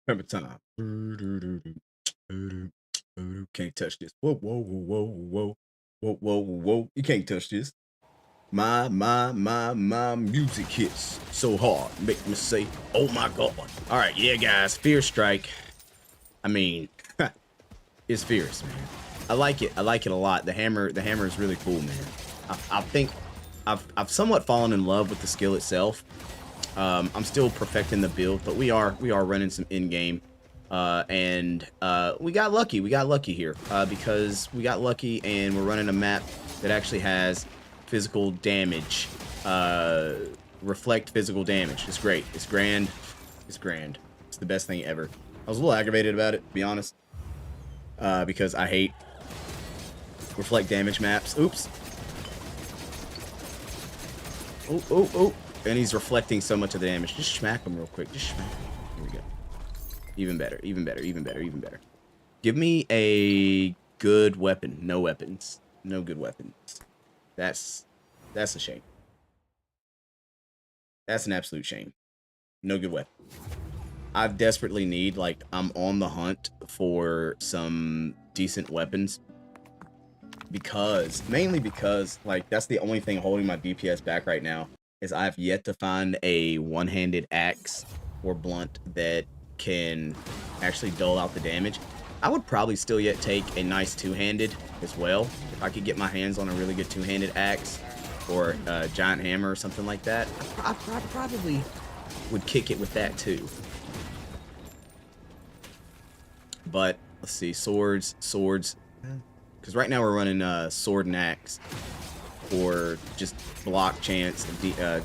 Remember time. Can't touch this. Whoa, whoa, whoa, whoa, whoa, whoa, whoa, whoa. You can't touch this. My music hits so hard. Make me say, oh my God. All right, yeah, guys. Fear Strike. I mean, it's fierce, man. I like it. I like it a lot. The hammer is really cool, man. I think I've somewhat fallen in love with the skill itself. I'm still perfecting the build, but we are running some in-game. And we got lucky. We got lucky here because we got lucky and we're running a map that actually has physical damage. Reflect physical damage. It's great. It's grand. It's grand. It's the best thing ever. I was a little aggravated about it, to be honest, because I hate reflect damage maps. Oops. Oh, oh, oh. And he's reflecting so much of the damage. Just smack him real quick. Just smack him. Here we go. Even better. Even better. Even better. Even better. Give me a good weapon. No weapons. No good weapons. That's a shame. That's an absolute shame. No good weapon. I desperately need, like, I'm on the hunt for some decent weapons. Mainly because, like, that's the only thing holding my DPS back right now, is I've yet to find a one-handed axe or blunt that can actually dole out the damage. I would probably still yet take a nice two-handed as well. If I could get my hands on a really good two-handed axe or a giant hammer or something like that, I probably would kick it with that too. But let's see, swords. Because right now we're running sword and axe for just block chance,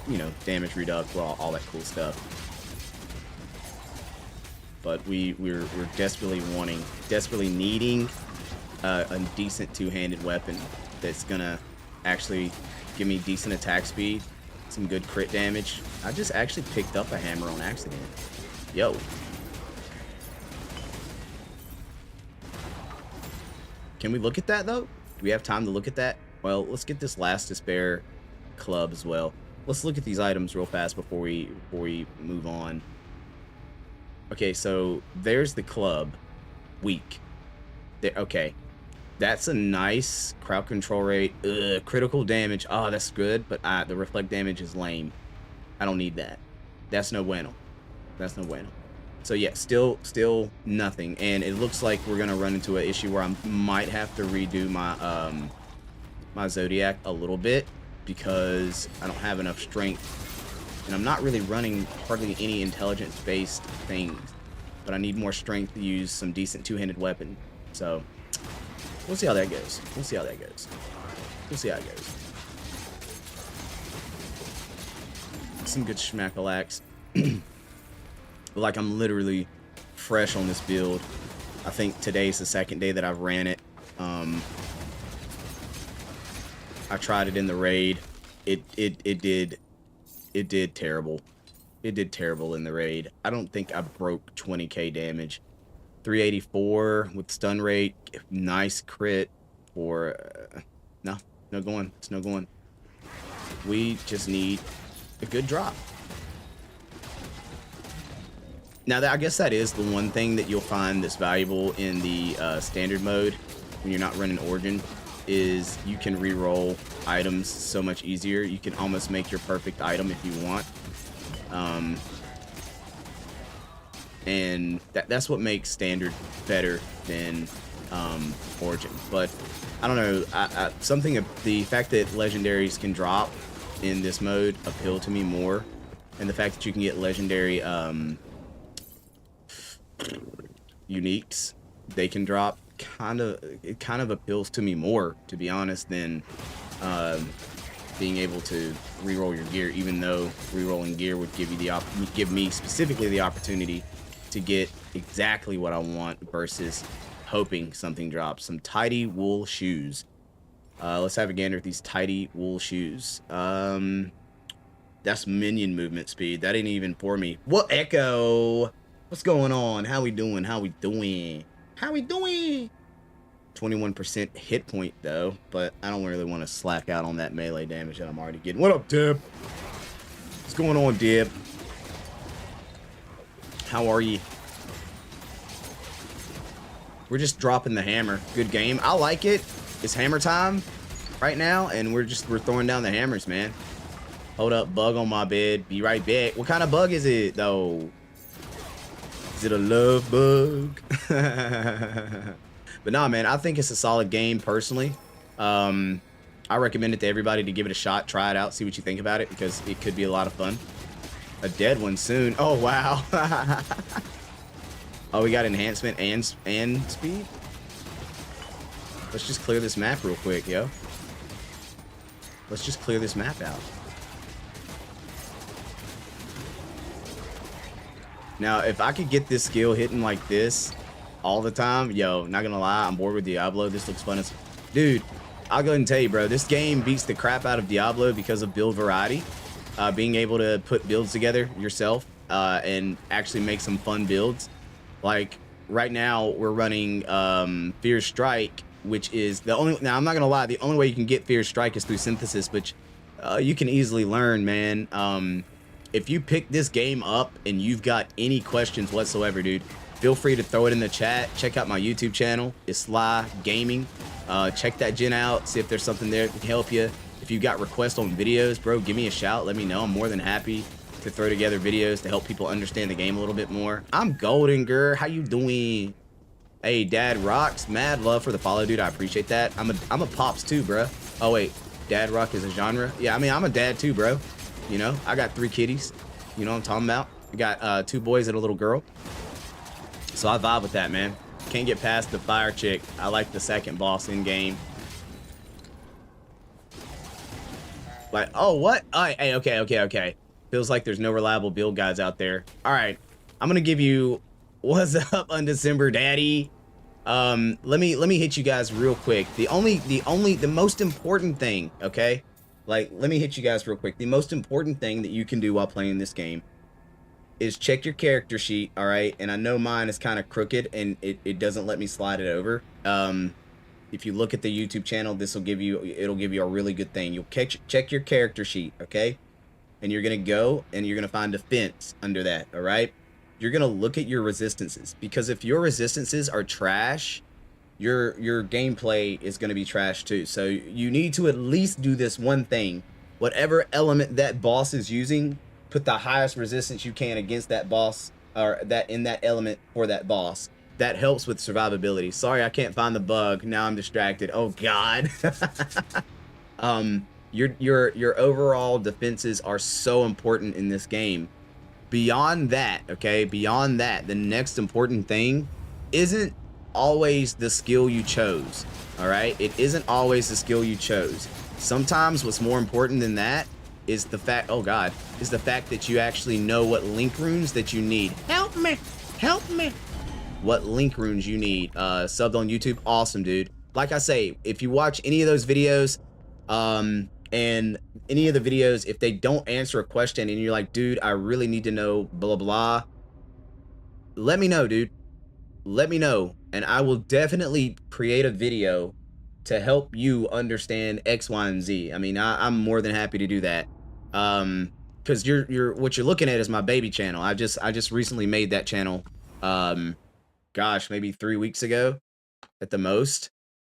you know, damage reduct, all that cool stuff. But we're desperately needing a decent two-handed weapon that's gonna actually give me decent attack speed, some good crit damage. I just actually picked up a hammer on accident. Yo. Can we look at that though? Do we have time to look at that? Well, let's get this last despair club as well. Let's look at these items real fast before we move on. Okay, so there's the club. Weak. There, okay. That's a nice crowd control rate. Critical damage. Oh, that's good, but the reflect damage is lame. I don't need that. That's no bueno. That's no bueno. So yeah, still nothing. And it looks like we're gonna run into an issue where I might have to redo my my Zodiac a little bit because I don't have enough strength. And I'm not really running hardly any intelligence-based things. But I need more strength to use some decent two-handed weapon. So we'll see how that goes. We'll see how that goes. We'll see how it goes. Some good schmackalax. Like, I'm literally fresh on this build. I think today's the second day that I've ran it. I tried it in the raid. It did terrible. It did terrible in the raid. I don't think I broke 20k damage. 384 with stun rate. Nice crit for no going. It's no going. We just need a good drop. Now, I guess that is the one thing that you'll find that's valuable in the standard mode when you're not running Origin, is you can reroll items so much easier. You can almost make your perfect item if you want. And that's what makes standard better than Origin. But I don't know, something of the fact that legendaries can drop in this mode appeal to me more, and the fact that you can get legendary uniques, they can drop, it kind of appeals to me more, to be honest, than being able to reroll your gear, even though rerolling gear would give me specifically the opportunity to get exactly what I want versus hoping something drops. Some tidy wool shoes. Let's have a gander at these tidy wool shoes. That's minion movement speed. That ain't even for me. What, Echo? What's going on? How we doing? How we doing? How we doing? 21% hit point though, but I don't really want to slack out on that melee damage that I'm already getting. What up, Dib? What's going on, Dib? How are you? We're just dropping the hammer. Good game. I like it. It's hammer time right now, and we're throwing down the hammers, man. Hold up, bug on my bed. Be right back. What kind of bug is it, though? Is it a love bug? But nah, man, I think it's a solid game, personally. I recommend it to everybody to give it a shot, try it out, see what you think about it, because it could be a lot of fun. A dead one soon. Oh, wow. Oh, we got enhancement and speed? Let's just clear this map real quick, yo. Let's just clear this map out. Now, if I could get this skill hitting like this all the time, yo, not gonna lie, I'm bored with Diablo. This looks fun as... Dude, I'll go ahead and tell you, bro, this game beats the crap out of Diablo because of build variety. Being able to put builds together yourself and actually make some fun builds. Like, right now, we're running Fierce Strike, which is the only... Now, I'm not gonna lie, the only way you can get Fierce Strike is through Synthesis, which you can easily learn, man. If you pick this game up and you've got any questions whatsoever, dude, feel free to throw it in the chat. Check out my YouTube channel. It's Sly Gaming. Check that gen out. See if there's something there that can help you. If you've got requests on videos, bro, give me a shout. Let me know. I'm more than happy to throw together videos to help people understand the game a little bit more. I'm golden, girl. How you doing? Hey, Dad rocks. Mad love for the follow, dude. I appreciate that. I'm a pops too, bro. Oh wait, Dad rock is a genre. Yeah, I mean, I'm a dad too, bro. You know, I got 3 kitties. You know what I'm talking about? I got 2 boys and a little girl. So I vibe with that, man. Can't get past the fire chick. I like the second boss in game. Like, oh, what? Hey, okay. Feels like there's no reliable build guides out there. All right, I'm gonna give you what's up Undecember, daddy. Let me hit you guys real quick. The most important thing, okay? Like, let me hit you guys real quick. The most important thing that you can do while playing this game is check your character sheet, all right? And I know mine is kind of crooked, and it doesn't let me slide it over. If you look at the YouTube channel, it'll give you a really good thing. You'll check your character sheet, okay? And you're going to go, and you're going to find defense under that, all right? You're going to look at your resistances, because if your resistances are trash, your gameplay is going to be trash too. So you need to at least do this one thing. Whatever element that boss is using, put the highest resistance you can against that boss, or that in that element for that boss. That helps with survivability. Sorry, I can't find the bug. Now I'm distracted. Oh God. Your overall defenses are so important in this game. Beyond that, okay, beyond that, the next important thing isn't always the skill you chose. All right, it isn't always the skill you chose. Sometimes what's more important than that is the fact, oh God, is the fact that you actually know what link runes that you need. Help me, what link runes you need. Subbed on YouTube, awesome, dude. Like I say, if you watch any of those videos, and any of the videos, if they don't answer a question and you're like, dude, I really need to know blah blah, let me know, dude. Let me know, and I will definitely create a video to help you understand X, Y, and Z. I mean, I'm more than happy to do that. Because what you're looking at is my baby channel. I just recently made that channel. Gosh, maybe 3 weeks ago at the most.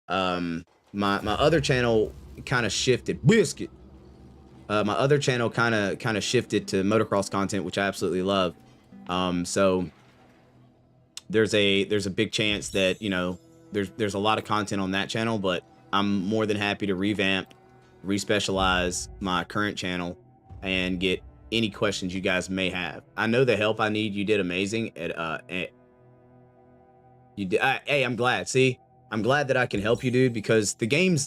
My other channel kind of shifted. Biscuit. My other channel kind of shifted to motocross content, which I absolutely love. So there's a big chance that, you know, there's a lot of content on that channel, but I'm more than happy to revamp, respecialize my current channel and get any questions you guys may have. I know the help I need. You did amazing you did. Hey, I'm glad. See, I'm glad that I can help you, dude, because the game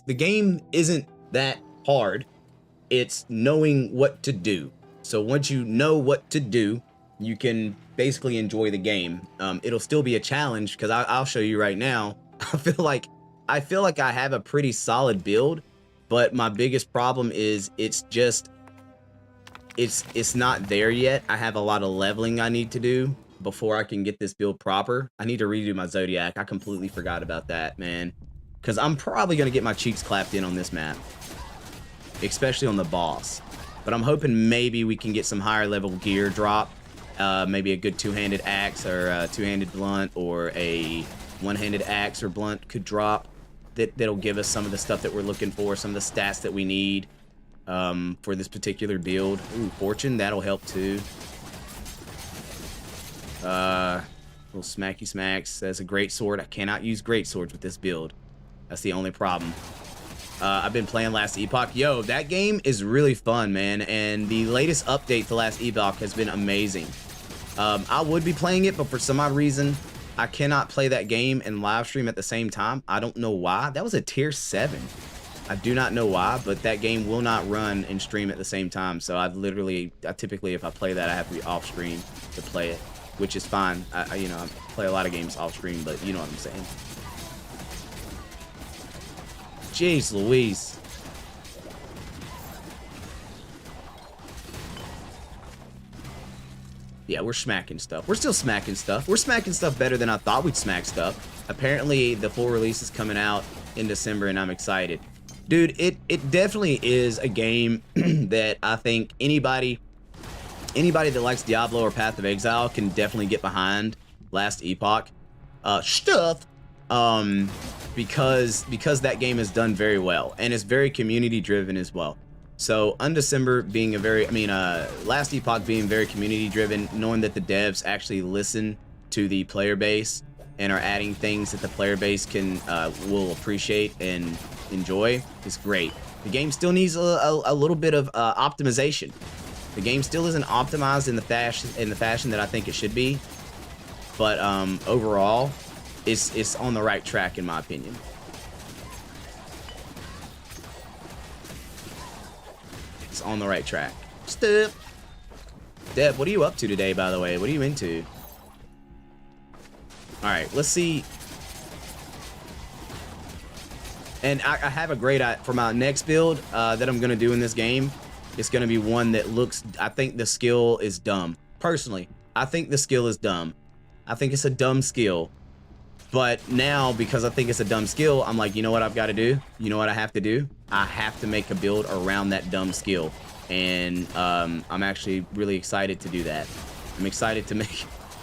isn't that hard. It's knowing what to do. So once you know what to do, you can basically enjoy the game. It'll still be a challenge because I'll show you right now. I feel like I have a pretty solid build, but my biggest problem is it's not there yet. I have a lot of leveling I need to do before I can get this build proper. I need to redo my Zodiac. I completely forgot about that, man, because I'm probably gonna get my cheeks clapped in on this map, especially on the boss. But I'm hoping maybe we can get some higher level gear drop. Maybe a good two-handed axe or a two-handed blunt or a one-handed axe or blunt could drop that'll give us some of the stuff that we're looking for, some of the stats that we need for this particular build. Ooh, fortune, that'll help too. Little smacky smacks. That's a great sword. I cannot use great swords with this build. That's the only problem. I've been playing Last Epoch. Yo, that game is really fun, man. And the latest update to Last Epoch has been amazing. I would be playing it, but for some odd reason, I cannot play that game and live stream at the same time. I don't know why. That was a tier 7. I do not know why, but that game will not run and stream at the same time. So I typically, if I play that, I have to be off stream to play it, which is fine. You know, I play a lot of games off stream, but you know what I'm saying. Jeez Louise. Yeah, we're smacking stuff. We're still smacking stuff. We're smacking stuff better than I thought we'd smack stuff. Apparently, the full release is coming out in December, and I'm excited. Dude, it definitely is a game that I think anybody that likes Diablo or Path of Exile can definitely get behind. Last Epoch stuff, because that game is done very well, and it's very community driven as well. So Undecember being a very, Last Epoch being very community driven, knowing that the devs actually listen to the player base and are adding things that the player base will appreciate and enjoy is great. The game still needs a little bit of optimization. The game still isn't optimized in the fashion that I think it should be, but overall, it's on the right track in my opinion. It's on the right track. Step. Deb, what are you up to today, by the way? What are you into? All right, let's see. And I have a great for my next build that I'm gonna do in this game. It's gonna be one that looks. I think the skill is dumb. Personally, I think the skill is dumb. I think it's a dumb skill. But now, because I think it's a dumb skill, I'm like, you know what I've got to do? You know what I have to do? I have to make a build around that dumb skill. And I'm actually really excited to do that. I'm excited to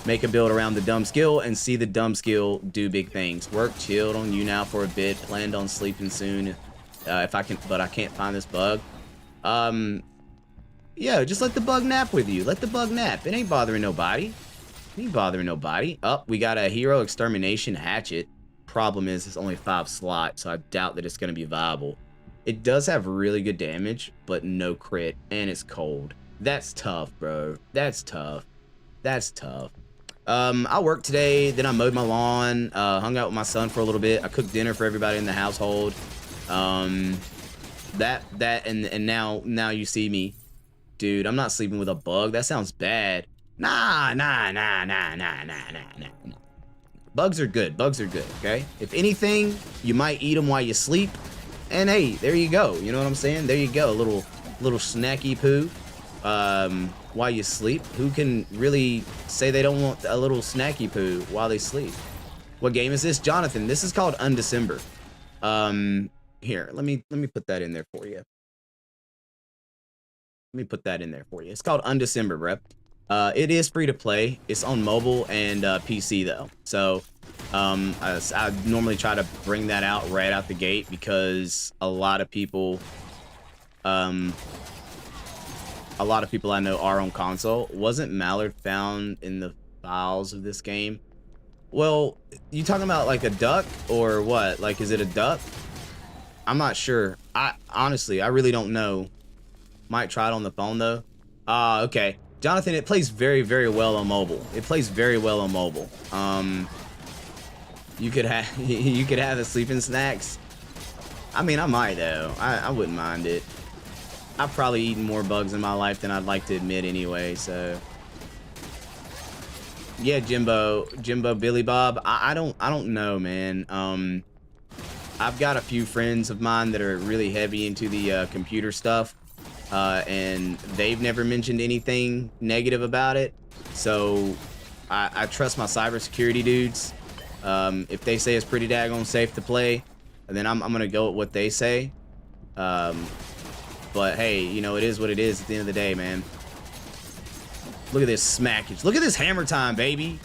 make a build around the dumb skill and see the dumb skill do big things. Work chilled on you now for a bit. Planned on sleeping soon. If I can, but I can't find this bug. Yeah, just let the bug nap with you. Let the bug nap. It ain't bothering nobody. Ain't bothering nobody. Oh, we got a hero extermination hatchet. Problem is, it's only 5 slots, so I doubt that it's going to be viable. It does have really good damage, but no crit, and it's cold. That's tough, bro. That's tough. That's tough. I worked today, then I mowed my lawn, hung out with my son for a little bit. I cooked dinner for everybody in the household. And now you see me. Dude, I'm not sleeping with a bug. That sounds bad. Nah. Bugs are good. Bugs are good, okay? If anything, you might eat them while you sleep. And hey, there you go. You know what I'm saying? There you go. A little snacky poo while you sleep. Who can really say they don't want a little snacky poo while they sleep? What game is this, Jonathan? This is called Undecember. Here, let me put that in there for you. Let me put that in there for you. It's called Undecember, bro. It is free to play. It's on mobile and PC though. So I normally try to bring that out right out the gate because a lot of people I know are on console. Wasn't Mallard found in the files of this game? Well, you talking about like a duck or what? Like, is it a duck? I'm not sure. I really don't know. Might try it on the phone though. Okay. Jonathan, it plays very, very well on mobile. It plays very well on mobile. You could have the sleeping snacks. I mean, I might though. I wouldn't mind it. I've probably eaten more bugs in my life than I'd like to admit anyway, so. Yeah, Jimbo, Billy Bob. I don't know, man. I've got a few friends of mine that are really heavy into the computer stuff. And they've never mentioned anything negative about it. So I trust my cybersecurity dudes. If they say it's pretty daggone safe to play, then I'm gonna go with what they say. But hey, you know, it is what it is at the end of the day, man. Look at this smackage. Look at this hammer time, baby.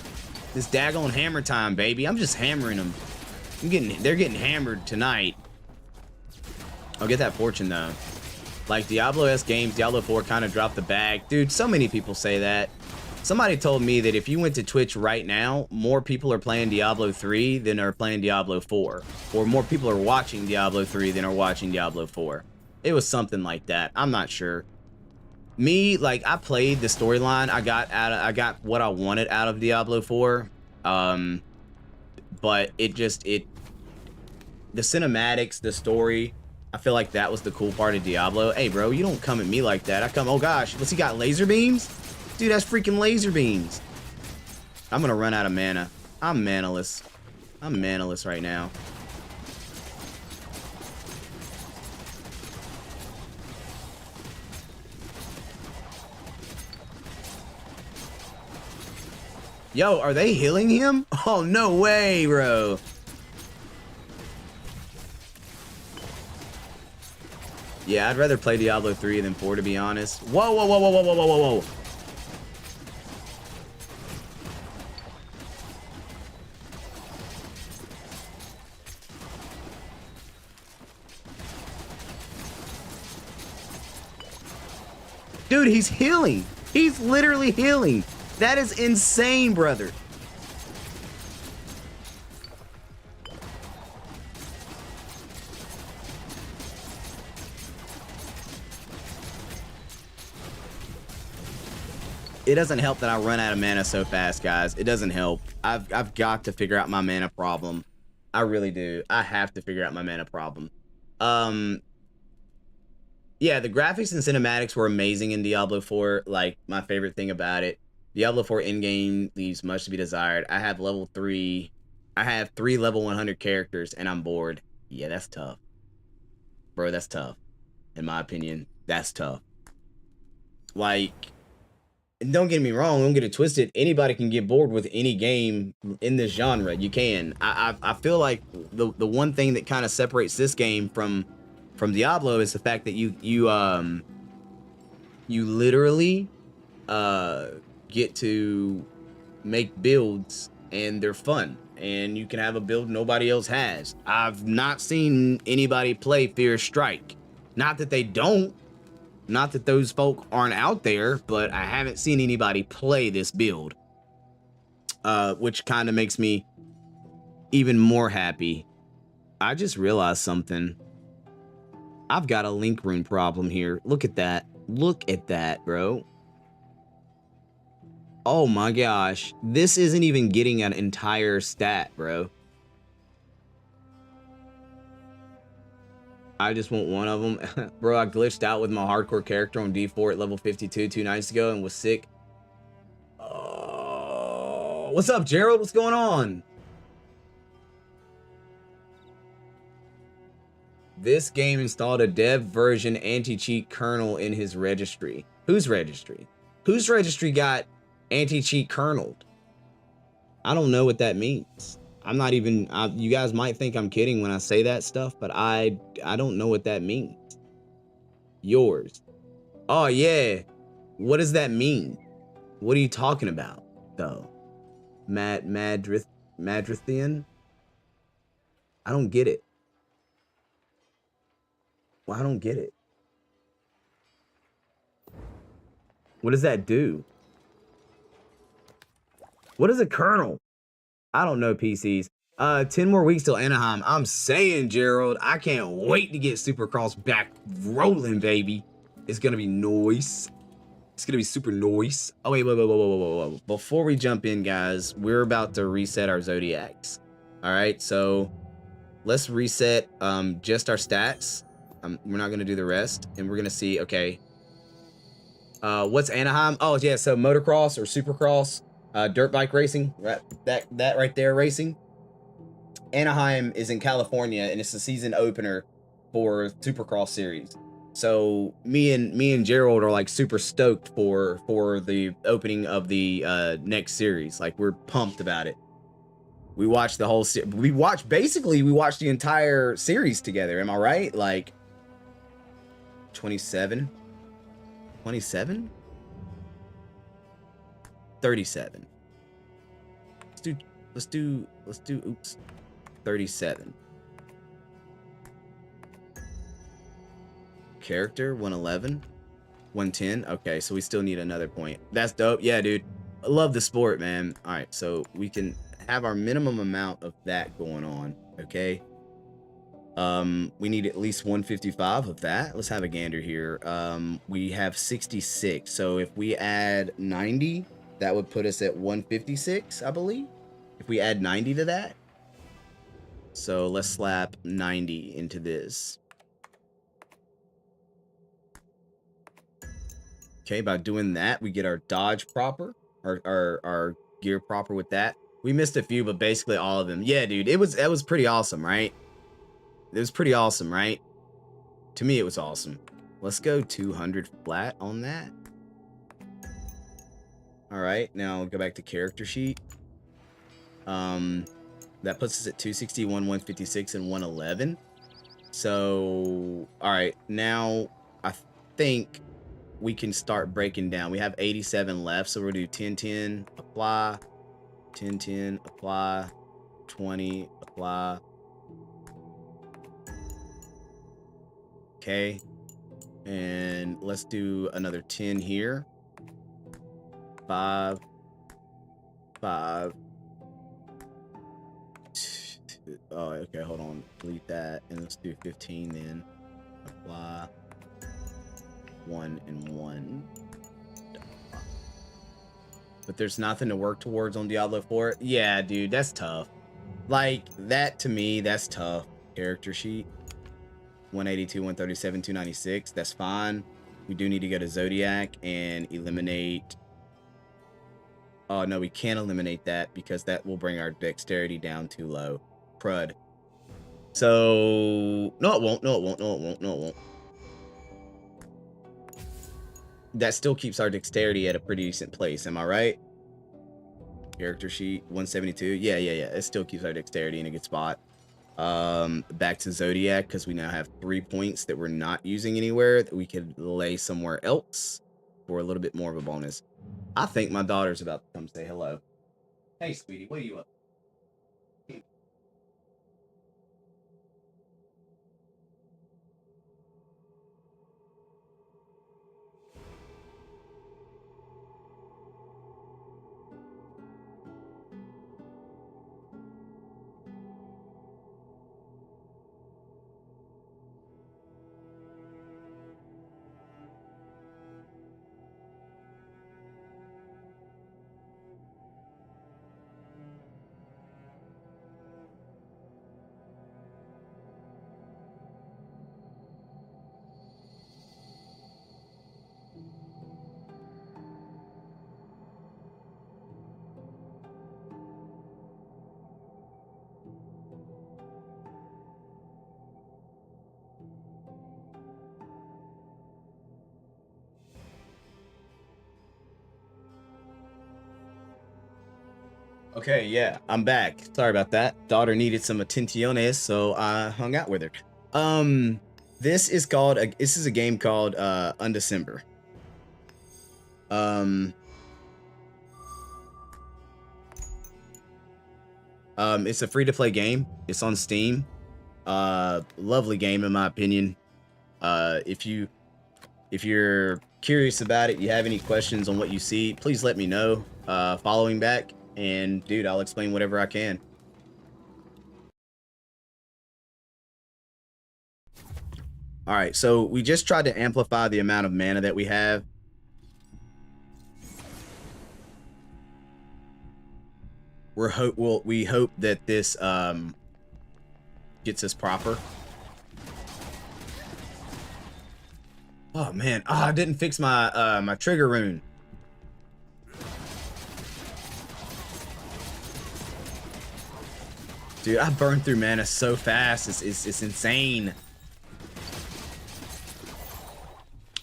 This daggone hammer time, baby. I'm just hammering them. They're getting hammered tonight. I'll get that fortune though. Like Diablo-esque games, Diablo 4 kind of dropped the bag. Dude, so many people say that. Somebody told me that if you went to Twitch right now, more people are playing Diablo 3 than are playing Diablo 4. Or more people are watching Diablo 3 than are watching Diablo 4. It was something like that. I'm not sure. Me, like, I played the storyline. I got what I wanted out of Diablo 4. But the cinematics, the story, I feel like that was the cool part of Diablo. Hey, bro, you don't come at me like that. Oh gosh, what's he got, laser beams? Dude, that's freaking laser beams. I'm gonna run out of mana. I'm manaless. I'm manaless right now. Yo, are they healing him? Oh, no way, bro. Yeah, I'd rather play Diablo 3 than 4, to be honest. Whoa, whoa, whoa, whoa, whoa, whoa, whoa, whoa. Dude, he's healing. He's literally healing. That is insane, brother. It doesn't help that I run out of mana so fast, guys. It doesn't help. I've got to figure out my mana problem. I really do. I have to figure out my mana problem. Yeah, the graphics and cinematics were amazing in Diablo 4. Like, my favorite thing about it. Diablo 4 in-game leaves much to be desired. I have level 3. I have 3 level 100 characters, and I'm bored. Yeah, that's tough. Bro, that's tough. In my opinion, that's tough. Like, and don't get me wrong, don't get it twisted. Anybody can get bored with any game in this genre. You can. I feel like the one thing that kind of separates this game from Diablo is the fact that you literally get to make builds and they're fun and you can have a build nobody else has. I've not seen anybody play Fear Strike. Not that they don't. Not that those folk aren't out there, but I haven't seen anybody play this build. Which kind of makes me even more happy. I just realized something. I've got a link rune problem here. Look at that. Look at that, bro. Oh my gosh. This isn't even getting an entire stat, bro. I just want one of them. Bro, I glitched out with my hardcore character on D4 at level 52 2 nights ago and was sick. Oh, what's up, Gerald? What's going on? This game installed a dev version anti-cheat kernel in his registry. Whose registry? Whose registry got anti-cheat kerneled? I don't know what that means. I'm not even, you guys might think I'm kidding when I say that stuff, but I don't know what that means. Yours. Oh yeah. What does that mean? What are you talking about, though? Madrithian? I don't get it. Well, I don't get it. What does that do? What is a kernel? I don't know, PCs. 10 more weeks till Anaheim. I'm saying, Gerald, I can't wait to get Supercross back rolling, baby. It's gonna be nice. It's gonna be super nice. Oh, wait, whoa. Before we jump in, guys, we're about to reset our Zodiacs. All right, so let's reset just our stats. We're not gonna do the rest, and we're gonna see, okay. What's Anaheim? Oh, yeah, so motocross or supercross. Dirt bike racing, right? That right there, racing. Anaheim is in California, and it's the season opener for Supercross series. So me and Gerald are like super stoked for the opening of the next series. Like, we're pumped about it. We watched the whole we watched the entire series together. Am I right? Like 27, 37. 37. Let's do let's do oops, 37. Character 111, 110. Okay, so we still need another point. That's dope. Yeah, dude. I love the sport, man. All right, so we can have our minimum amount of that going on. Okay. We need at least 155 of that. Let's have a gander here. We have 66. So if we add 90, that would put us at 156, I believe. If we add 90 to that. So let's slap 90 into this. Okay, by doing that, we get our dodge proper, our gear proper with that. We missed a few, but basically all of them. Yeah, dude, that was pretty awesome, right? It was pretty awesome, right? To me, it was awesome. Let's go 200 flat on that. All right, now go back to character sheet. That puts us at 261, 156, and 111. So, all right, now I think we can start breaking down. We have 87 left, so we'll do 10, 10, apply, 10, 10, apply, 20, apply. Okay, and let's do another 10 here. 5, 5. Oh, okay, hold on. Delete that, and let's do 15 then. Apply. 1 and 1. But there's nothing to work towards on Diablo 4. Yeah, dude, that's tough. Like, that to me, that's tough. Character sheet. 182, 137, 296. That's fine. We do need to go to Zodiac and eliminate... Oh, no, we can't eliminate that because that will bring our dexterity down too low. Crud. So... No, it won't. No, it won't. No, it won't. No, it won't. That still keeps our dexterity at a pretty decent place. Am I right? Character sheet 172. Yeah. It still keeps our dexterity in a good spot. Back to Zodiac, because we now have 3 points that we're not using anywhere that we could lay somewhere else for a little bit more of a bonus. I think my daughter's about to come say hello. Hey, sweetie, what are you up? Okay, yeah, I'm back. Sorry about that. Daughter needed some attenciones, so I hung out with her. This is a game called Undecember. It's a free-to-play game. It's on Steam. Lovely game in my opinion. If you're curious about it, you have any questions on what you see, please let me know. Following back. And dude, I'll explain whatever I can. All right, so we just tried to amplify the amount of mana that we have. We hope that this gets us proper. Oh man, I didn't fix my my trigger rune. Dude, I burn through mana so fast. It's insane.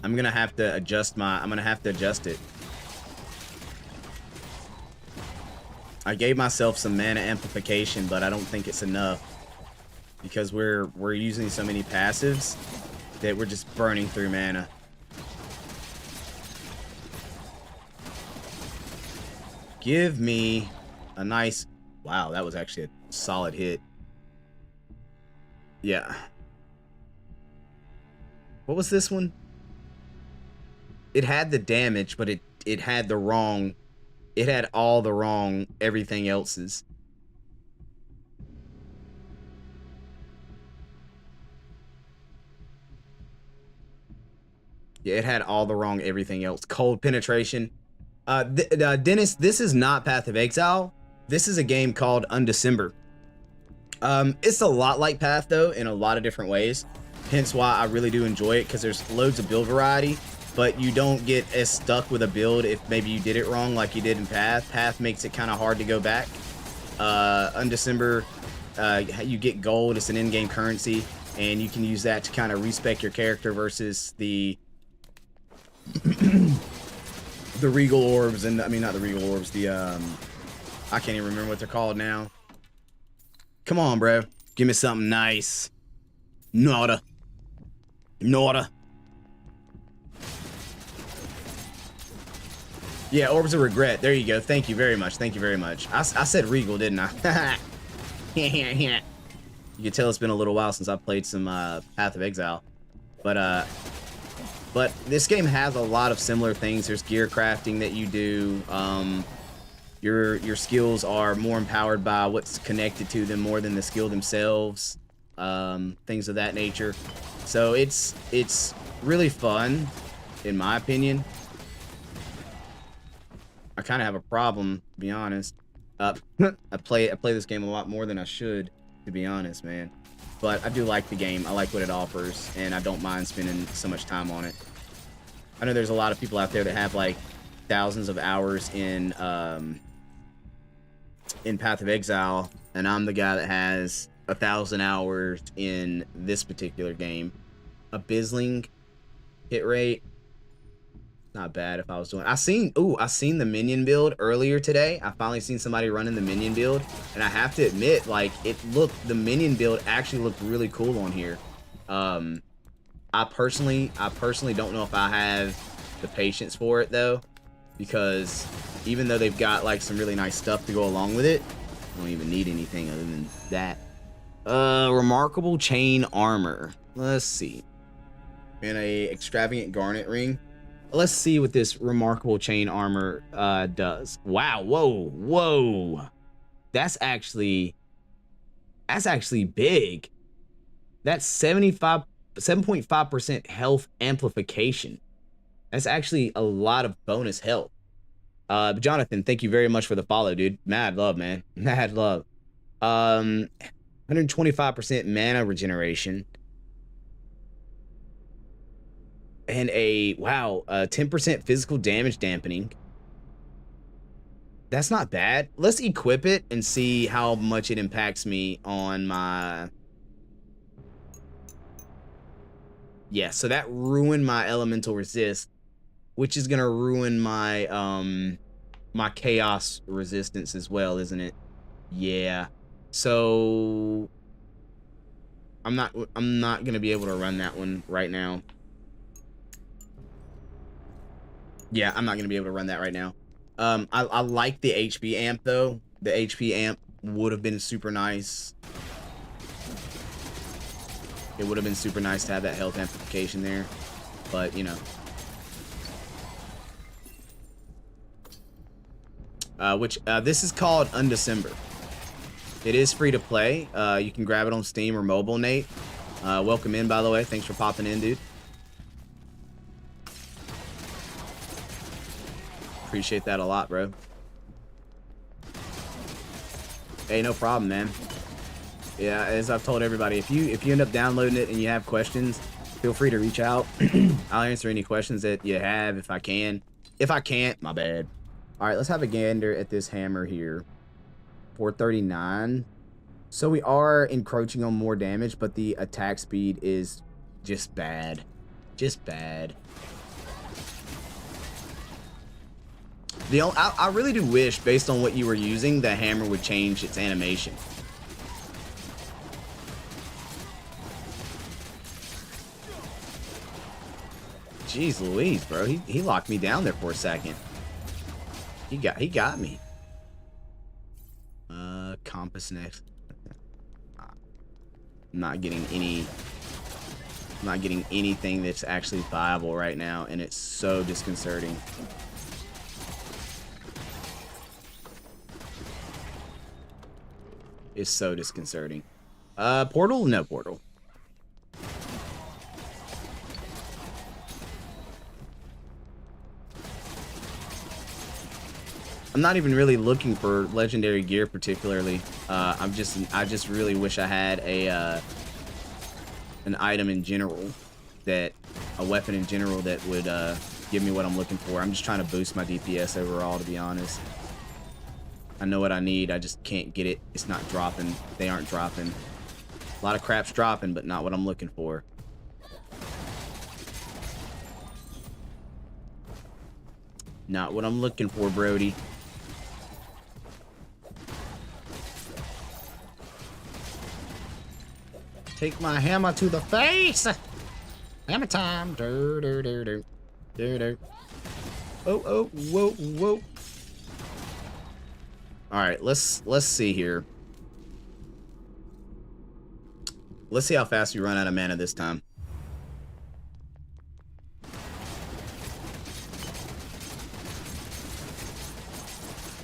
I'm gonna have to adjust it. I gave myself some mana amplification, but I don't think it's enough because we're using so many passives that we're just burning through mana. Give me a nice Wow, that was actually a solid hit. Yeah. What was this one? It had the damage, but it had the wrong. It had all the wrong everything else's. Yeah, it had all the wrong everything else. Cold penetration. Dennis, this is not Path of Exile. This is a game called Undecember. It's a lot like Path though in a lot of different ways. Hence why I really do enjoy it, because there's loads of build variety, but you don't get as stuck with a build if maybe you did it wrong like you did in Path. Path makes it kind of hard to go back. Undecember, you get gold. It's an in-game currency, and you can use that to kind of respec your character versus the the regal orbs, and I mean not the regal orbs, the I can't even remember what they're called now. Come on, bro. Give me something nice. Nada. Nada. Yeah, Orbs of Regret. There you go. Thank you very much. Thank you very much. I said Regal, didn't I? You can tell it's been a little while since I played some Path of Exile. But this game has a lot of similar things. There's gear crafting that you do. Your skills are more empowered by what's connected to them more than the skill themselves. Things of that nature. So it's really fun, in my opinion. I kind of have a problem, to be honest. I play this game a lot more than I should, to be honest, man. But I do like the game. I like what it offers, and I don't mind spending so much time on it. I know there's a lot of people out there that have like thousands of hours in Path of Exile, and I'm the guy that has 1,000 hours in this particular game. A Bizzling hit rate, not bad. If I was doing, I seen the minion build earlier today. I finally seen somebody running the minion build, and I have to admit, like, the minion build actually looked really cool on here. I personally don't know if I have the patience for it though, because even though they've got like some really nice stuff to go along with it, I don't even need anything other than that. Remarkable chain armor. Let's see. And a extravagant garnet ring. Let's see what this remarkable chain armor does. Wow, whoa. That's actually big. That's 7.5% health amplification. That's actually a lot of bonus health. Jonathan, thank you very much for the follow, dude. Mad love, man. Mad love. 125% mana regeneration. And a 10% physical damage dampening. That's not bad. Let's equip it and see how much it impacts me on my... Yeah, so that ruined my elemental resist, which is gonna ruin my my chaos resistance as well, isn't it? Yeah. So I'm not gonna be able to run that one right now. Yeah, I'm not gonna be able to run that right now. I like the HP amp though. The HP amp would have been super nice. It would have been super nice to have that health amplification there, but you know. This is called Undecember. It is free to play. You can grab it on Steam or mobile, Nate. Welcome in, by the way. Thanks for popping in, dude. Appreciate that a lot, bro. Hey, no problem, man. Yeah, as I've told everybody, if you end up downloading it and you have questions, feel free to reach out. I'll answer any questions that you have if I can. If I can't, my bad. All right, let's have a gander at this hammer here. 439. So we are encroaching on more damage, but the attack speed is just bad. Just bad. I really do wish, based on what you were using, the hammer would change its animation. Jeez Louise, bro. He locked me down there for a second. He got me. compass next. I'm not getting anything that's actually viable right now, and it's so disconcerting. It's so disconcerting. Portal? No portal. I'm not even really looking for legendary gear particularly. I just really wish I had an item in general, a weapon in general that would give me what I'm looking for. I'm just trying to boost my DPS overall, to be honest. I know what I need, I just can't get it. It's not dropping. They aren't dropping. A lot of crap's dropping, but not what I'm looking for. Not what I'm looking for, Brody. Take my hammer to the face! Hammer time! Do, do, do, do. Do, do. Oh, oh, whoa, whoa. Alright, let's see here. Let's see how fast we run out of mana this time.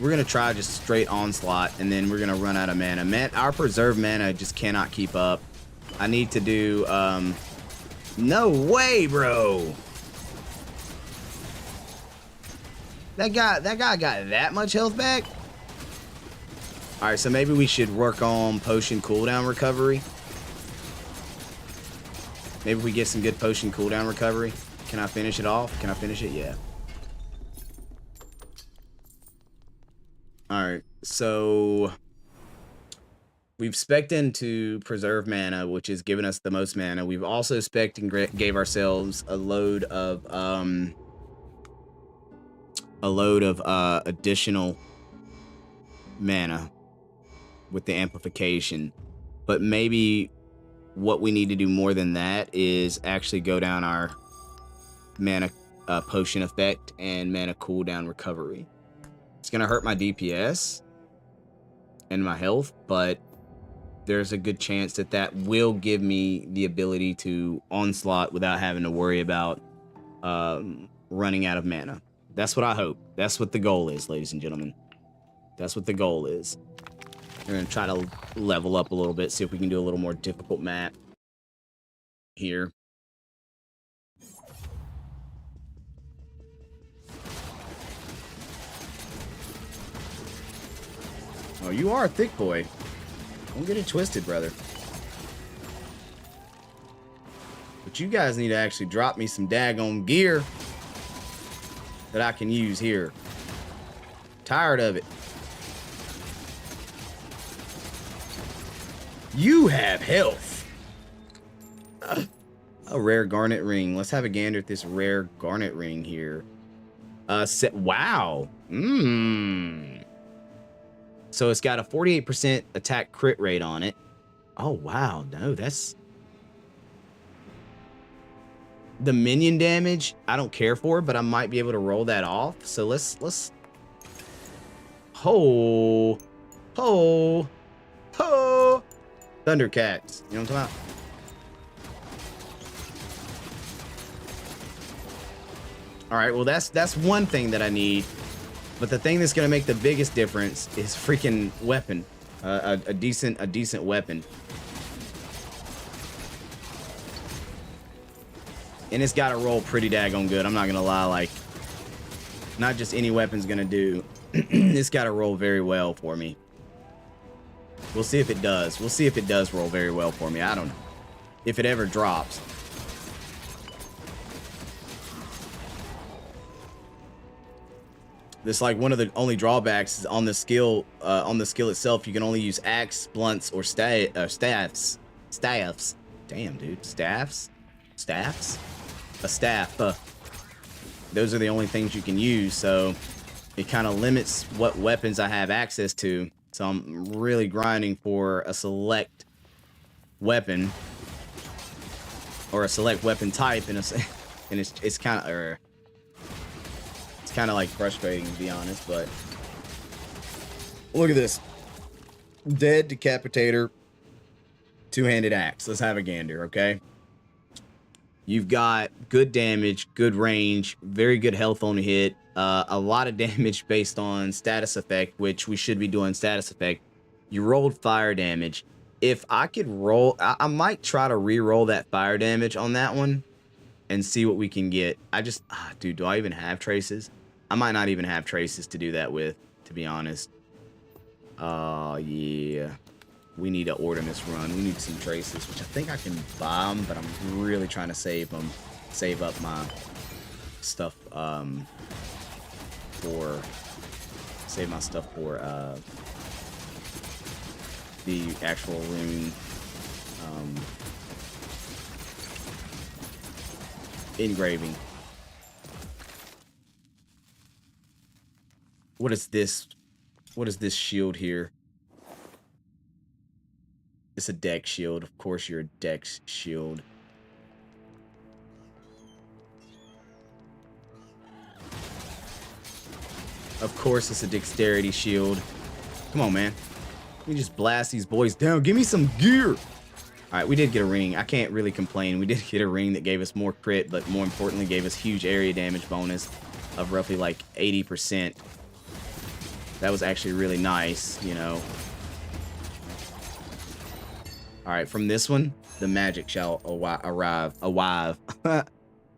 We're going to try just straight onslaught, and then we're going to run out of mana. Our preserved mana just cannot keep up. I need to do, no way, bro. That guy got that much health back? Alright, so maybe we should work on potion cooldown recovery. Maybe we get some good potion cooldown recovery. Can I finish it off? Can I finish it? Yeah. Alright, so we've spec'd into preserve mana, which is giving us the most mana. We've also spec'd and gave ourselves a load of additional mana with the amplification. But maybe what we need to do more than that is actually go down our mana potion effect and mana cooldown recovery. It's gonna hurt my DPS and my health, but there's a good chance that that will give me the ability to onslaught without having to worry about running out of mana. That's what I hope. That's what the goal is, ladies and gentlemen. That's what the goal is. We're gonna try to level up a little bit, see if we can do a little more difficult map here. Oh, you are a thick boy. Don't get it twisted, brother. But you guys need to actually drop me some daggone gear that I can use here. Tired of it. You have health. A rare garnet ring. Let's have a gander at this rare garnet ring here. Wow. So it's got a 48% attack crit rate on it. Oh, wow. No, that's... The minion damage, I don't care for, but I might be able to roll that off. So let's... Ho! Ho! Ho! Thundercats. You know what I'm talking about? Alright, well, that's one thing that I need. But the thing that's gonna make the biggest difference is freaking weapon, a decent weapon, and it's got to roll pretty daggone good. I'm not gonna lie, like, not just any weapon's gonna do. It's got to roll very well for me. We'll see if it does. We'll see if it does roll very well for me. I don't know if it ever drops. This, like, one of the only drawbacks is on the skill itself. You can only use axe, blunts, or staffs. Damn, dude, staffs. A staff. Those are the only things you can use. So it kind of limits what weapons I have access to. So I'm really grinding for a select weapon or a select weapon type, and it's kind of. Kind of like frustrating, to be honest, but look at this. Dead Decapitator, two-handed axe. Let's have a gander, okay? You've got good damage, good range, very good health on hit, a lot of damage based on status effect, which we should be doing status effect. You rolled fire damage. If I could roll, I might try to re-roll that fire damage on that one and see what we can get. Dude, do I even have traces? I might not even have traces to do that with, to be honest. Yeah. We need an Ordinance run. We need some traces, which I think I can buy them, but I'm really trying to save them. Save up my stuff, save my stuff for, the actual Rune, engraving. What is this? What is this shield here? It's a deck shield. Of course you're a deck shield. Of course it's a dexterity shield. Come on, man. Let me just blast these boys down. Give me some gear. All right, we did get a ring. I can't really complain. We did get a ring that gave us more crit, but more importantly gave us huge area damage bonus of roughly like 80%. That was actually really nice, you know. All right, from this one, the magic shall arrive. All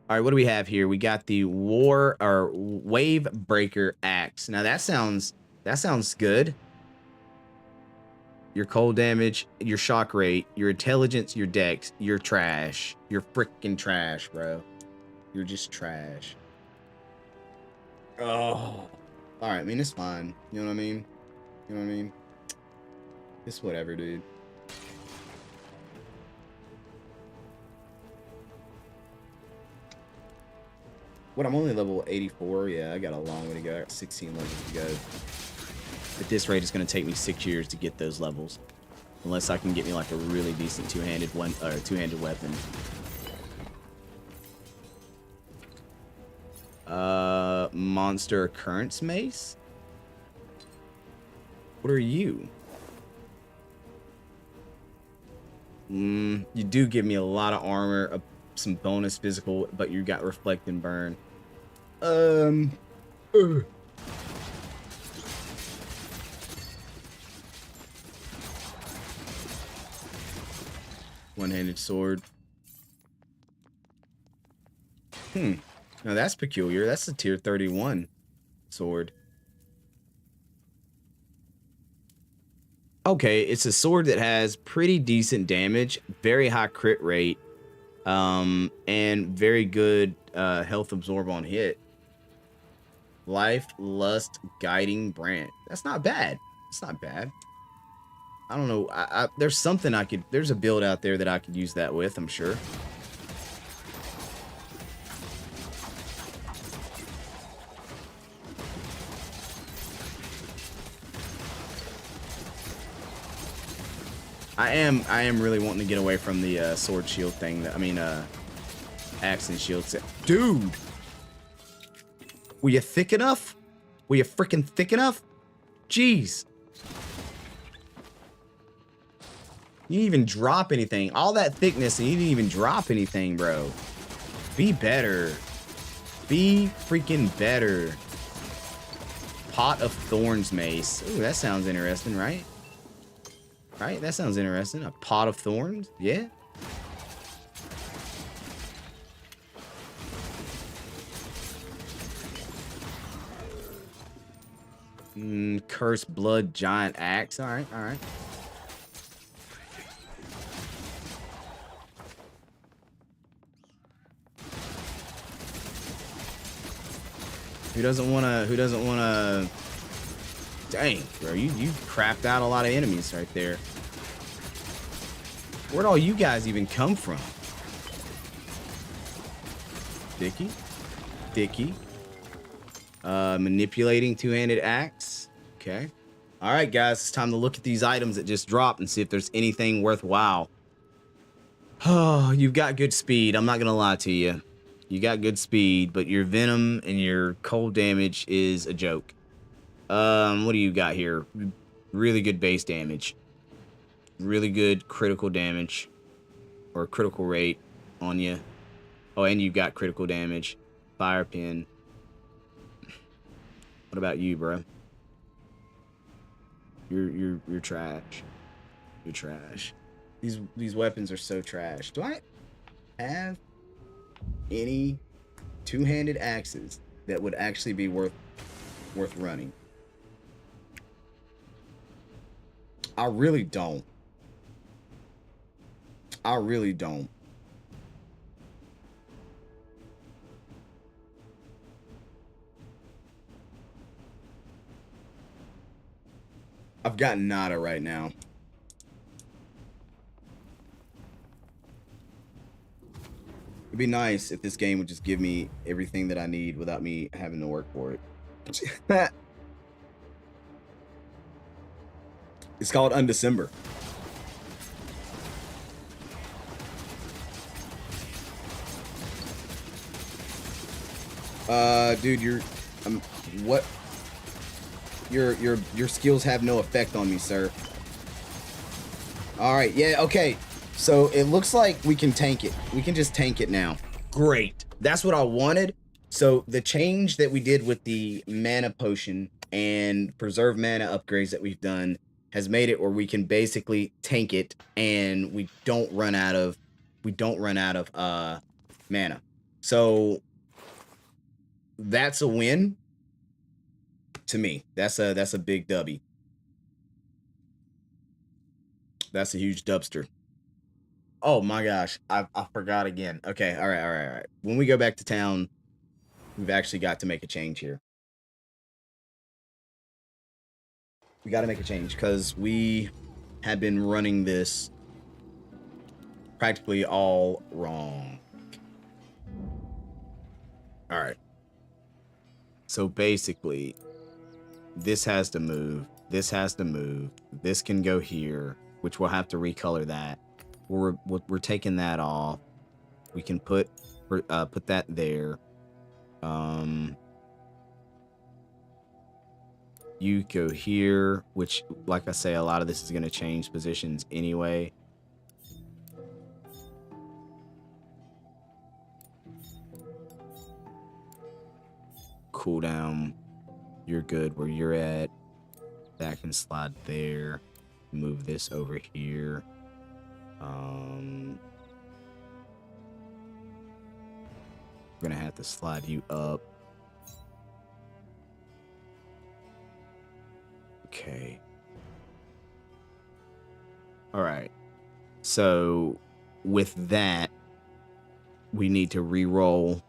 right, what do we have here? We got the Wave Breaker Axe. Now that sounds good. Your cold damage, your shock rate, your intelligence, your dex, you're trash. You're freaking trash, bro. You're just trash. Oh. All right, I mean, it's fine. You know what I mean? You know what I mean? It's whatever, dude. What, I'm only level 84? Yeah, I got a long way to go. I got 16 levels to go. At this rate, it's going to take me 6 years to get those levels. Unless I can get me like a really decent two-handed weapon. Monster Occurrence Mace? What are you? You do give me a lot of armor, some bonus physical, but you got Reflect and Burn. One-handed sword. Now that's peculiar. That's a tier 31 sword. Okay, it's a sword that has pretty decent damage, very high crit rate, and very good health absorb on hit. Life, Lust, Guiding Brand. That's not bad. It's not bad. I don't know. There's something there's a build out there that I could use that with, I'm sure. I am really wanting to get away from the sword shield thing. Axe and shield set. Dude! Were you thick enough? Were you freaking thick enough? Jeez. You didn't even drop anything. All that thickness and you didn't even drop anything, bro. Be better. Be freaking better. Pot of Thorns Mace. Ooh, that sounds interesting, right? Right? That sounds interesting. A Pot of Thorns? Yeah. Cursed Blood Giant Axe. All right, all right. Who doesn't wanna dang, bro, you crapped out a lot of enemies right there. Where'd all you guys even come from? Dicky. Manipulating two-handed axe. Okay. All right, guys, it's time to look at these items that just dropped and see if there's anything worthwhile. Oh, you've got good speed. I'm not gonna lie to you. You got good speed, but your venom and your cold damage is a joke. What do you got here? Really good base damage. Really good critical damage. Or critical rate on you. Oh, and you've got critical damage. Fire pin. What about you, bro? You're trash. You're trash. These weapons are so trash. Do I have any two-handed axes that would actually be worth running? I really don't. I really don't. I've got nada right now. It'd be nice if this game would just give me everything that I need without me having to work for it. It's called Undecember. Dude, what? Your skills have no effect on me, sir. All right, yeah, okay. So it looks like we can tank it. We can just tank it now. Great. That's what I wanted. So the change that we did with the mana potion and preserve mana upgrades that we've done has made it where we can basically tank it and we don't run out of mana. So that's a win to me. That's a big dubby. That's a huge dubster. Oh my gosh, I forgot again. Okay, all right. When we go back to town, we've actually got to make a change here. We got to make a change because we have been running this practically all wrong. All right. So basically, this has to move. This has to move. This can go here, which we'll have to recolor that. We're taking that off. We can put that there. You go here, which, like I say, a lot of this is going to change positions anyway. Cooldown, you're good where you're at. That can slide there. Move this over here. We're gonna have to slide you up. Okay. All right. So with that, we need to re-roll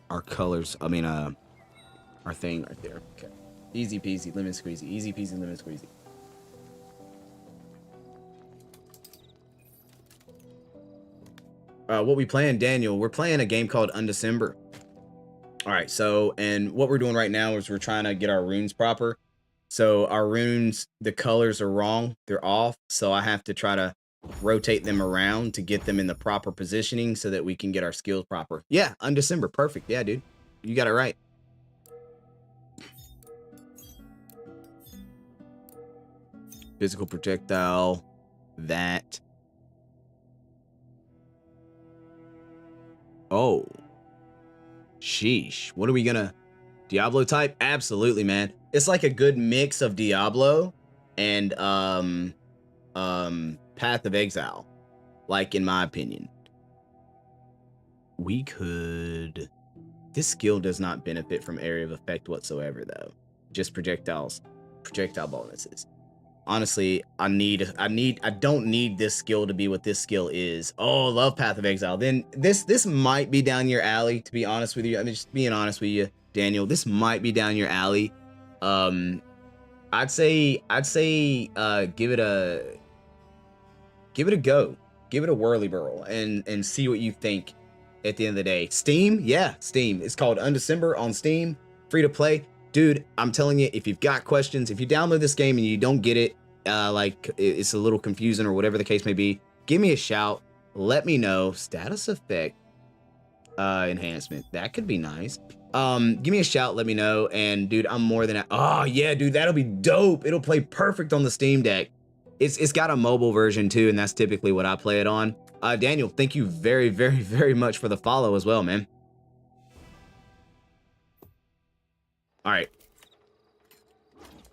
our colors. I mean, our thing right there. Okay. Easy peasy, lemon squeezy. Easy peasy, lemon squeezy. What we playing, Daniel? We're playing a game called Undecember. All right, so, and what we're doing right now is we're trying to get our runes proper. So our runes, the colors are wrong. They're off. So I have to try to rotate them around to get them in the proper positioning so that we can get our skills proper. Yeah, Undecember. Perfect. Yeah, dude. You got it right. Physical projectile. That. Oh. Sheesh. What are we gonna... Diablo type? Absolutely, man. It's like a good mix of Diablo and Path of Exile, like, in my opinion. We could... This skill does not benefit from area of effect whatsoever, though. Just projectile bonuses. Honestly, I don't need this skill to be what this skill is. Oh, love Path of Exile. Then this might be down your alley, to be honest with you. I mean, just being honest with you, Daniel. This might be down your alley. I'd say give it a go. Give it a whirly burl and see what you think at the end of the day. Steam? Yeah, Steam. It's called Undecember on Steam. Free to play. Dude, I'm telling you, if you've got questions, if you download this game and you don't get it, like it's a little confusing or whatever the case may be, give me a shout. Let me know. Status effect enhancement. That could be nice. Give me a shout, let me know, and dude, I'm more than oh yeah, dude, that'll be dope. It'll play perfect on the Steam Deck. It's got a mobile version too, and that's typically what I play it on. Daniel, thank you very, very, very much for the follow as well, man. All right.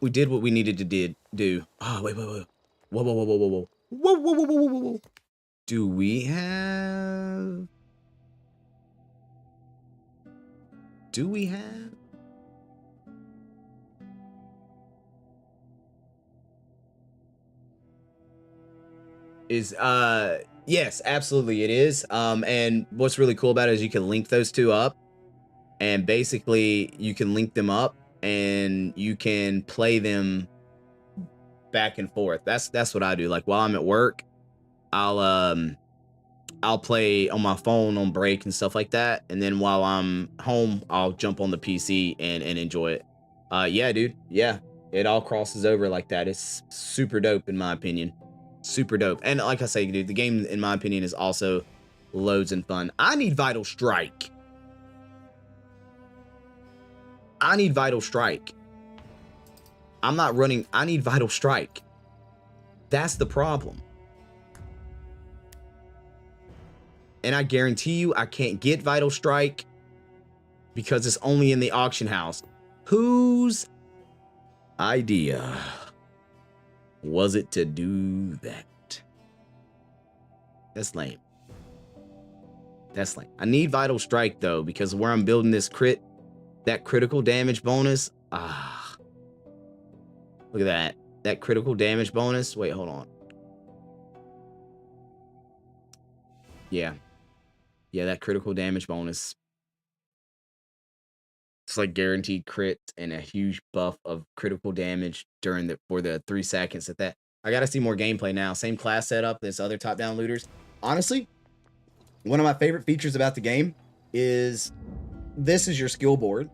We did what we needed to do. Oh, wait. Whoa. Whoa. Do we have... Yes, absolutely it is. And what's really cool about it is you can link those two up, and basically you can link them up and you can play them back and forth. That's what I do. Like while I'm at work, I'll play on my phone on break and stuff like that, and then while I'm home, I'll jump on the PC and enjoy it. Yeah, dude. Yeah, it all crosses over like that. It's super dope in my opinion. Super dope. And like I say, dude, the game in my opinion is also loads and fun. I need Vital Strike. I'm not running. I need Vital Strike. That's the problem. And I guarantee you I can't get Vital Strike because it's only in the auction house. Whose idea was it to do that? That's lame. That's lame. I need Vital Strike though, because where I'm building this that critical damage bonus. Look at that. That critical damage bonus. Wait, hold on. Yeah. Yeah, that critical damage bonus. It's like guaranteed crit and a huge buff of critical damage for the 3 seconds at that. I gotta see more gameplay now. Same class setup as other top-down looters. Honestly, one of my favorite features about the game is this is your skill board.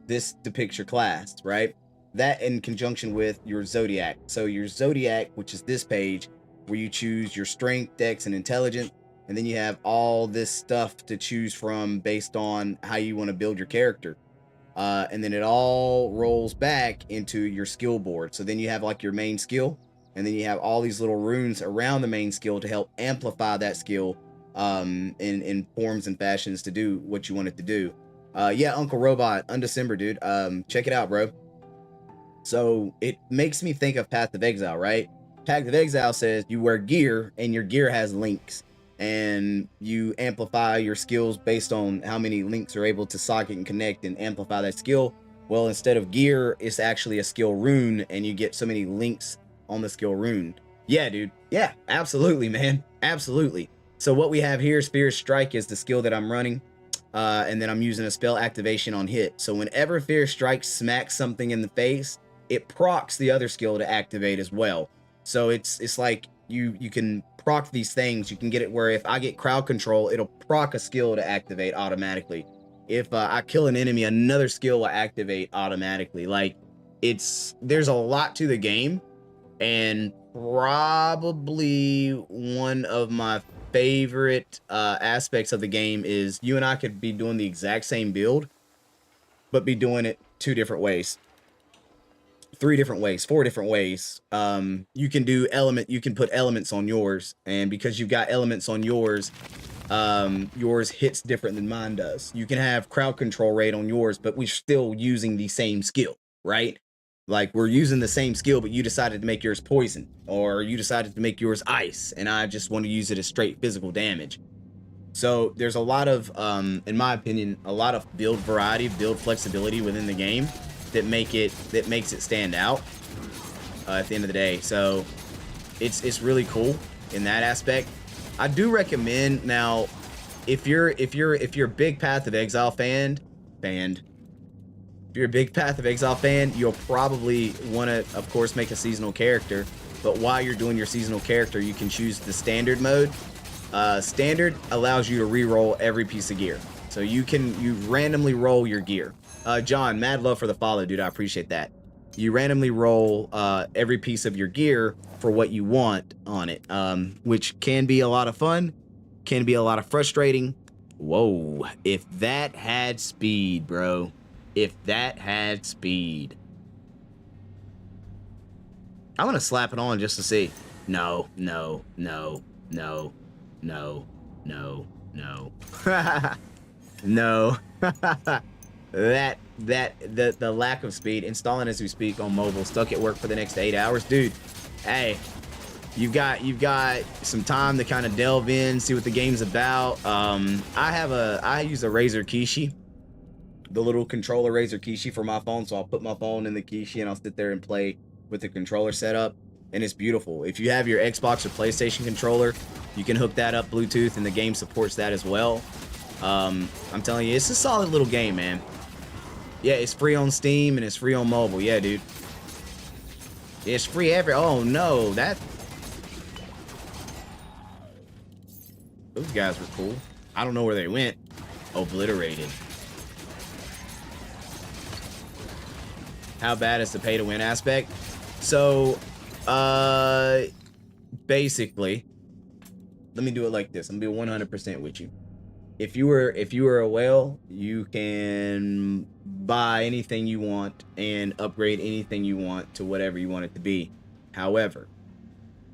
This depicts your class, right? That in conjunction with your Zodiac. So your Zodiac, which is this page, where you choose your strength, dex, and intelligence, and then you have all this stuff to choose from based on how you want to build your character. And then it all rolls back into your skill board. So then you have like your main skill, and then you have all these little runes around the main skill to help amplify that skill in forms and fashions to do what you want it to do. Yeah, Uncle Robot, Undecember, dude. Check it out, bro. So it makes me think of Path of Exile, right? Path of Exile says you wear gear, and your gear has links, and you amplify your skills based on how many links are able to socket and connect and amplify that skill. Well, instead of gear, it's actually a skill rune, and you get so many links on the skill rune. Yeah, dude. Yeah, absolutely, man. Absolutely. So what we have here, Fierce Strike, is the skill that I'm running. And then I'm using a spell activation on hit. So whenever Fierce Strike smacks something in the face, it procs the other skill to activate as well. So it's like you can proc these things. You can get it where if I get crowd control, it'll proc a skill to activate automatically. If I kill an enemy, another skill will activate automatically. Like there's a lot to the game, and probably one of my favorite aspects of the game is you and I could be doing the exact same build, but be doing it 2 different ways, 3 different ways, 4 different ways. You can do you can put elements on yours, and because you've got elements on yours, yours hits different than mine does. You can have crowd control rate on yours, but we're still using the same skill, right? Like we're using the same skill, but you decided to make yours poison, or you decided to make yours ice, and I just want to use it as straight physical damage. So there's a lot of, in my opinion, a lot of build variety, build flexibility within the game that makes it stand out at the end of the day. So it's really cool in that aspect. I do recommend now, if you're a big Path of Exile fan, if you're a big Path of Exile fan, you'll probably want to, of course, make a seasonal character. But while you're doing your seasonal character, you can choose the standard mode. Standard allows you to re-roll every piece of gear. So you randomly roll your gear. John, mad love for the follow, dude. I appreciate that. You randomly roll every piece of your gear for what you want on it, which can be a lot of fun, can be a lot of frustrating, Whoa, if that had speed, bro. If that had speed. I'm gonna slap it on just to see. No, no, no, no, no, no, no. No. The lack of speed. Installing as we speak on mobile. Stuck at work for the next 8 hours. Dude, hey. You've got some time to kind of delve in, see what the game's about. I use a Razer Kishi, the little controller Razer Kishi for my phone. So I'll put my phone in the Kishi and I'll sit there and play with the controller setup, and it's beautiful. If you have your Xbox or PlayStation controller, you can hook that up Bluetooth, and the game supports that as well. I'm telling you, it's a solid little game, man. Yeah, it's free on Steam and it's free on mobile. Yeah, dude. It's free oh no, those guys were cool. I don't know where they went. Obliterated. How bad is the pay to win aspect? So, basically, let me do it like this. I'm gonna be 100% with you. If you were a whale, you can buy anything you want and upgrade anything you want to whatever you want it to be. However,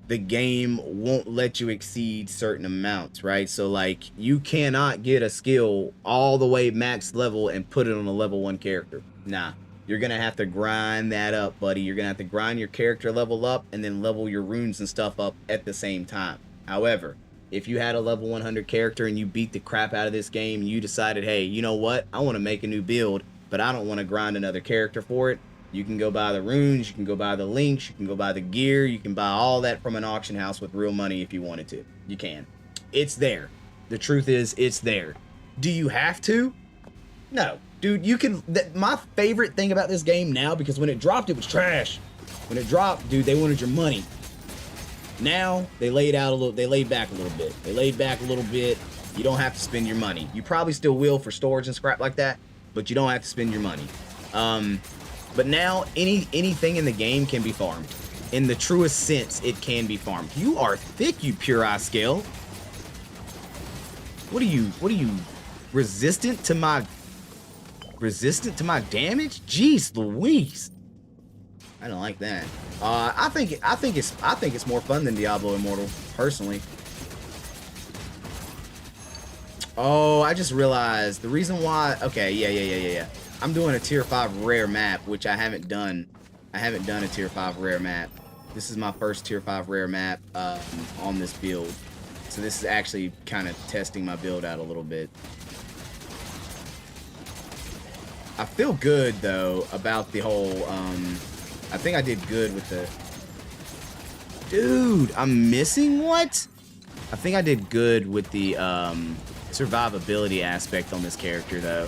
the game won't let you exceed certain amounts, right? So like, you cannot get a skill all the way max level and put it on a level 1 character. Nah, you're gonna have to grind that up, buddy. You're gonna have to grind your character level up and then level your runes and stuff up at the same time. However, if you had a level 100 character and you beat the crap out of this game and you decided, hey, you know what? I want to make a new build, but I don't want to grind another character for it. You can go buy the runes, you can go buy the links, you can go buy the gear, you can buy all that from an auction house with real money if you wanted to. You can. It's there. The truth is, it's there. Do you have to? No. Dude, you can... My favorite thing about this game now, because when it dropped, it was trash. When it dropped, dude, they wanted your money. Now, they laid back a little bit. They laid back a little bit. You don't have to spend your money. You probably still will for storage and scrap like that, but you don't have to spend your money. But now, anything in the game can be farmed. In the truest sense, it can be farmed. You are thick, you pure eye scale. What are you, resistant to my damage? Jeez Louise. I don't like that. I think it's more fun than Diablo Immortal, personally. Oh, I just realized the reason why. Okay, yeah. I'm doing a tier 5 rare map, which I haven't done. I haven't done a tier 5 rare map. This is my first tier 5 rare map on this build. So this is actually kind of testing my build out a little bit. I feel good though about the whole. I think I did good with the. Dude, I'm missing what? I think I did good with the survivability aspect on this character though.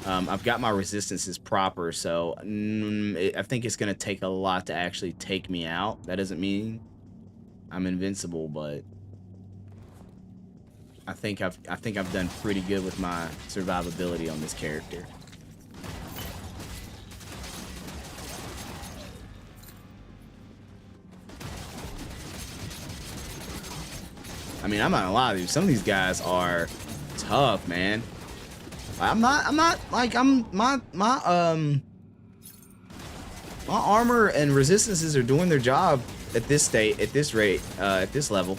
I've got my resistances proper, so I think it's gonna take a lot to actually take me out. That doesn't mean I'm invincible, but I think I've done pretty good with my survivability on this character. I mean, I'm not gonna lie to you. Some of these guys are tough, man. My armor and resistances are doing their job at this rate, at this level.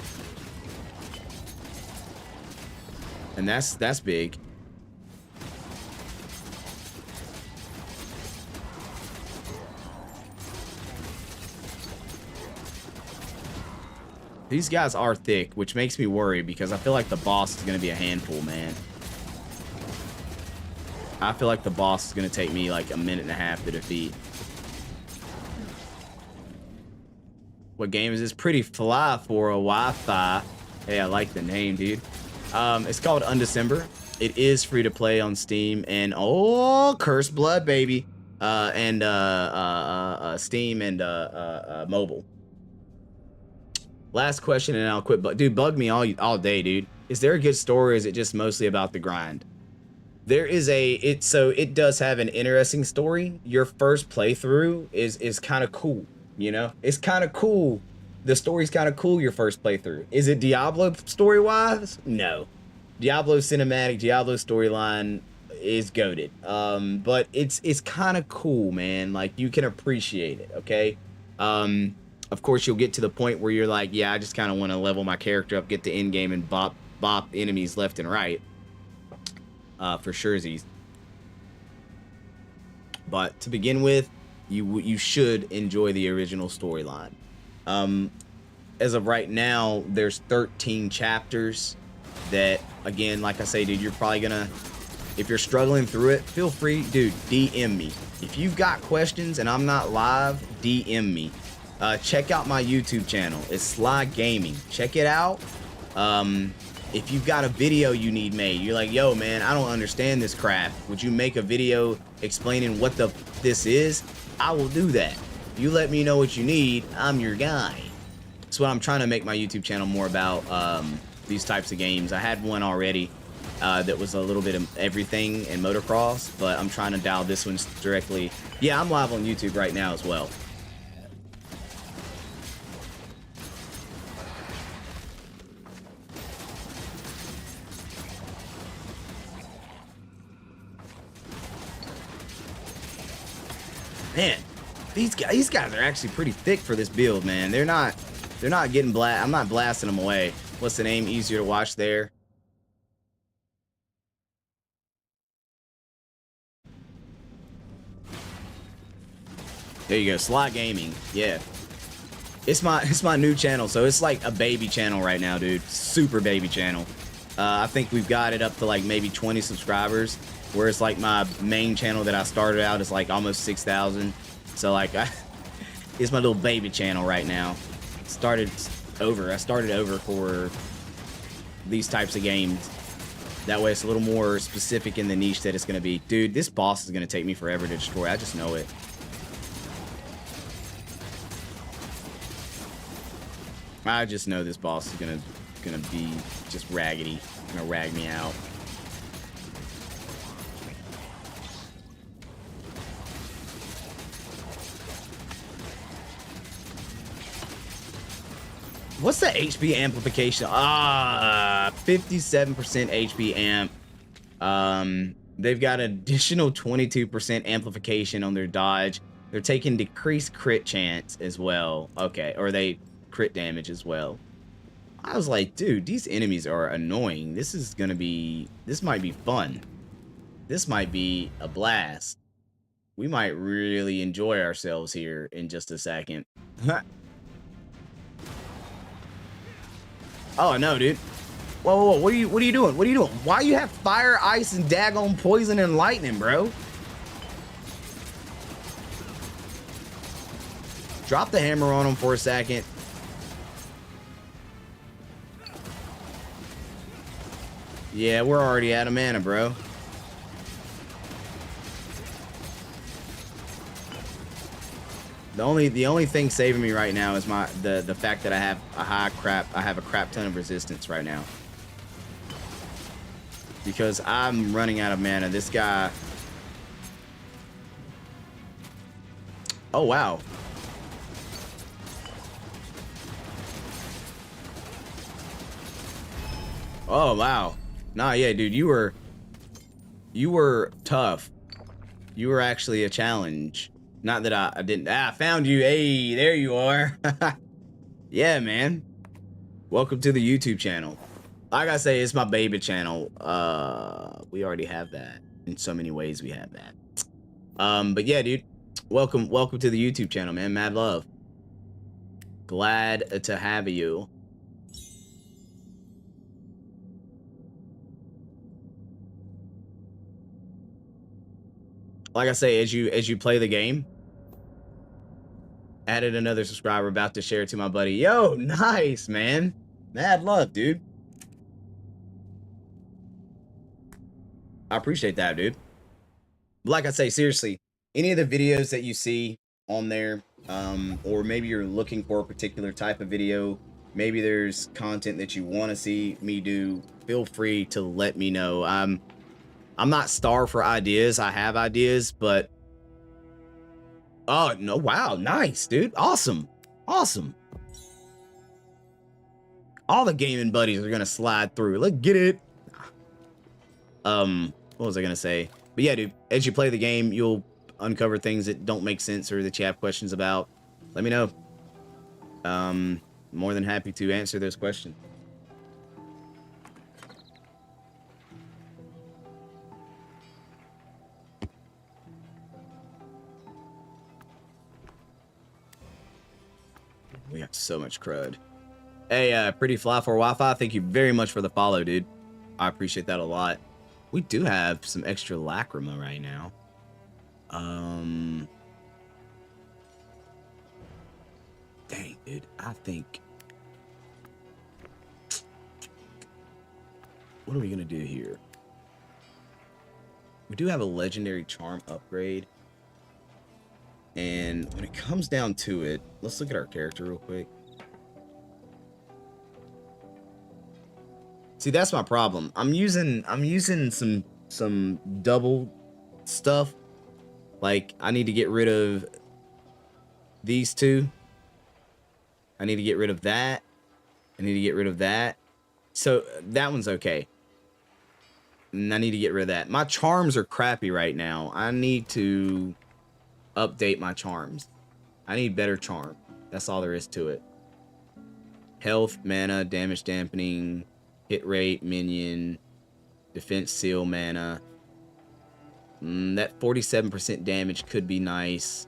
And that's big. These guys are thick, which makes me worry because I feel like the boss is going to be a handful, man. I feel like the boss is going to take me like a minute and a half to defeat. What game is this? Pretty fly for a Wi-Fi. Hey, I like the name, dude. It's called Undecember. It is free to play on Steam and Cursed Blood, baby. And Steam and mobile. Last question and I'll quit. Dude, bug me all day, dude. Is there a good story or is it just mostly about the grind? There is so it does have an interesting story. Your first playthrough is kind of cool, you know? It's kind of cool. The story's kind of cool your first playthrough. Is it Diablo story-wise? No. Diablo cinematic, Diablo storyline is goated. But it's kind of cool, man. Like, you can appreciate it, okay? Of course, you'll get to the point where you're like, yeah, I just kind of want to level my character up, get to endgame, and bop enemies left and right. For surezies. But to begin with, you should enjoy the original storyline. As of right now, there's 13 chapters that, again, like I say, dude, you're probably gonna, if you're struggling through it, feel free, dude, DM me. If you've got questions and I'm not live, DM me. Check out my YouTube channel. It's Sly Gaming. Check it out. If you've got a video you need made, you're like, yo, man, I don't understand this crap. Would you make a video explaining what this is? I will do that. You let me know what you need. I'm your guy. That's what I'm trying to make my YouTube channel more about, these types of games. I had one already that was a little bit of everything in motocross, but I'm trying to dial this one directly. Yeah, I'm live on YouTube right now as well. Man, these guys are actually pretty thick for this build, man. They're not getting I'm not blasting them away. What's the name? Easier to watch there. There you go, Sly Gaming. Yeah. It's my new channel, so it's like a baby channel right now, dude. Super baby channel. I think we've got it up to like maybe 20 subscribers. Whereas like my main channel that I started out is like almost 6,000. So like it's my little baby channel right now. I started over for these types of games. That way it's a little more specific in the niche that it's gonna be. Dude, this boss is gonna take me forever to destroy. I just know it. I just know this boss is gonna be just raggedy. Gonna rag me out. What's the HP amplification? 57% HP amp. They've got additional 22% amplification on their dodge. They're taking decreased crit chance as well. Okay, or they crit damage as well. I was like, dude, these enemies are annoying. This might be fun. This might be a blast. We might really enjoy ourselves here in just a second. Oh no, dude. Whoa, what are you doing? What are you doing? Why you have fire, ice, and daggone poison and lightning, bro? Drop the hammer on him for a second. Yeah, we're already out of mana, bro. The only thing saving me right now is the fact that I have a crap ton of resistance right now. Because I'm running out of mana. This guy. Oh wow. Oh wow. Nah, yeah, dude, you were tough. You were actually a challenge. Not that I didn't. I found you. Hey, there you are. Yeah, man. Welcome to the YouTube channel. Like I say, it's my baby channel. We already have that. In so many ways, we have that. But yeah, dude. Welcome to the YouTube channel, man. Mad love. Glad to have you. Like I say, as you play the game, added another subscriber, about to share it to my buddy. Yo, nice, man. Mad love, dude. I appreciate that, dude. Like I say, seriously, any of the videos that you see on there, or maybe you're looking for a particular type of video, maybe there's content that you want to see me do, feel free to let me know. I'm not starved for ideas. I have ideas, but oh no, wow, nice, dude. Awesome. All the gaming buddies are gonna slide through. Let's get it. What was I gonna say? But yeah, dude, as you play the game, you'll uncover things that don't make sense or that you have questions about. Let me know. More than happy to answer those questions. We got so much crud. Hey, Pretty Fly for Wi-Fi, thank you very much for the follow, dude. I appreciate that a lot. We do have some extra lacrima right now. Dang, dude, I think... What are we gonna do here? We do have a legendary charm upgrade. And when it comes down to it, let's look at our character real quick. See, that's my problem. I'm using some double stuff. Like, I need to get rid of these two. I need to get rid of that. I need to get rid of that. So that one's okay. And I need to get rid of that. My charms are crappy right now. I need to update my charms. I need better charm. That's all there is to it. Health, mana, damage dampening, hit rate, minion, defense seal, mana. That 47% damage could be nice.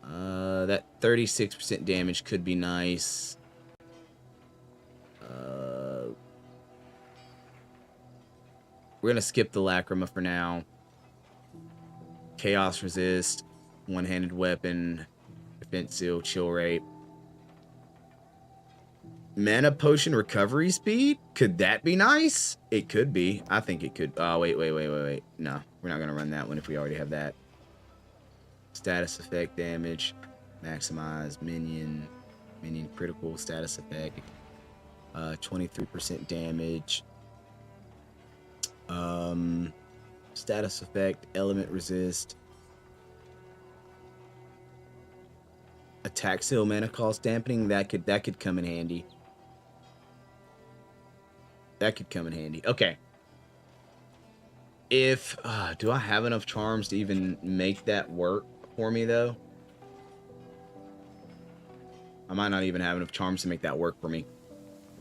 That 36% damage could be nice. We're gonna skip the lacrima for now. Chaos resist, one-handed weapon, defense seal, chill rate. Mana potion recovery speed? Could that be nice? It could be. I think it could. Oh, wait. No, we're not gonna run that one if we already have that. Status effect damage, maximize minion critical status effect, 23% damage. Status effect, element resist, attack seal, mana cost dampening. That could come in handy. That could come in handy. Okay. If do I have enough charms to even make that work for me though? I might not even have enough charms to make that work for me.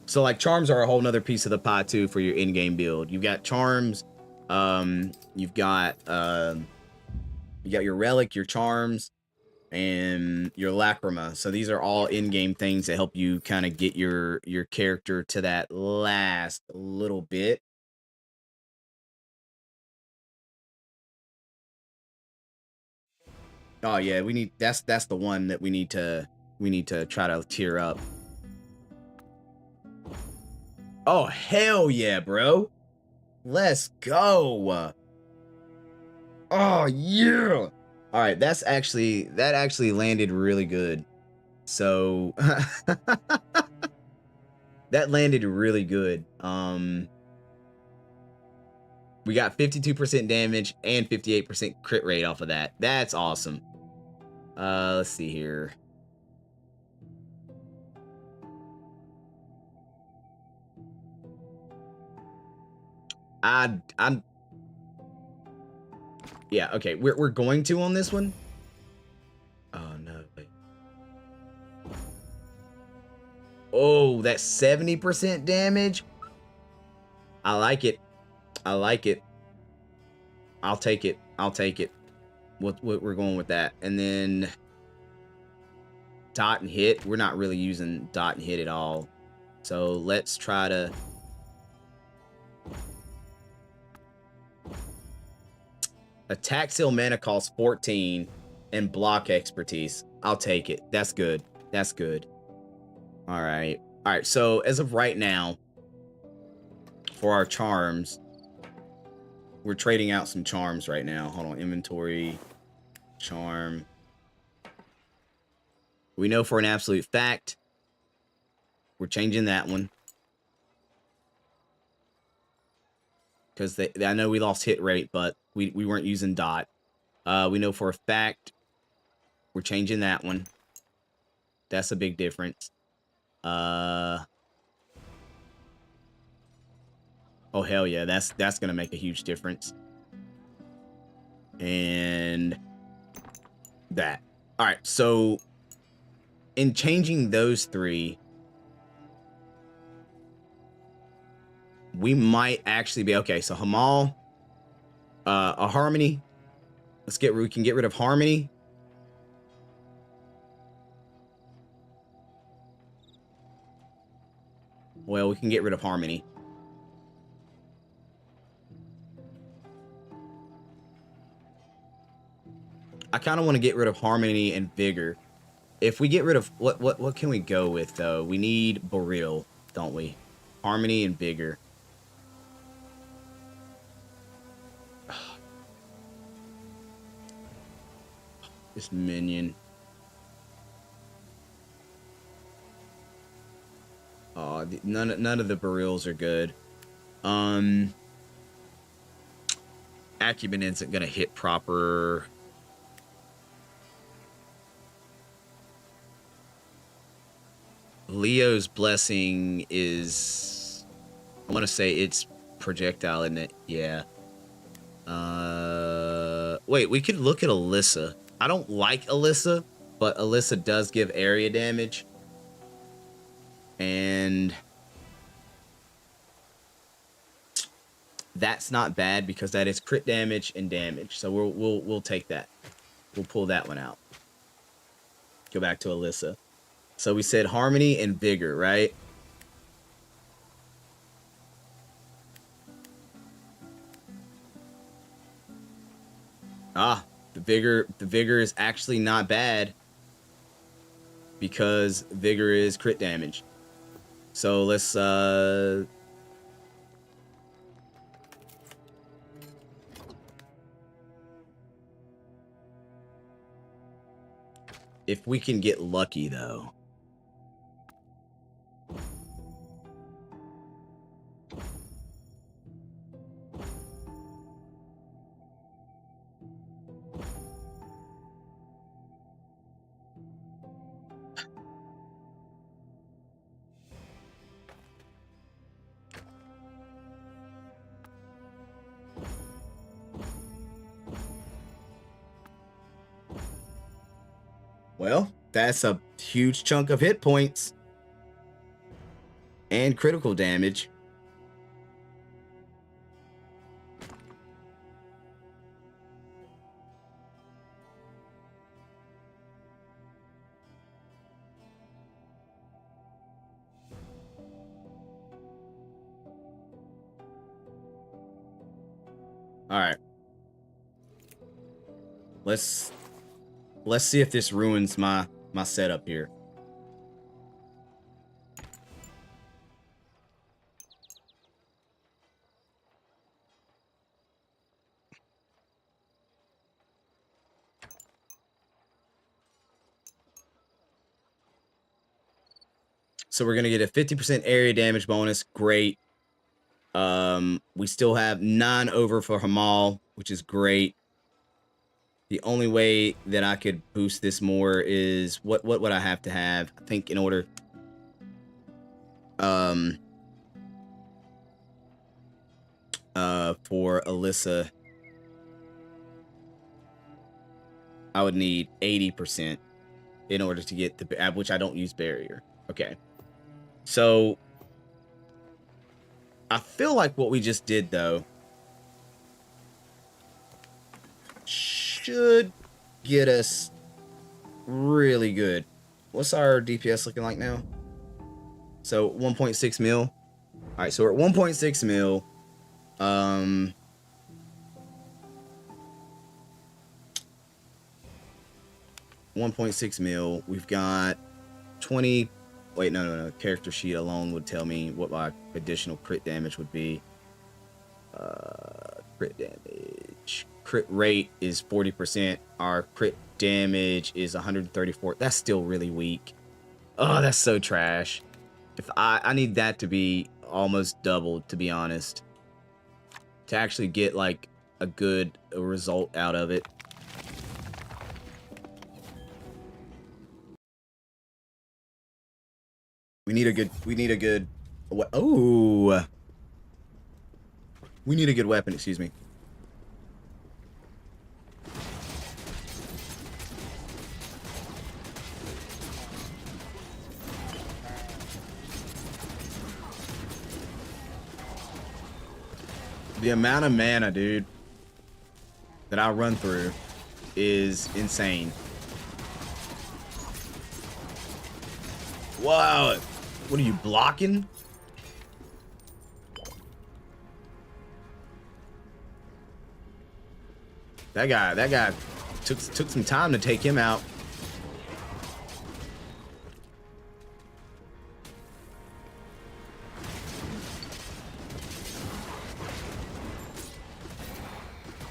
So like charms are a whole nother piece of the pie too for your in-game build. You've got charms, you've got your relic, your charms, and your lacrima. So these are all in-game things that help you kind of get your character to that last little bit. Oh yeah, we need that's the one that we need to try to tier up. Oh hell yeah, bro. Let's go. Oh yeah. All right, that actually landed really good. So that landed really good. We got 52% damage and 58% crit rate off of that. That's awesome. Let's see here. Yeah, okay. We're going to on this one. Oh no, wait. Oh, that's 70% damage. I like it. I like it. I'll take it. I'll take it. We're going with that. And then dot and hit. We're not really using dot and hit at all. So let's try to... Attack seal mana costs 14 and block expertise. I'll take it. That's good. That's good. All right. All right. So as of right now, for our charms, we're trading out some charms right now. Hold on. Inventory. Charm. We know for an absolute fact, we're changing that one. Because I know we lost hit rate, but we weren't using dot. We know for a fact we're changing that one. That's a big difference. Oh Oh, hell yeah. That's going to make a huge difference. And that. All right. So in changing those three, we might actually be okay. So Hamal, a harmony. We can get rid of harmony. Well, we can get rid of harmony. I kind of want to get rid of harmony and vigor. If we get rid of what can we go with though? We need Beryl, don't we? Harmony and vigor. This minion. Oh, none of the Beryls are good. Acumen isn't gonna hit proper. Leo's blessing is, I want to say it's projectile, isn't it? Yeah. Wait, we could look at Alyssa. I don't like Alyssa, but Alyssa does give area damage. And that's not bad because that is crit damage and damage. So we'll take that. We'll pull that one out. Go back to Alyssa. So we said harmony and vigor, right? Ah, the vigor is actually not bad because vigor is crit damage. So let's if we can get lucky though. Well, that's a huge chunk of hit points and critical damage. All right. Let's see if this ruins my setup here. So we're going to get a 50% area damage bonus. Great. We still have 9 over for Hamal, which is great. The only way that I could boost this more is what would I have to have? I think in order for Alyssa, I would need 80% in order to get the, which I don't use barrier. Okay. So I feel like what we just did though should get us really good. What's our DPS looking like now? So 1.6 mil. All right, so we're at 1.6 mil. 1.6 mil. We've got 20. Wait, no. Character sheet alone would tell me what my additional crit damage would be. Crit damage. Crit rate is 40%. Our crit damage is 134. That's still really weak. Oh, that's so trash. If I need that to be almost doubled, to be honest, to actually get like a good result out of it. We need a good what? Oh, We need a good weapon, excuse me. The amount of mana, dude, that I run through is insane. Wow. What are you blocking? That guy took some time to take him out.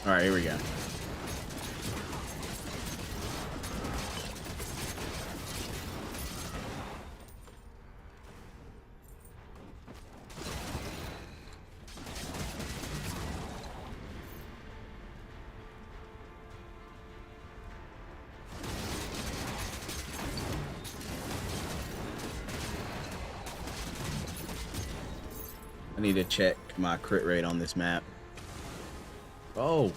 All right, here we go. I need to check my crit rate on this map. Oh.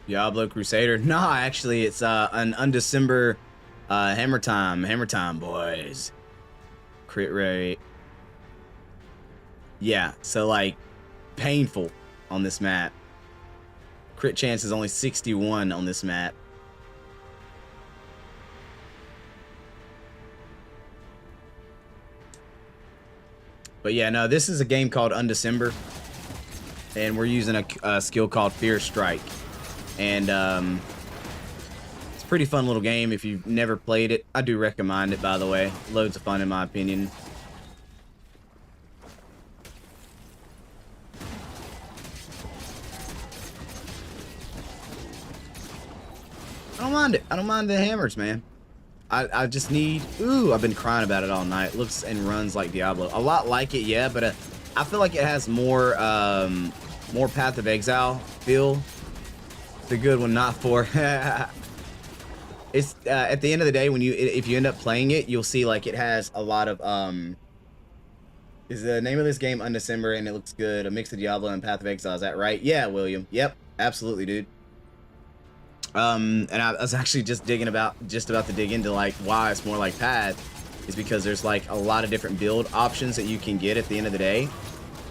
Diablo Crusader. Nah, actually, it's an Undecember hammer time, boys. Crit rate. Yeah, so like painful on this map. Crit chance is only 61 on this map. But yeah, no, this is a game called Undecember, and we're using a skill called Fear Strike. And it's a pretty fun little game. If you've never played it, I do recommend it, by the way. Loads of fun in my opinion. I don't mind it. I don't mind the hammers, man. I just need... Ooh, I've been crying about it all night. Looks and runs like Diablo. A lot like it, yeah, but I feel like it has more Path of Exile feel. The good one, not for. It's at the end of the day, when if you end up playing it, you'll see like it has a lot of Is the name of this game Undecember, and it looks good? A mix of Diablo and Path of Exile. Is that right? Yeah, William. Yep, absolutely, dude. And I was actually just about to dig into like why it's more like Path, is because there's like a lot of different build options that you can get at the end of the day,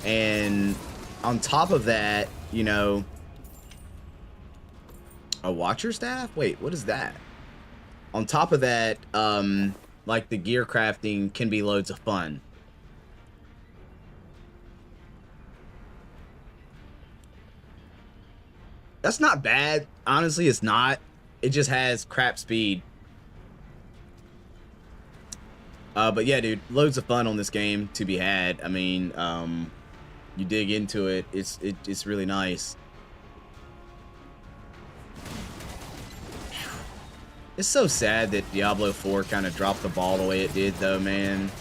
and on top of that, you know, a Watcher Staff? Wait, what is that? On top of that, like the gear crafting can be loads of fun. That's not bad. Honestly, it's not. It just has crap speed. But yeah, dude, loads of fun on this game to be had. I mean, you dig into it, it's really nice. It's so sad that Diablo 4 kind of dropped the ball the way it did, though, man.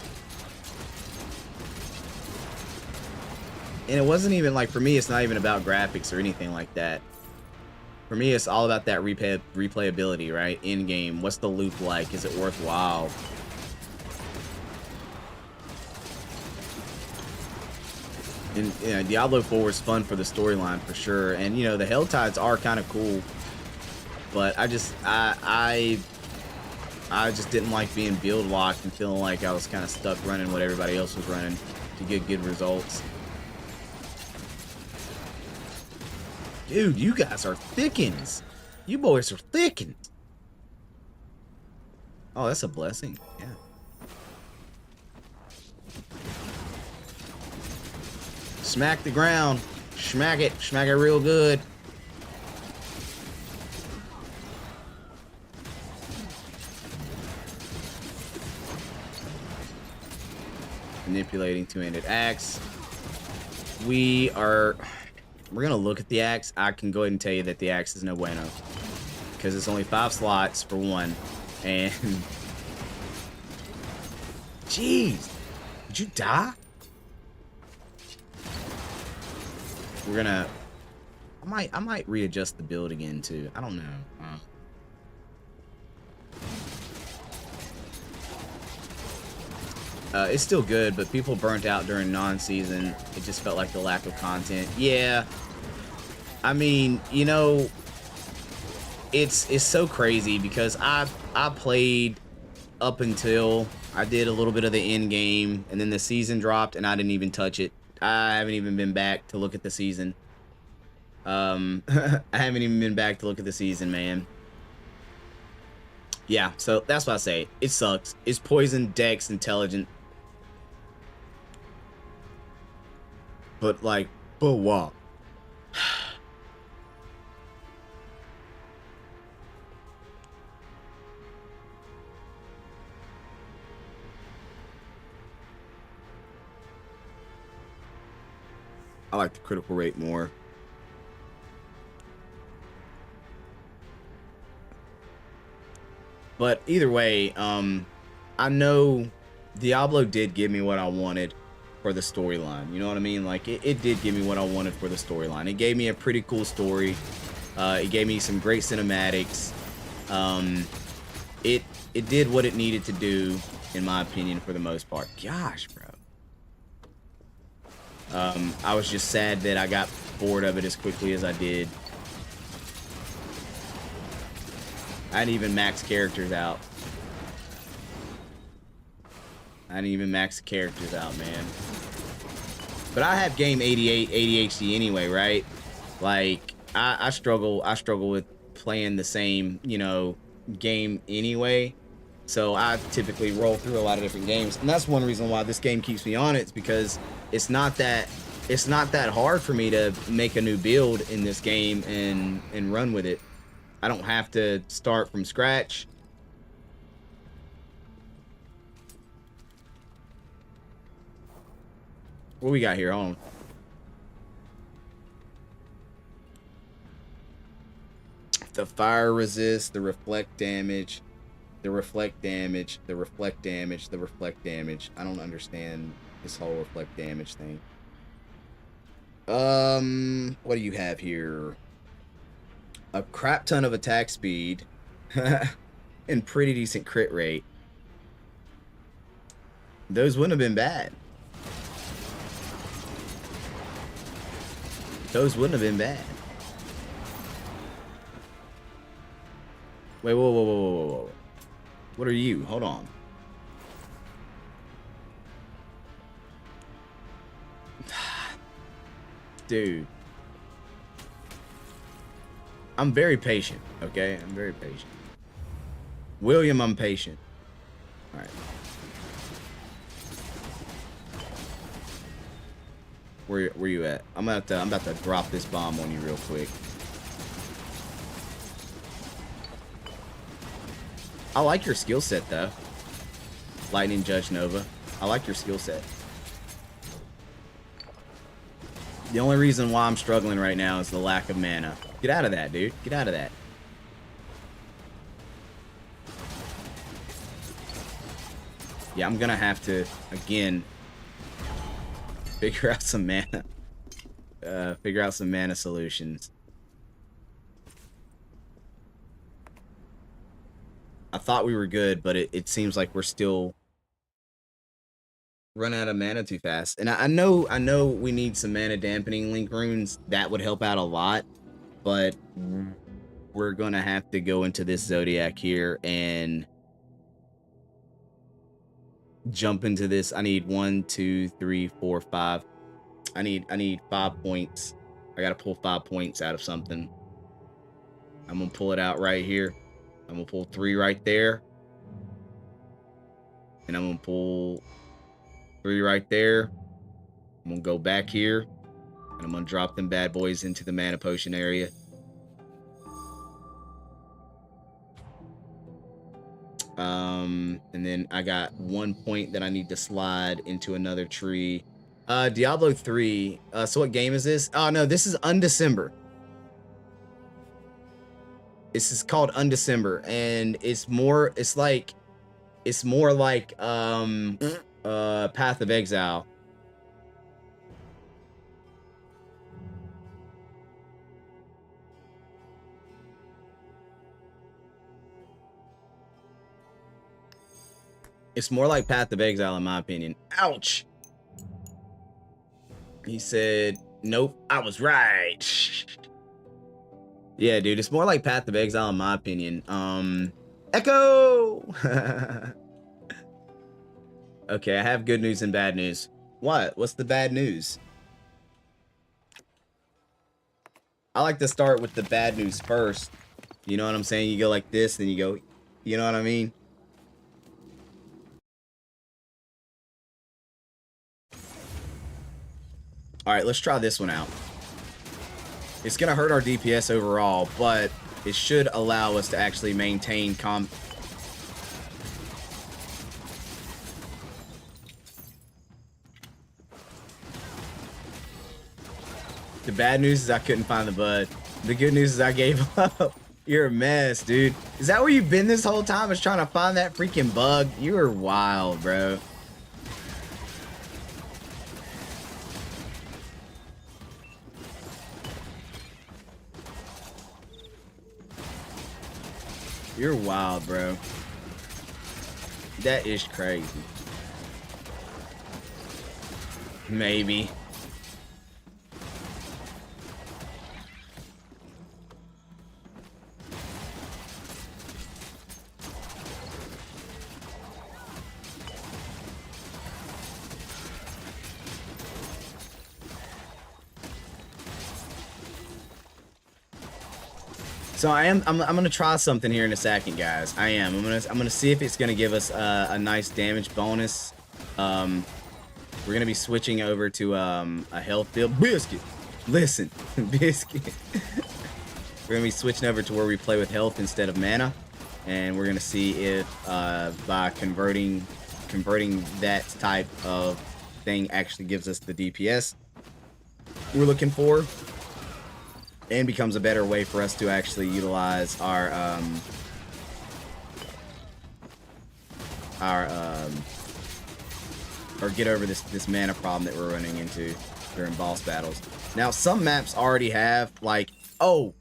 And it wasn't even like, for me, it's not even about graphics or anything like that. For me, it's all about that replayability, right? In game, what's the loop like? Is it worthwhile? And you know, Diablo 4 is fun for the storyline for sure, and you know the Helltides are kind of cool, but I just didn't like being build locked and feeling like I was kind of stuck running what everybody else was running to get good results. Dude, you guys are thickens. You boys are thickens. Oh, that's a blessing. Yeah. Smack the ground. Smack it. Smack it real good. Manipulating two-handed axe. We're gonna look at the axe. I can go ahead and tell you that the axe is no bueno, because it's only 5 slots for one. And jeez, did you die? We're gonna. I might readjust the build again too. I don't know. It's still good, but people burnt out during non-season. It just felt like the lack of content. Yeah, I mean, you know, it's so crazy because I played up until I did a little bit of the end game, and then the season dropped, and I didn't even touch it. I haven't even been back to look at the season. I haven't even been back to look at the season, man. Yeah, so that's what I say. It sucks. It's poison, dex, intelligent. But like, but what? I like the critical rate more. But either way, I know Diablo did give me what I wanted for the storyline. You know what I mean? Like, it did give me what I wanted for the storyline. It gave me a pretty cool story. It gave me some great cinematics. It did what it needed to do, in my opinion, for the most part. Gosh, bro. I was just sad that I got bored of it as quickly as I did. I didn't even max characters out. I didn't even max the characters out, man. But I have game 88 ADHD anyway, right? Like, I struggle with playing the same, you know, game anyway. So I typically roll through a lot of different games. And that's one reason why this game keeps me on it. It's because it's not that hard for me to make a new build in this game and run with it. I don't have to start from scratch. What we got here? Hold on. The fire resist, the reflect damage, the reflect damage, the reflect damage, the reflect damage. I don't understand this whole reflect damage thing. What do you have here? A crap ton of attack speed and pretty decent crit rate. Those wouldn't have been bad. Those wouldn't have been bad. Wait, whoa. What are you? Hold on. Dude. I'm very patient, okay? I'm very patient. William, I'm patient. All right. Where you at? I'm about to drop this bomb on you real quick. I like your skill set though. Lightning Judge Nova. I like your skill set. The only reason why I'm struggling right now is the lack of mana. Get out of that, dude. Get out of that. Yeah, I'm gonna have to, again, figure out some mana. Figure out some mana solutions. I thought we were good, but it seems like we're still running out of mana too fast. And I know we need some mana dampening link runes. That would help out a lot. But we're gonna have to go into this Zodiac here and jump into this. I need 1, 2, 3, 4, 5. I need 5 points. I gotta pull 5 points out of something. I'm gonna pull it out right here. I'm gonna pull 3 right there. And I'm gonna pull 3 right there. I'm gonna go back here. And I'm gonna drop them bad boys into the mana potion area. And then I got 1 point that I need to slide into another tree. Diablo 3. So what game is this? Oh no, this is Undecember. This is called Undecember, and it's more like Path of Exile. It's more like Path of Exile, in my opinion. Ouch! He said, nope, I was right. Yeah, dude, it's more like Path of Exile, in my opinion. Echo! Okay, I have good news and bad news. What? What's the bad news? I like to start with the bad news first. You know what I'm saying? You go like this, then you go, you know what I mean? All right, let's try this one out. It's going to hurt our DPS overall, but it should allow us to actually maintain The bad news is I couldn't find the bud. The good news is I gave up. You're a mess, dude. Is that where you've been this whole time? Is trying to find that freaking bug? You're wild, bro. You're wild, bro. That is crazy. Maybe. So I'm gonna try something here in a second, guys. I'm gonna see if it's gonna give us a nice damage bonus. We're gonna be switching over to a health build. Biscuit, listen, Biscuit. We're gonna be switching over to where we play with health instead of mana, and we're gonna see if by converting that type of thing actually gives us the DPS we're looking for, and becomes a better way for us to actually utilize our or get over this mana problem that we're running into during boss battles. Now, some maps already have, like, oh,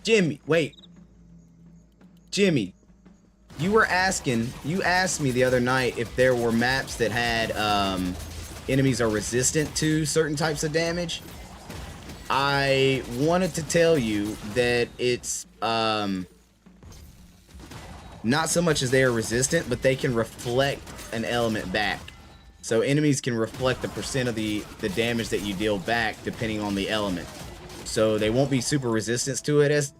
Jimmy, wait, Jimmy, you asked me the other night if there were maps that had enemies are resistant to certain types of damage. I wanted to tell you that it's not so much as they are resistant, but they can reflect an element back. So enemies can reflect the percent of the damage that you deal back depending on the element. So they won't be super resistant to it as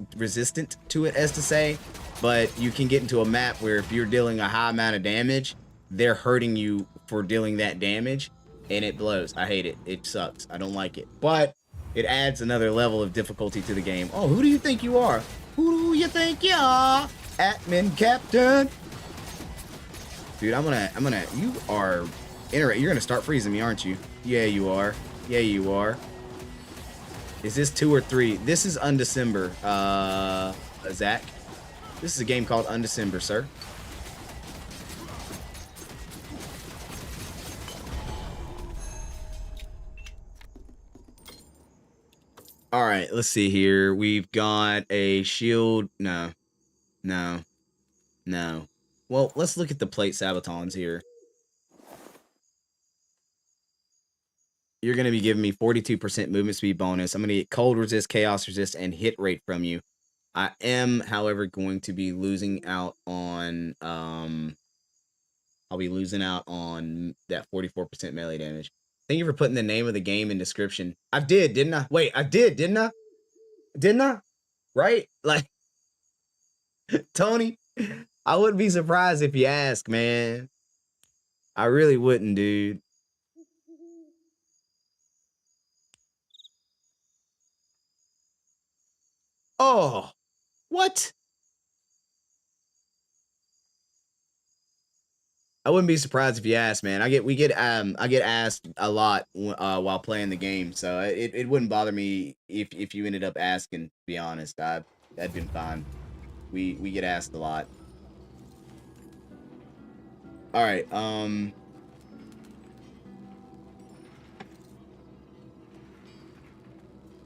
to say, but you can get into a map where if you're dealing a high amount of damage, they're hurting you for dealing that damage, and it blows. I hate it. It sucks. I don't like it. But it adds another level of difficulty to the game. Oh, who do you think you are? Who do you think you are? Admin Captain. Dude, I'm gonna, you are, you're gonna start freezing me, aren't you? Yeah, you are. Yeah, you are. Is this 2 or 3? This is Undecember, Zach. This is a game called Undecember, sir. All right, let's see here. We've got a shield. No. Well, let's look at the plate sabatons here. You're going to be giving me 42% movement speed bonus. I'm going to get cold resist, chaos resist, and hit rate from you. I am, however, going to be losing out on, I'll be losing out on that 44% melee damage. Thank you for putting the name of the game in description. I did, didn't I? Wait, I did, didn't I? Didn't I? Right? Like, Tony, I wouldn't be surprised if you ask, man. I really wouldn't, dude. Oh, what? I wouldn't be surprised if you asked, man. I get asked a lot while playing the game, so it wouldn't bother me if you ended up asking. To be honest, that'd been fine. We get asked a lot. All right,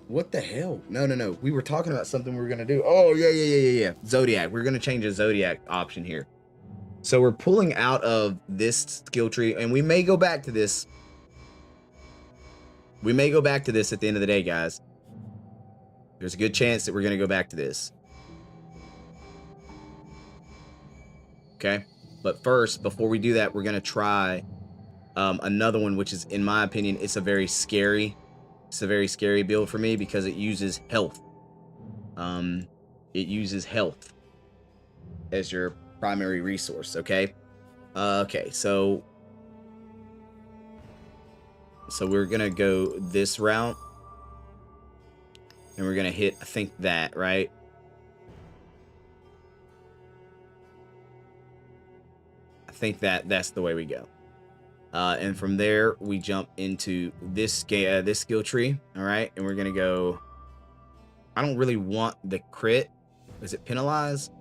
what the hell? No. We were talking about something we were gonna do. Oh yeah. Zodiac. We're gonna change the Zodiac option here. So we're pulling out of this skill tree, and we may go back to this. We may go back to this at the end of the day, guys. There's a good chance that we're going to go back to this. Okay? But first, before we do that, we're going to try another one, which is, in my opinion, it's a very scary build for me because it uses health. It uses health as your primary resource, okay? Okay, so we're going to go this route. And we're going to hit, I think, that, right? I think that's the way we go. And from there, we jump into this skill tree, all right? And we're going to go... I don't really want the crit. Is it penalized?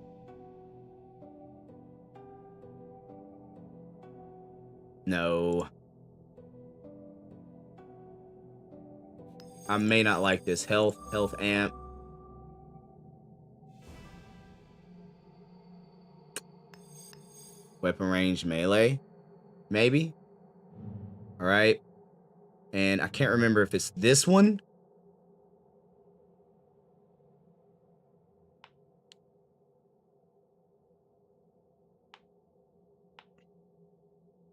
No. I may not like this. Health amp. Weapon range melee. Maybe. All right. And I can't remember if it's this one.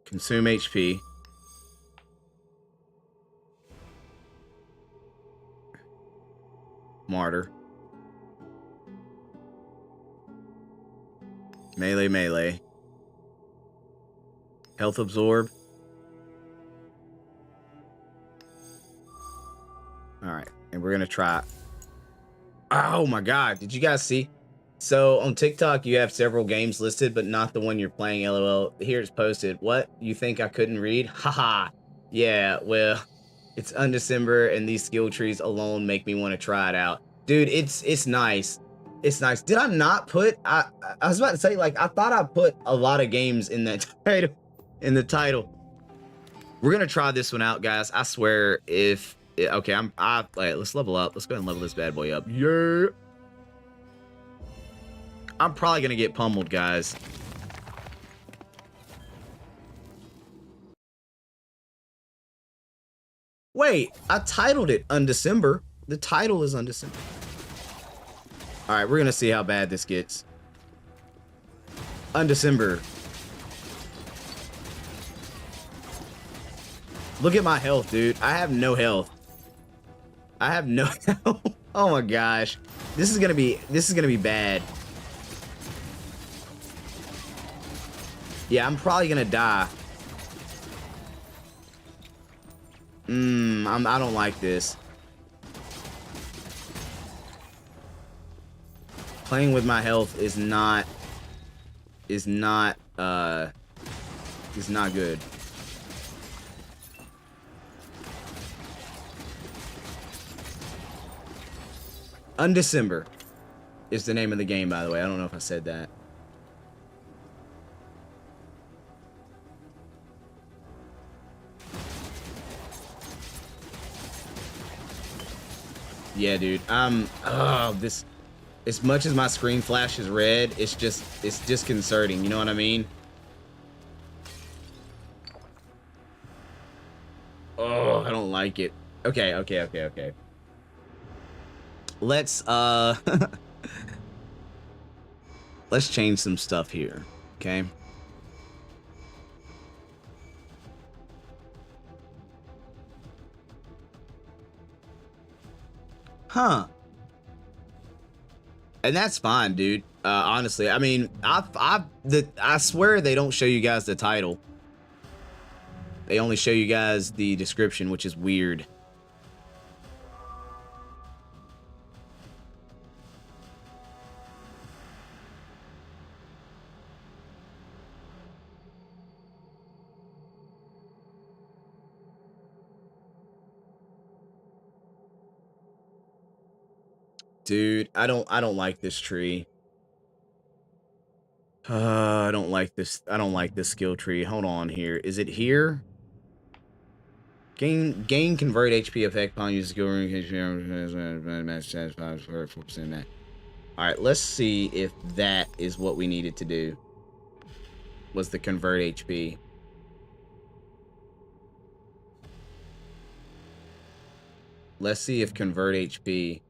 Consume HP. Martyr. Melee. Health absorb. Alright, and we're gonna try. Oh my god, did you guys see? So on TikTok you have several games listed, but not the one you're playing, LOL. Here it's posted. What? You think I couldn't read? Haha. Yeah, well, it's Undecember and these skill trees alone make me want to try it out. Dude, it's nice. It's nice. Did I not put... I was about to say, like, I thought I put a lot of games in that title. In the title. We're gonna try this one out, guys. I swear, if... Okay, let's level up. Let's go ahead and level this bad boy up. Yeah. I'm probably gonna get pummeled, guys. Wait, I titled it Undecember. The title is Undecember. All right, we're gonna see how bad this gets. Undecember. Look at my health, dude. I have no health. I have no health. Oh my gosh. This is gonna be bad. Yeah, I'm probably gonna die. I don't like this. Playing with my health is not good. Undecember is the name of the game, by the way. I don't know if I said that. Yeah, dude. This, as much as my screen flash is red, it's disconcerting. You know what I mean? Oh, I don't like it. Okay. Let's let's change some stuff here, okay? Huh. And that's fine, dude. Honestly, I mean, I swear they don't show you guys the title. They only show you guys the description, which is weird. Dude, I don't like this tree. I don't like this skill tree. Hold on here. Is it here? Gain convert HP effect upon use skill room. Alright, let's see if that is what we needed to do. was the convert HP. Let's see if convert HP.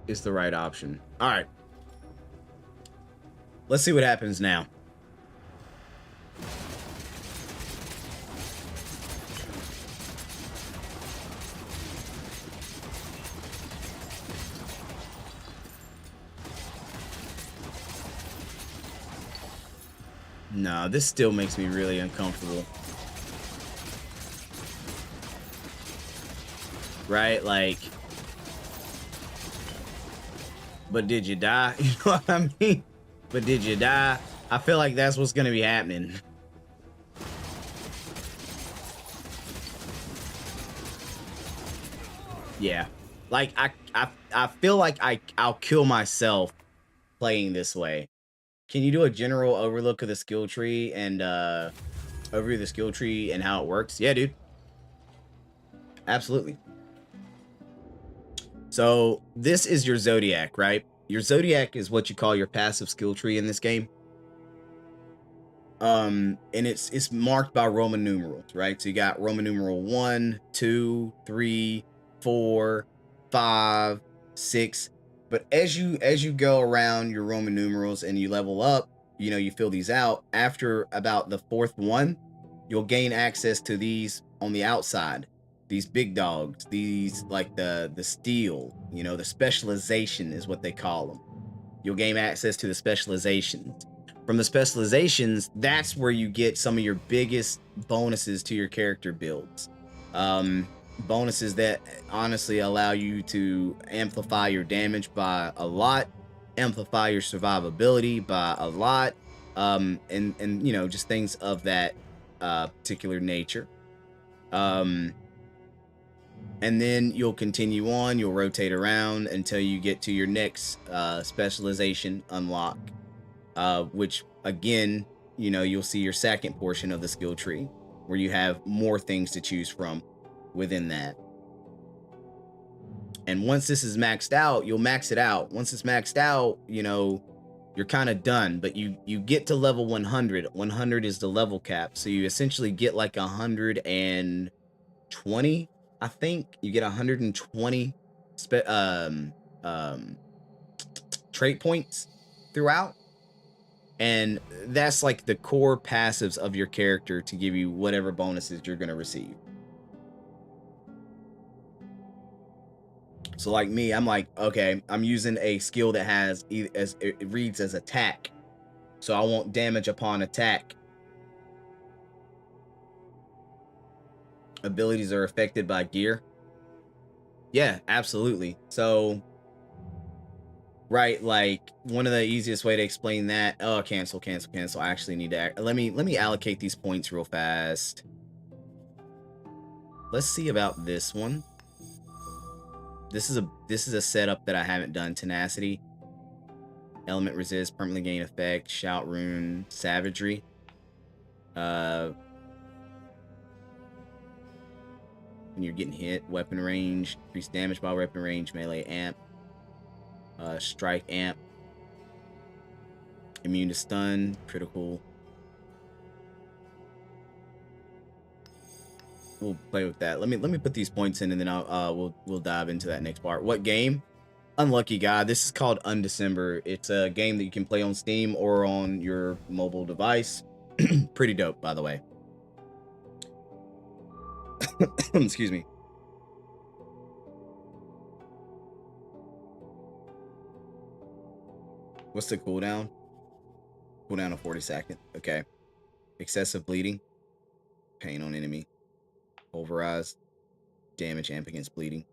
Is the right option. All right. Let's see what happens now. No, this still makes me really uncomfortable. Right? Like, but did you die? You know what I mean? But did you die? I feel like that's what's going to be happening. Yeah. Like, I feel like I'll kill myself playing this way. Can you do a general overlook of the skill tree and overview the skill tree and how it works? Yeah, dude. Absolutely. So this is your Zodiac, right? Your Zodiac is what you call your passive skill tree in this game. And it's marked by Roman numerals, right? So you got Roman numeral 1, 2, 3, 4, 5, 6. But as you go around your Roman numerals and you level up, you know, you fill these out. After about the fourth one, you'll gain access to these on the outside. These big dogs, these like the steel, you know, the specialization is what they call them. You'll gain access to the specializations. From the specializations, that's where you get some of your biggest bonuses to your character builds. Bonuses that honestly allow you to amplify your damage by a lot, amplify your survivability by a lot, and you know, just things of that particular nature. And then you'll continue on, you'll rotate around until you get to your next specialization unlock, which again, you know, you'll see your second portion of the skill tree where you have more things to choose from within that. And once this is maxed out, you'll max it out. Once it's maxed out, you know, you're kind of done, but you get to level 100. 100 is the level cap. So you essentially get like 120, I think. You get 120 trait points throughout. And that's like the core passives of your character to give you whatever bonuses you're going to receive. So like me, I'm like, okay, I'm using a skill that has as it reads as attack. So I want damage upon attack. Abilities are affected by gear. Yeah, absolutely. So, right, like one of the easiest way to explain that. Oh, cancel. I actually need to let me allocate these points real fast. Let's see about this one. This is a setup that I haven't done. Tenacity, element resist, permanently gain effect, shout rune, savagery. When you're getting hit, weapon range, increase damage by weapon range, melee amp, strike amp, immune to stun, critical. We'll play with that. Let me put these points in, and then we'll dive into that next part. What game? Unlucky guy. This is called Undecember. It's a game that you can play on Steam or on your mobile device. Pretty dope, by the way. Excuse me. What's the cooldown? Cooldown of 40 seconds. Okay. Excessive bleeding. Pain on enemy. Pulverized. Damage amp against bleeding.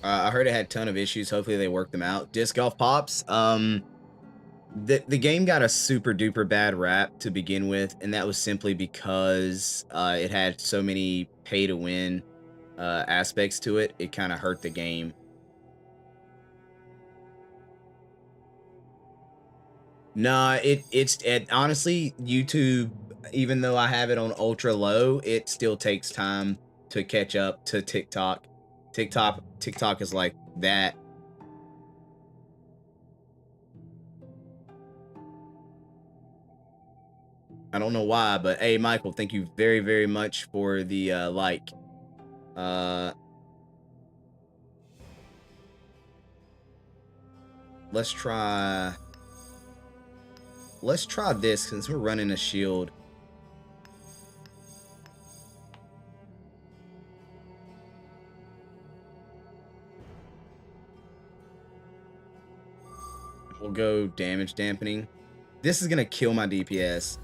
I heard it had a ton of issues. Hopefully they worked them out. Disc golf pops. The game got a super duper bad rap to begin with, and that was simply because it had so many pay to win aspects to it. It kind of hurt the game. Nah, it's honestly, YouTube, even though I have it on ultra low, it still takes time to catch up to TikTok. TikTok is like that. I don't know why, but hey, Michael, thank you very, very much for the like. Let's try this since we're running a shield. We'll go damage dampening. This is gonna kill my DPS.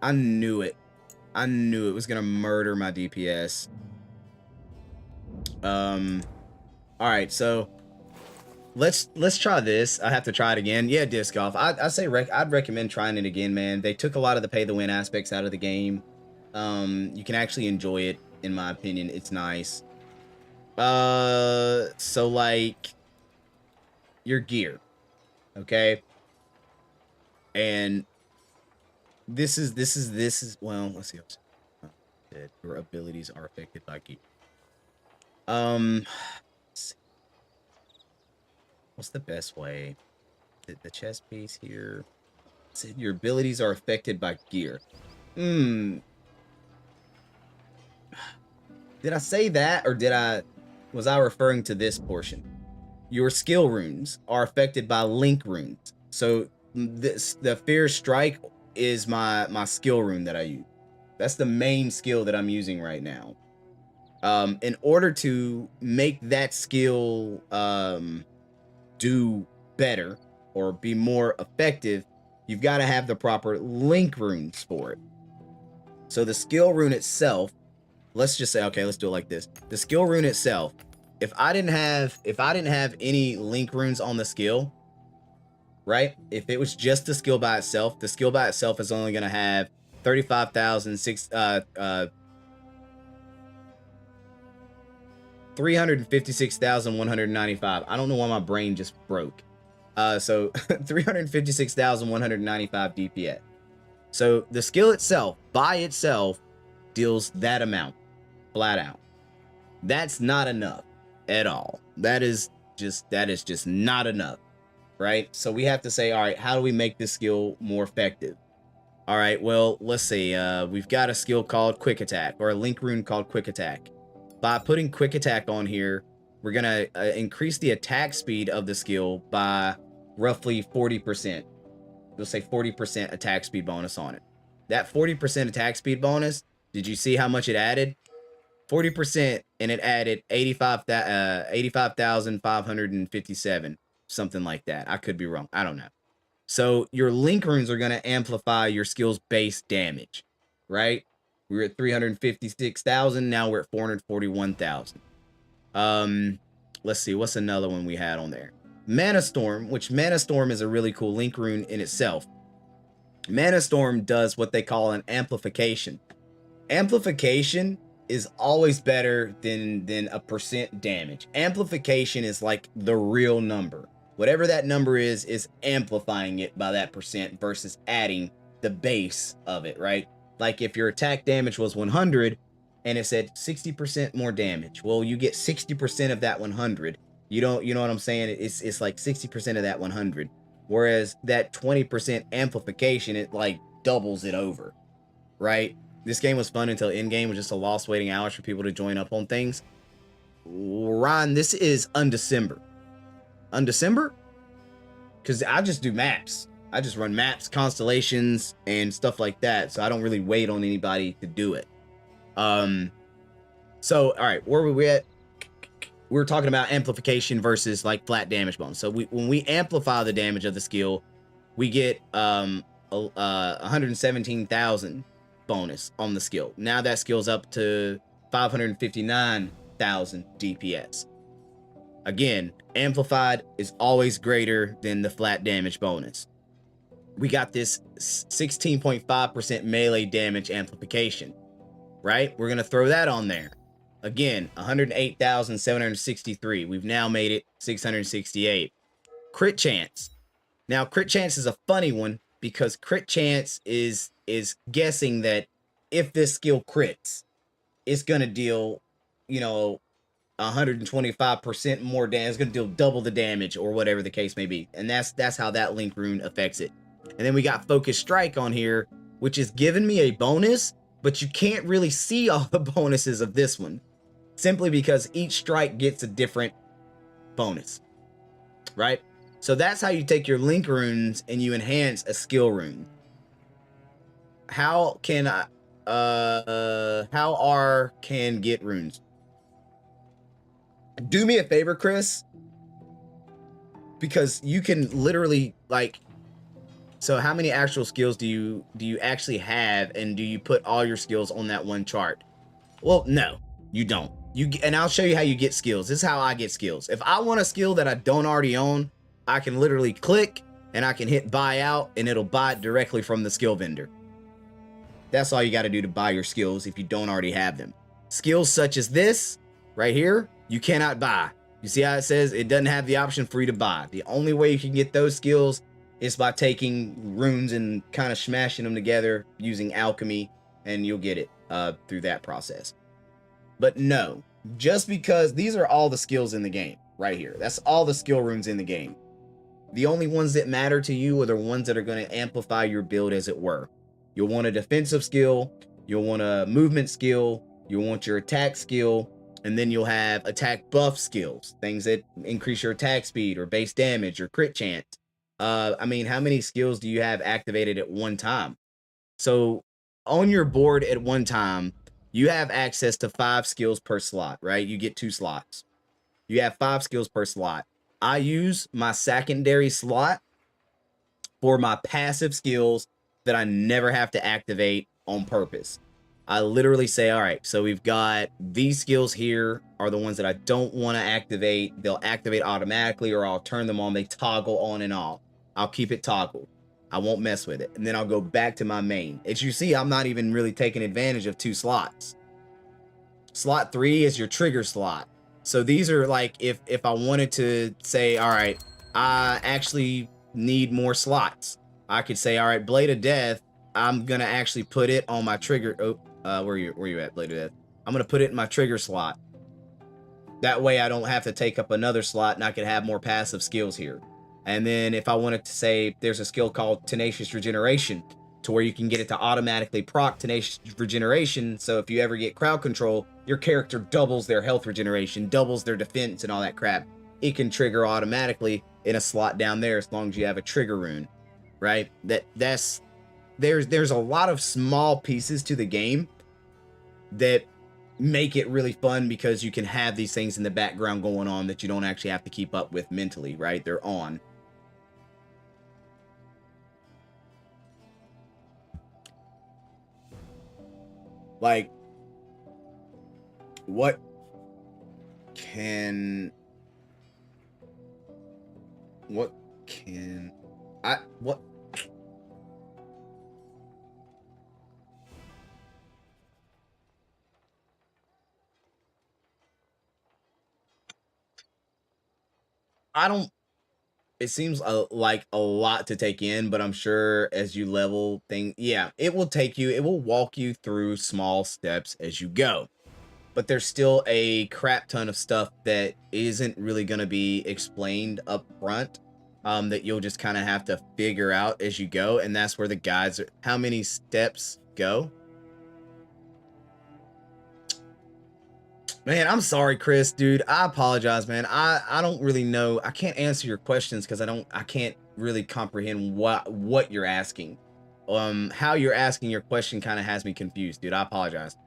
I knew it. I knew it was gonna murder my DPS. All right, so let's try this. I have to try it again. Yeah, disc golf. I'd recommend trying it again, man. They took a lot of the pay to win aspects out of the game. You can actually enjoy it, in my opinion. It's nice. So like your gear, okay, and this is well, let's see. Your abilities are affected by gear. What's the best way? The chest piece here. Your abilities are affected by gear. Did I say that, or was I referring to this portion? Your skill runes are affected by link runes. So the Fierce Strike is my skill rune that I use. That's the main skill that I'm using right now. In order to make that skill do better or be more effective, you've got to have the proper link runes for it. So the skill rune itself, let's just say, okay, let's do it like this. The skill rune itself, if I didn't have any link runes on the skill, right? If it was just the skill by itself, the skill by itself is only going to have 356,195. I don't know why my brain just broke. So 356,195 DPS. So the skill itself, by itself, deals that amount, flat out. That's not enough at all. That is just not enough, right? So we have to say, all right, how do we make this skill more effective? All right, well, let's see. We've got a skill called Quick Attack, or a link rune called Quick Attack. By putting Quick Attack on here, we're going to increase the attack speed of the skill by roughly 40%. We'll say 40% attack speed bonus on it. That 40% attack speed bonus, did you see how much it added? 40%, and it added 85,557, something like that. I could be wrong. I don't know. So your link runes are going to amplify your skill's base damage, right? We were at 356,000. Now we're at 441,000. Let's see. What's another one we had on there? Mana Storm, which Mana Storm is a really cool link rune in itself. Mana Storm does what they call an amplification. Amplification is always better than a percent damage. Amplification is like the real number. Whatever that number is amplifying it by that percent versus adding the base of it, right? Like if your attack damage was 100 and it said 60% more damage, well, you get 60% of that 100. You know what I'm saying? It's like 60% of that 100. Whereas that 20% amplification, it like doubles it over, right? This game was fun until Endgame was just a lost waiting hours for people to join up on things. Ron, this is Undecember. Undecember? Because I just do maps. I just run maps, constellations, and stuff like that. So I don't really wait on anybody to do it. So, all right, where were we at? We were talking about amplification versus like flat damage bonus. So when we amplify the damage of the skill, we get 117,000 bonus on the skill. Now that skill's up to 559,000 DPS. Again, amplified is always greater than the flat damage bonus. we got this 16.5% melee damage amplification, right? We're going to throw that on there. Again, 108,763. We've now made it 668. Crit chance. Now, crit chance is a funny one because crit chance is guessing that if this skill crits, it's going to deal, 125% more damage. It's going to deal double the damage or whatever the case may be. And that's how that link rune affects it. And then we got Focus Strike on here, which is giving me a bonus, but you can't really see all the bonuses of this one, simply because each strike gets a different bonus, right? So that's how you take your link runes and you enhance a skill rune. How can how R can get runes? Do me a favor, Chris, because you can literally, like, so how many actual skills do you actually have, and do you put all your skills on that one chart? Well, no, you don't. And I'll show you how you get skills. This is how I get skills. If I want a skill that I don't already own, I can literally click and I can hit buy out, and it'll buy it directly from the skill vendor. That's all you got to do to buy your skills if you don't already have them. Skills such as this right here, you cannot buy. You see how it says it doesn't have the option for you to buy. The only way you can get those skills is by taking runes and kind of smashing them together using alchemy, and you'll get it through that process. But no, just because these are all the skills in the game right here. That's all the skill runes in the game. The only ones that matter to you are the ones that are going to amplify your build, as it were. You'll want a defensive skill, you'll want a movement skill, you'll want your attack skill, and then you'll have attack buff skills, things that increase your attack speed or base damage or crit chance. I mean, how many skills do you have activated at one time? So on your board at one time, you have access to 5 skills per slot, right? You get 2 slots. You have 5 skills per slot. I use my secondary slot for my passive skills that I never have to activate on purpose. I literally say, all right, so we've got these skills here are the ones that I don't want to activate. They'll activate automatically, or I'll turn them on. They toggle on and off. I'll keep it toggled. I won't mess with it. And then I'll go back to my main. As you see, I'm not even really taking advantage of 2 slots. Slot 3 is your trigger slot. So these are like, if I wanted to say, all right, I actually need more slots, I could say, all right, Blade of Death, I'm gonna actually put it on my trigger. Oh, where you at, Blade of Death? I'm gonna put it in my trigger slot. That way I don't have to take up another slot, and I can have more passive skills here. And then if I wanted to say, there's a skill called Tenacious Regeneration, to where you can get it to automatically proc Tenacious Regeneration. So if you ever get crowd control, your character doubles their health regeneration, doubles their defense, and all that crap. It can trigger automatically in a slot down there as long as you have a trigger rune, right? There's a lot of small pieces to the game that make it really fun, because you can have these things in the background going on that you don't actually have to keep up with mentally, right? They're on. Like, what can I don't, it seems like a lot to take in, but I'm sure as you level things, yeah, it will walk you through small steps as you go. But there's still a crap ton of stuff that isn't really going to be explained up front, that you'll just kind of have to figure out as you go. And that's where the guides are. How many steps go? Man, I'm sorry, Chris, dude. I apologize, man. I don't really know. I can't answer your questions because I can't really comprehend what you're asking. How you're asking your question kind of has me confused, dude. I apologize.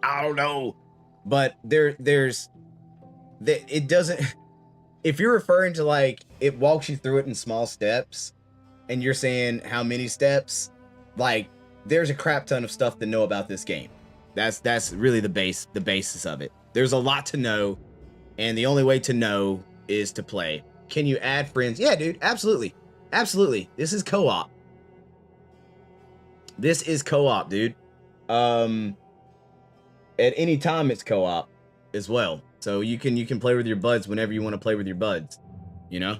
I don't know, but it doesn't. If you're referring to, like, it walks you through it in small steps, and you're saying how many steps, like, there's a crap ton of stuff to know about this game. That's really the basis of it. There's a lot to know, and the only way to know is to play. Can you add friends? Yeah, dude, absolutely. Absolutely. This is co-op. This is co-op, dude. At any time it's co-op as well. So you can play with your buds whenever you want to play with your buds, you know?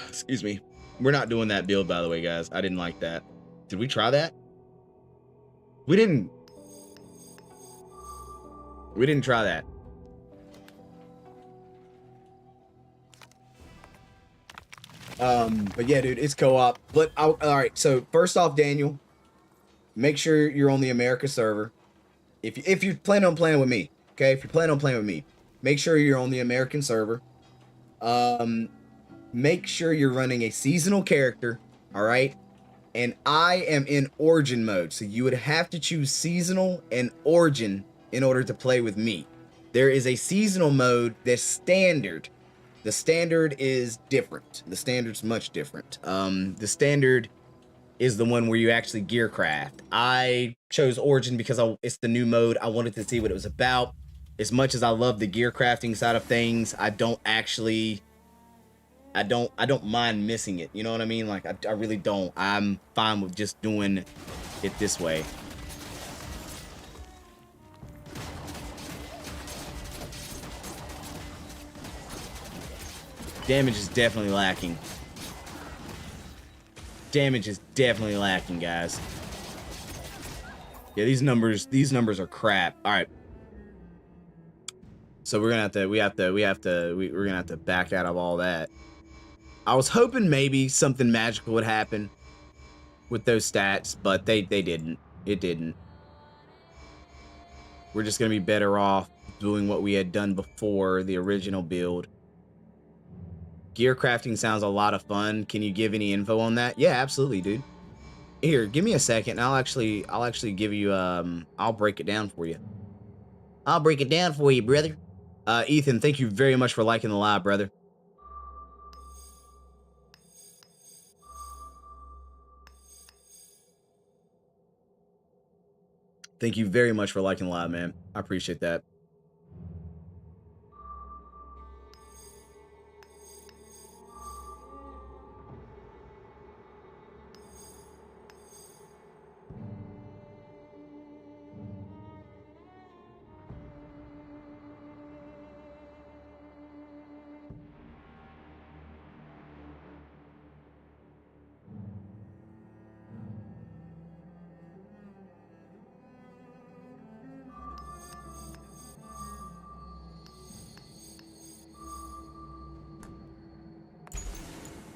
Excuse me. We're not doing that build, by the way, guys. I didn't like that. Did we try that? We didn't try that. But yeah, dude, it's co-op. But all right, so first off, Daniel, make sure you're on the America server. If you plan on playing with me, okay? If you plan on playing with me, make sure you're on the American server. Make sure you're running a seasonal character, all right? And I am in Origin mode, so you would have to choose seasonal and Origin in order to play with me. There is a seasonal mode that's standard. The standard is different. The standard's much different. The standard is the one where you actually gear craft. I chose Origin because it's the new mode. I wanted to see what it was about. As much as I love the gear crafting side of things, I don't mind missing it. You know what I mean? Like, I really don't. I'm fine with just doing it this way. Damage is definitely lacking. Damage is definitely lacking, guys. Yeah, these numbers are crap. All right. So we're gonna have to we're gonna have to back out of all that. I was hoping maybe something magical would happen with those stats, but they didn't. It didn't. We're just gonna be better off doing what we had done before the original build. Gear crafting sounds a lot of fun. Can you give any info on that? Yeah, absolutely, dude. Here, give me a second. I'll actually give you I'll break it down for you. I'll break it down for you, brother. Ethan, thank you very much for liking the live, brother. Thank you very much for liking the live, man. I appreciate that.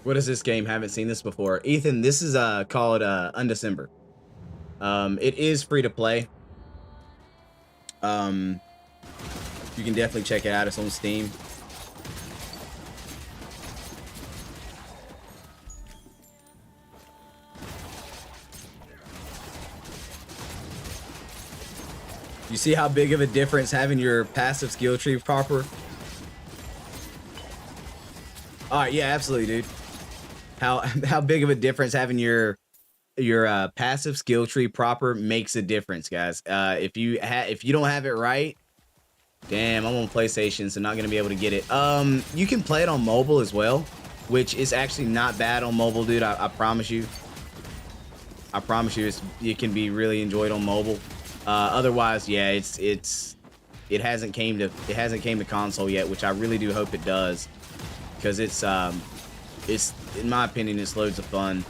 What is this game? Haven't seen this before. Ethan, this is called Undecember. It is free to play. You can definitely check it out. It's on Steam. You see how big of a difference having your passive skill tree proper? All right, yeah, absolutely, dude. How big of a difference having your passive skill tree proper makes a difference, guys. If you don't have it right, damn, I'm on PlayStation, so not gonna be able to get it. You can play it on mobile as well, which is actually not bad on mobile, dude. I promise you. I promise you, it can be really enjoyed on mobile. Otherwise, yeah, it hasn't came to console yet, which I really do hope it does, because it's in my opinion, it's loads of fun.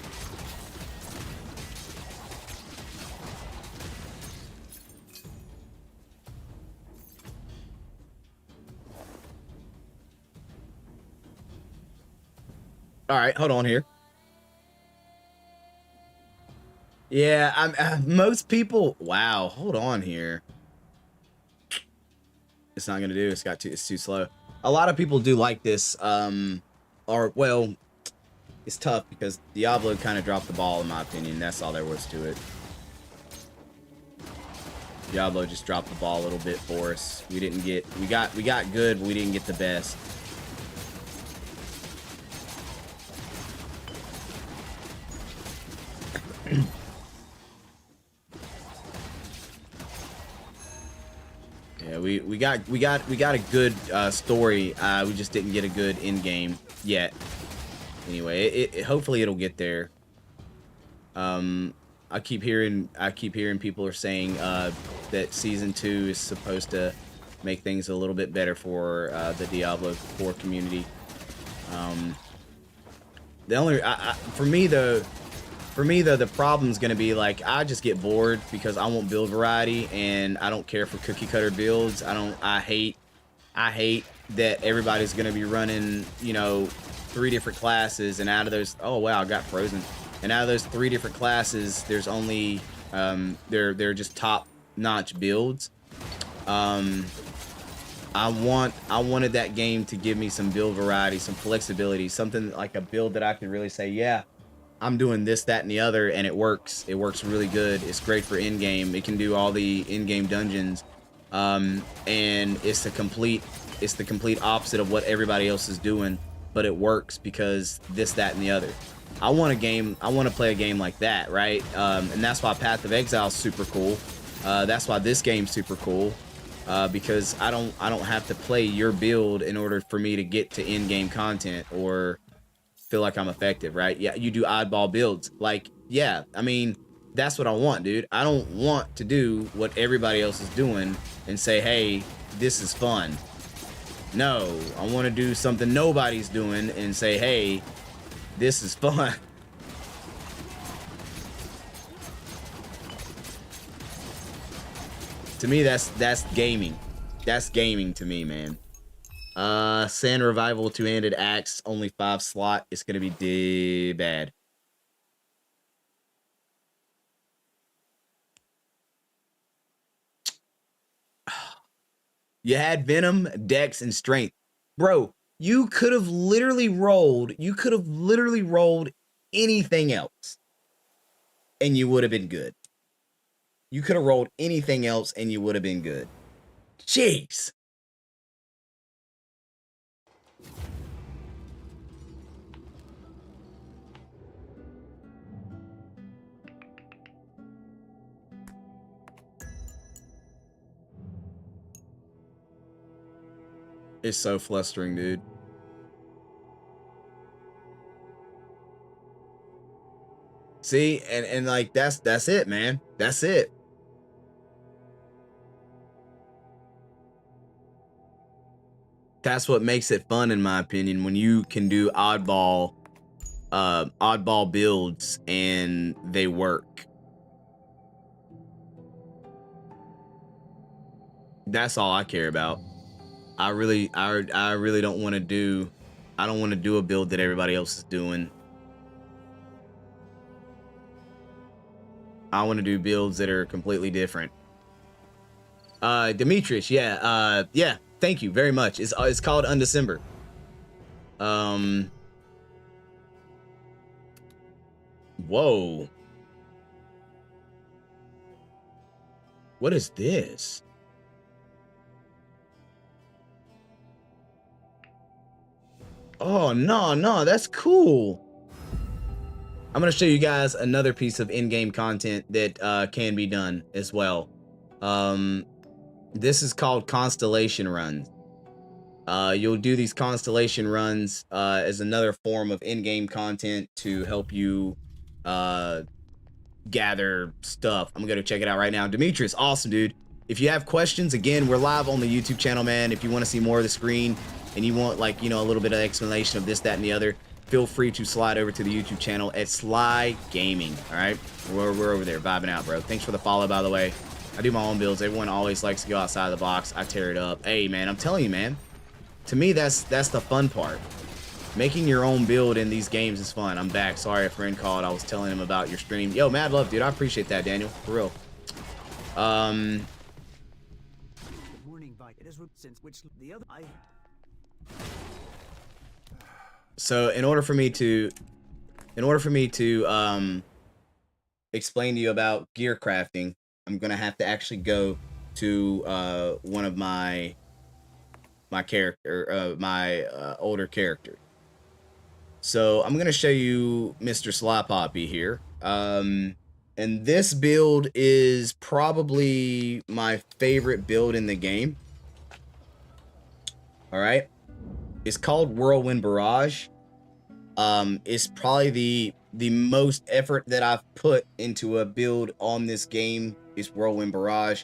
All right, hold on here. Yeah, most people. Wow, hold on here. It's not gonna do. It's too slow. A lot of people do like this. Or well, it's tough because Diablo kind of dropped the ball in my opinion. That's all there was to it. Diablo just dropped the ball a little bit for us. We got good, but we didn't get the best. we got a good story. We just didn't get a good end game yet. Anyway, hopefully it'll get there. I keep hearing people are saying that season 2 is supposed to make things a little bit better for the Diablo 4 community. The only for me though, the problem's gonna be like I just get bored because I want build variety and I don't care for cookie cutter builds. I hate that everybody's gonna be running, you know, 3 different classes, and out of those, oh wow, I got frozen. And out of those 3 different classes, there's only they're just top-notch builds. I wanted that game to give me some build variety, some flexibility, something like a build that I can really say, yeah, I'm doing this, that, and the other, and it works. It works really good. It's great for in-game. It can do all the in-game dungeons, and it's the complete opposite of what everybody else is doing, but it works because this, that, and the other. I want to play a game like that, right? And that's why Path of Exile is super cool. That's why this game's super cool, because I don't have to play your build in order for me to get to in-game content or feel like I'm effective, right? Yeah, you do oddball builds. Like, yeah, I mean, that's what I want, dude. I don't want to do what everybody else is doing and say, hey, this is fun. No, I want to do something nobody's doing and say, hey, this is fun. To me, that's gaming. That's gaming to me, man. Sand Revival, 2-handed axe, only 5 slot. It's gonna be bad. You had Venom, Dex, and Strength. Bro, you could have literally rolled anything else, and you would have been good. You could have rolled anything else, and you would have been good. Jeez. It's so flustering, dude. See, and like that's it, man. That's it. That's what makes it fun, in my opinion, when you can do oddball builds and they work. That's all I care about. I really don't want to do a build that everybody else is doing. I want to do builds that are completely different. Demetrius, yeah, yeah, thank you very much. It's called Undecember. Whoa. What is this? Oh, no, that's cool. I'm going to show you guys another piece of in-game content that can be done as well. This is called Constellation runs. You'll do these Constellation runs as another form of in-game content to help you gather stuff. I'm going to check it out right now. Demetrius, awesome, dude. If you have questions, again, we're live on the YouTube channel, man. If you want to see more of the screen and you want, like, you know, a little bit of explanation of this, that, and the other, feel free to slide over to the YouTube channel at Sly Gaming. All right, we're over there vibing out, bro. Thanks for the follow, by the way. I do my own builds. Everyone always likes to go outside the box. I tear it up. Hey, man, I'm telling you, man. To me, that's the fun part. Making your own build in these games is fun. I'm back. Sorry, a friend called. I was telling him about your stream. Yo, mad love, dude. I appreciate that, Daniel. For real. Good morning, It is since which the other So in order for me to explain to you about gear crafting, I'm gonna have to actually go to one of my older character. So I'm gonna show you Mr. Sly Poppy here. And this build is probably my favorite build in the game. All right. It's called Whirlwind Barrage. It's probably the most effort that I've put into a build on this game is Whirlwind Barrage.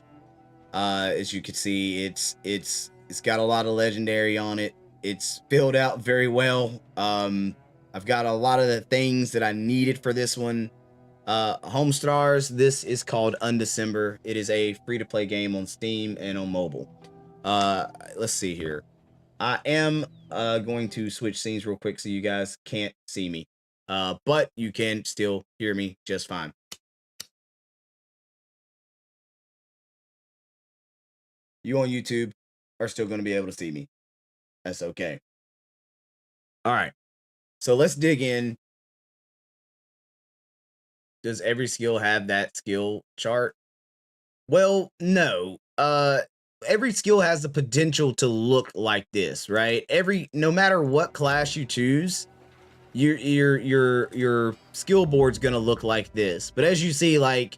As you can see, it's got a lot of legendary on it. It's filled out very well. I've got a lot of the things that I needed for this one. Home stars, this is called Undecember. It is a free-to-play game on Steam and on mobile. Let's see here. I am going to switch scenes real quick so you guys can't see me. But you can still hear me just fine. You on YouTube are still going to be able to see me. That's okay. All right. So let's dig in. Does every skill have that skill chart? Well, no. Every skill has the potential to look like this, right? No matter what class you choose, your skill board's gonna look like this. But as you see, like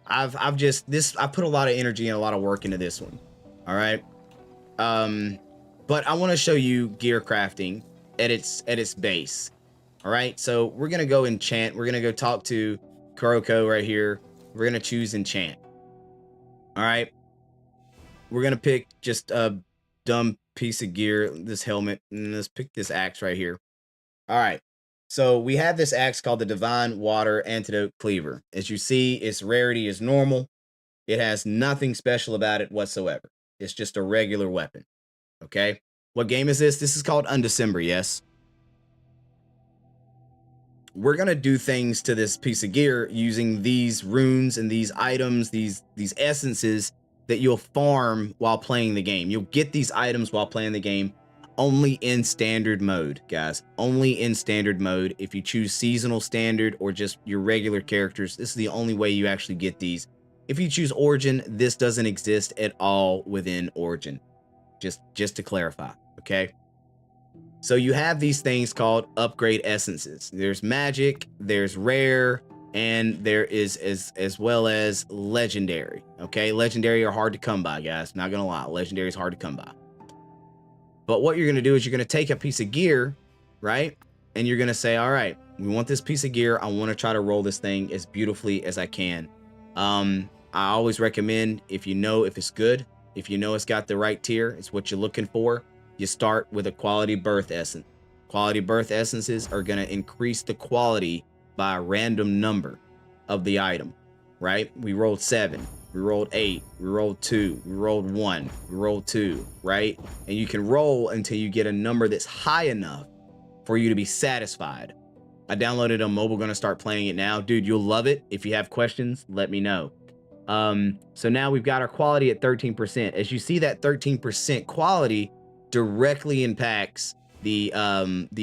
I put a lot of energy and a lot of work into this one. All right. But I want to show you gear crafting at its base. All right. So we're gonna go enchant. We're gonna go talk to Kuroko right here. We're gonna choose enchant. All right. We're gonna pick just a dumb piece of gear, this helmet, and let's pick this axe right here. All right. So we have this axe called the Divine Water Antidote Cleaver. As you see, its rarity is normal. It has nothing special about it whatsoever. It's just a regular weapon. Okay. What game is this? This is called Undecember, yes? We're going to do things to this piece of gear using these runes and these items, these essences that you'll farm while playing the game. You'll get these items while playing the game only in standard mode, guys. Only in standard mode. If you choose seasonal standard or just your regular characters, this is the only way you actually get these. If you choose Origin, this doesn't exist at all within Origin. Just to clarify, okay? So you have these things called upgrade essences. There's magic, there's rare, and there is as well as legendary. Okay, legendary are hard to come by, guys. Not gonna lie, legendary is hard to come by. But what you're gonna do is you're gonna take a piece of gear, right? And you're gonna say, all right, we want this piece of gear. I want to try to roll this thing as beautifully as I can. I always recommend if you know if it's good, if you know it's got the right tier, it's what you're looking for. You start with a quality birth essence. Quality birth essences are going to increase the quality by a random number of the item, right? We rolled 7, we rolled 8, we rolled 2, we rolled 1, we rolled 2, right? And you can roll until you get a number that's high enough for you to be satisfied. I downloaded it on mobile, going to start playing it now. Dude, you'll love it. If you have questions, let me know. So now we've got our quality at 13%. As you see, that 13% quality directly impacts the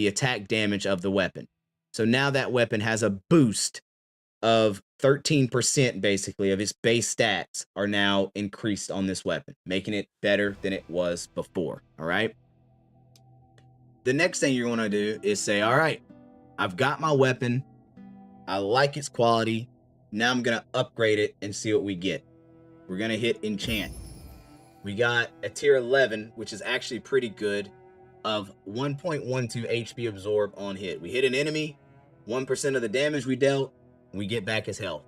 attack damage of the weapon. So now that weapon has a boost of 13%, basically, of its base stats are now increased on this weapon, making it better than it was before. All right. The next thing you're going to do is say, all right, I've got my weapon. I like its quality. Now I'm going to upgrade it and see what we get. We're going to hit enchant. We got a tier 11, which is actually pretty good, of 1.12 HP absorb on hit. We hit an enemy, 1% of the damage we dealt, we get back his health.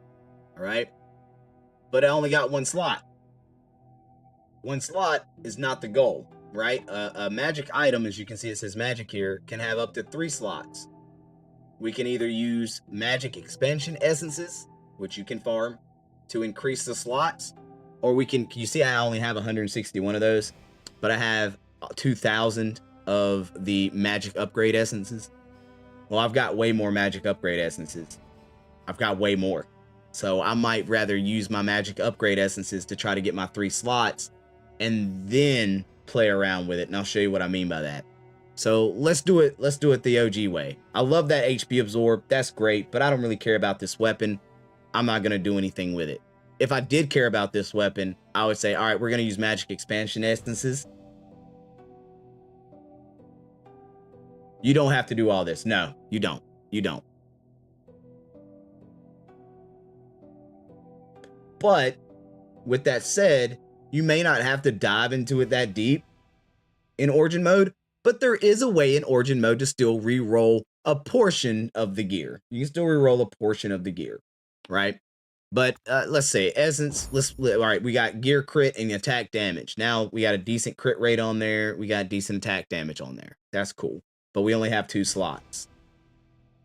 All right. But I only got one slot. One slot is not the goal, right? A magic item, as you can see, it says magic here, can have up to 3 slots. We can either use magic expansion essences, which you can farm to increase the slots, or we can, you see I only have 161 of those, but I have 2,000 of the magic upgrade essences. Well, I've got way more magic upgrade essences. I've got way more. So I might rather use my magic upgrade essences to try to get my 3 slots and then play around with it. And I'll show you what I mean by that. So let's do it. Let's do it the OG way. I love that HP absorb. That's great, but I don't really care about this weapon. I'm not going to do anything with it. If I did care about this weapon, I would say, all right, we're going to use magic expansion essences. You don't have to do all this. No, you don't. You don't. But with that said, you may not have to dive into it that deep. in Origin mode, but there is a way in Origin mode to still re-roll a portion of the gear. You can still re-roll a portion of the gear, right? But let's say essence. All right, we got gear crit and attack damage. Now we got a decent crit rate on there. We got decent attack damage on there. That's cool. But we only have 2 slots.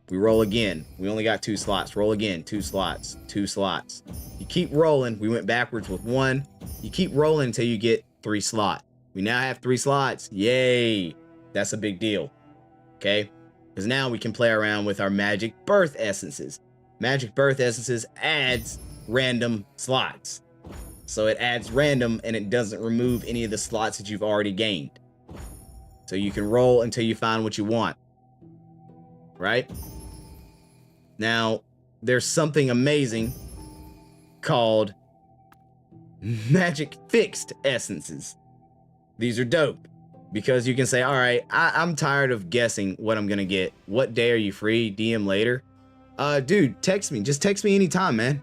We roll again. We only got 2 slots. Roll again. 2 slots. 2 slots. You keep rolling. We went backwards with 1. You keep rolling until you get 3 slots. We now have 3 slots. Yay. That's a big deal. Okay? Because now we can play around with our magic birth essences. Magic birth essences adds random slots. So it adds random and it doesn't remove any of the slots that you've already gained. So you can roll until you find what you want. Right? Now, there's something amazing called magic fixed essences. These are dope because you can say, all right, I'm tired of guessing what I'm going to get. What day are you free? DM later. Dude, text me. Just text me anytime, man.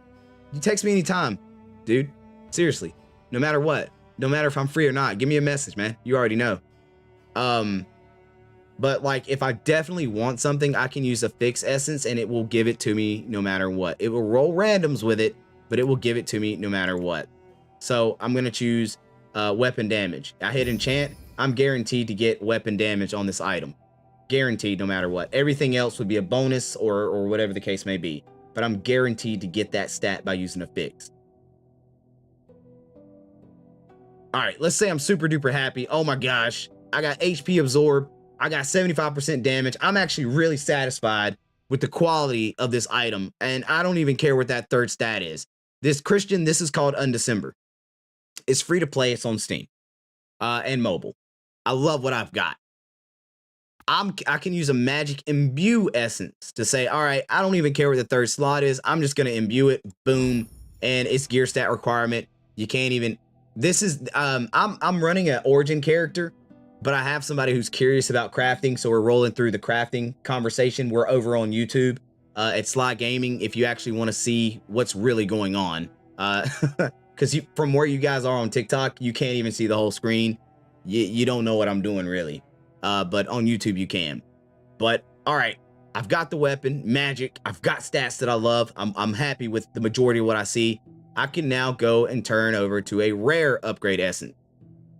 You text me anytime, dude. Seriously. No matter what. No matter if I'm free or not. Give me a message, man. You already know. But like, if I definitely want something, I can use a fixed essence and it will give it to me no matter what. It will roll randoms with it, but it will give it to me no matter what. So I'm going to choose weapon damage. I hit enchant. I'm guaranteed to get weapon damage on this item. Guaranteed no matter what. Everything else would be a bonus or whatever the case may be. But I'm guaranteed to get that stat by using a fix. All right, let's say I'm super duper happy. Oh my gosh, I got HP absorb. I got 75% damage. I'm actually really satisfied with the quality of this item. And I don't even care what that 3rd stat is. This Christian, this is called Undecember. It's free to play. It's on Steam and mobile. I love what I've got. I can use a magic imbue essence to say, all right, I don't even care what the 3rd slot is. I'm just going to imbue it. Boom. And it's gear stat requirement. You can't even, this is, I'm running an Origin character, but I have somebody who's curious about crafting. So we're rolling through the crafting conversation. We're over on YouTube at Sly Gaming. If you actually want to see what's really going on, because from where you guys are on TikTok, you can't even see the whole screen. You don't know what I'm doing really. But on YouTube you can. But all right, I've got the weapon, magic. I've got stats that I love. I'm happy with the majority of what I see. I can now go and turn over to a rare upgrade essence.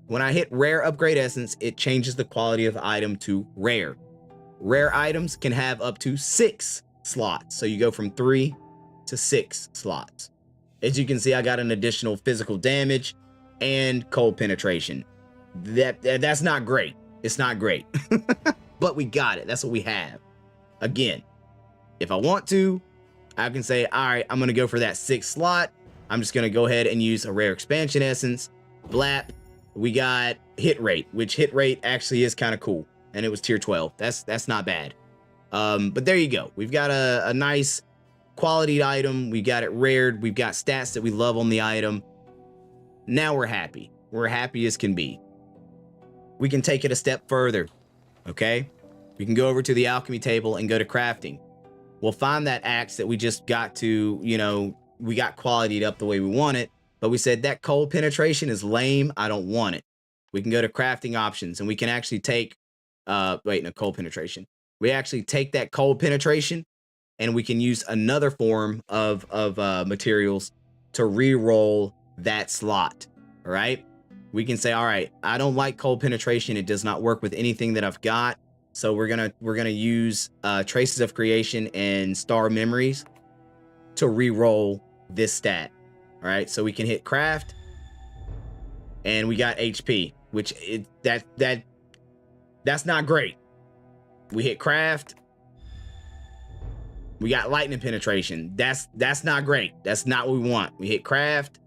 When I hit rare upgrade essence, it changes the quality of the item to rare. Rare items can have up to 6 slots. So you go from 3 to 6 slots. As you can see, I got an additional physical damage and cold penetration. That's not great. It's not great, but we got it. That's what we have. Again, if I want to, I can say, all right, I'm going to go for that 6th slot. I'm just going to go ahead and use a rare expansion essence. Blap. We got hit rate, which hit rate actually is kind of cool. And it was tier 12. That's not bad. But there you go. We've got a nice quality item. We got it rared. We've got stats that we love on the item. Now we're happy. We're happy as can be. We can take it a step further, okay? We can go over to the alchemy table and go to crafting. We'll find that axe that we just got to, you know, we got qualityed up the way we want it, but we said that cold penetration is lame. I don't want it. We can go to crafting options and we can actually take, cold penetration. We actually take that cold penetration and we can use another form of materials to re-roll that slot, all right? We can say, all right, I don't like cold penetration. It does not work with anything that I've got. So we're gonna use traces of creation and star memories to re-roll this stat. All right, so we can hit craft, and we got HP, which that's not great. We hit craft. We got lightning penetration. That's not great. That's not what we want. We hit craft.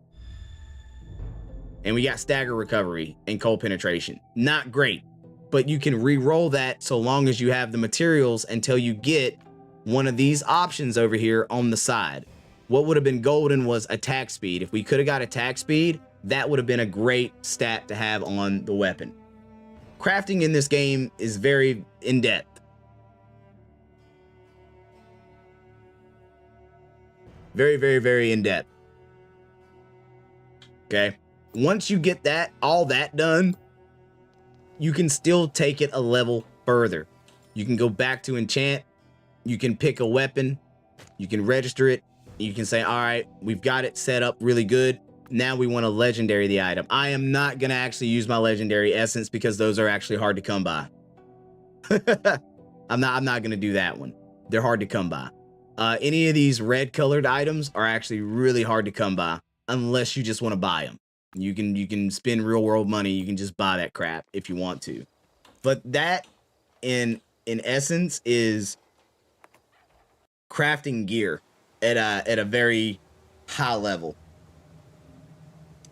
And we got stagger recovery and cold penetration. Not great, but you can re-roll that so long as you have the materials until you get one of these options over here on the side. What would have been golden was attack speed. If we could have got attack speed, that would have been a great stat to have on the weapon. Crafting in this game is very in-depth. Very, very, very in-depth. Okay. Once you get that, all that done, you can still take it a level further. You can go back to enchant. You can pick a weapon. You can register it. You can say, all right, we've got it set up really good. Now we want to legendary the item. I am not going to actually use my legendary essence because those are actually hard to come by. I'm not going to do that one. They're hard to come by. Any of these red colored items are actually really hard to come by unless you just want to buy them. You can spend real world money. You can just buy that crap if you want to. But that in essence is crafting gear at a very high level,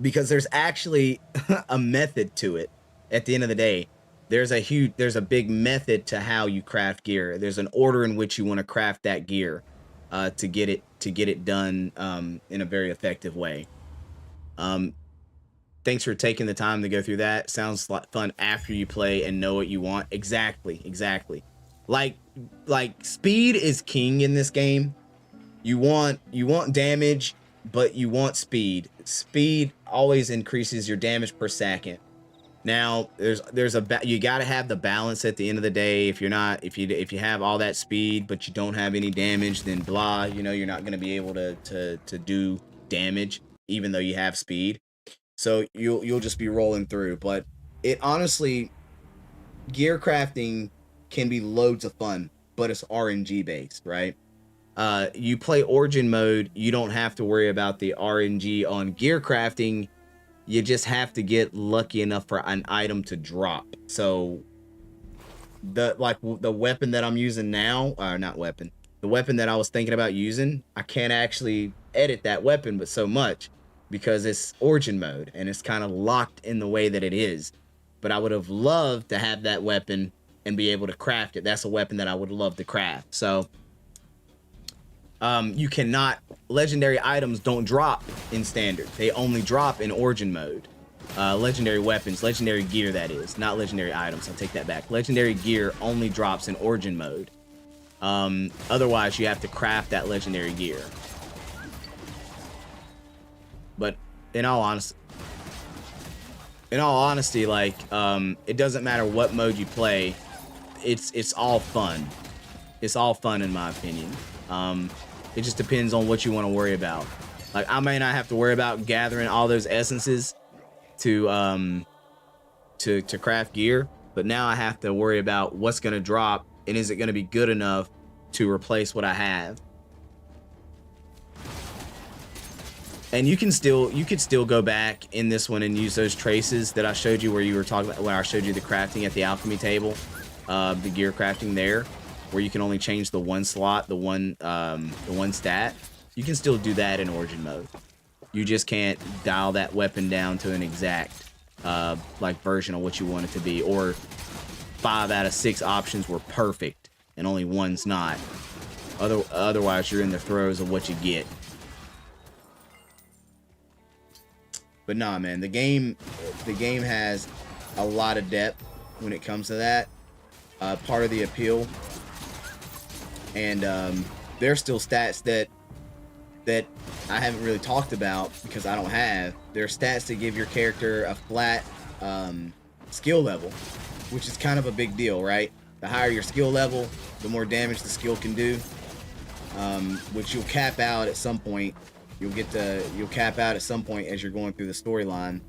because there's actually a method to it. At the end of the day, there's a big method to how you craft gear. There's an order in which you want to craft that gear to get it done in a very effective way. Thanks for taking the time to go through that. Sounds like fun after you play and know what you want. Exactly. Like speed is king in this game. You want damage, but you want speed. Speed always increases your damage per second. Now, you got to have the balance at the end of the day. If you have all that speed but you don't have any damage, then blah, you're not going to be able to do damage even though you have speed. So you'll just be rolling through. But it honestly, gear crafting can be loads of fun, but it's RNG based, right? You play Origin mode, you don't have to worry about the RNG on gear crafting. You just have to get lucky enough for an item to drop. So the weapon that I'm using now, the weapon that I was thinking about using, I can't actually edit that weapon but so much because it's Origin mode and it's kind of locked in the way that it is. But I would have loved to have that weapon and be able to craft it. That's a weapon that I would love to craft. So you cannot, legendary items don't drop in standard. They only drop in Origin mode. Legendary weapons, legendary gear, that is, not legendary items. I'll take that back. Legendary gear only drops in Origin mode. Otherwise, you have to craft that legendary gear. But in all honesty, like, it doesn't matter what mode you play. It's all fun. It's all fun in my opinion. It just depends on what you want to worry about. Like, I may not have to worry about gathering all those essences to craft gear, but now I have to worry about what's going to drop and is it going to be good enough to replace what I have. And you could still go back in this one and use those traces that I showed you where you were talking about, when I showed you the crafting at the alchemy table, the gear crafting there, where you can only change the one slot, the one stat. You can still do that in Origin mode. You just can't dial that weapon down to an exact like version of what you want it to be, or 5 out of 6 options were perfect and only one's not. Otherwise, you're in the throes of what you get. But nah, man, the game has a lot of depth when it comes to that. Part of the appeal. And there's still stats that I haven't really talked about because I don't have. There are stats that give your character a flat skill level, which is kind of a big deal, right? The higher your skill level, the more damage the skill can do, which you'll cap out at some point. You'll cap out at some point as you're going through the storyline,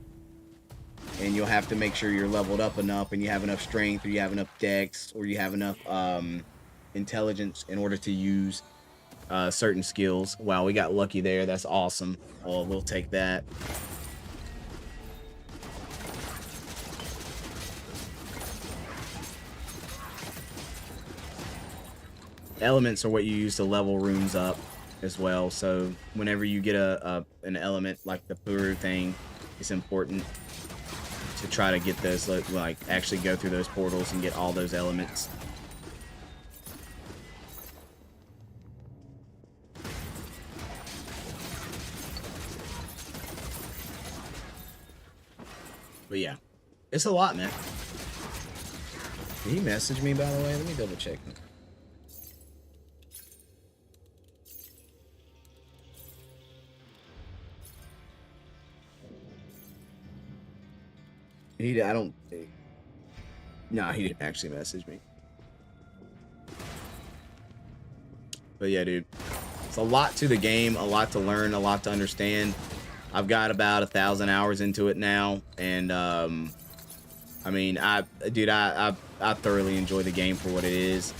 and you'll have to make sure you're leveled up enough and you have enough strength, or you have enough dex, or you have enough intelligence in order to use certain skills. Wow, we got lucky there. That's awesome. Oh, we'll take that. Elements are what you use to level runes up as well. So whenever you get an element like the Puru thing, it's important to try to get those, like actually go through those portals and get all those elements. But yeah, it's a lot, man. Did he message me, by the way? Let me double check. I don't. Nah, he didn't actually message me. But yeah, dude, it's a lot to the game, a lot to learn, a lot to understand. I've got about 1,000 hours into it now, and I mean, I thoroughly enjoy the game for what it is.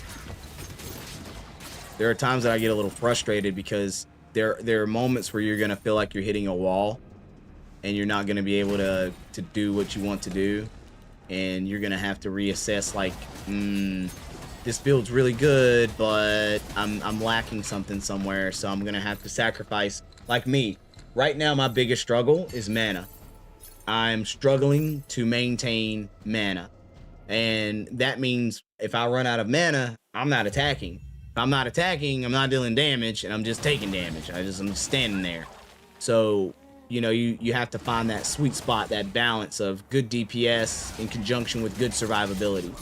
There are times that I get a little frustrated because there are moments where you're gonna feel like you're hitting a wall, and you're not gonna be able to do what you want to do, and you're gonna have to reassess, like, this build's really good, but I'm lacking something somewhere, so I'm gonna have to sacrifice. Like me, right now my biggest struggle is mana. I'm struggling to maintain mana, and that means if I run out of mana, I'm not attacking. If I'm not attacking, I'm not dealing damage, and I'm just taking damage. I'm just standing there. So, you know, you have to find that sweet spot, that balance of good DPS in conjunction with good survivability.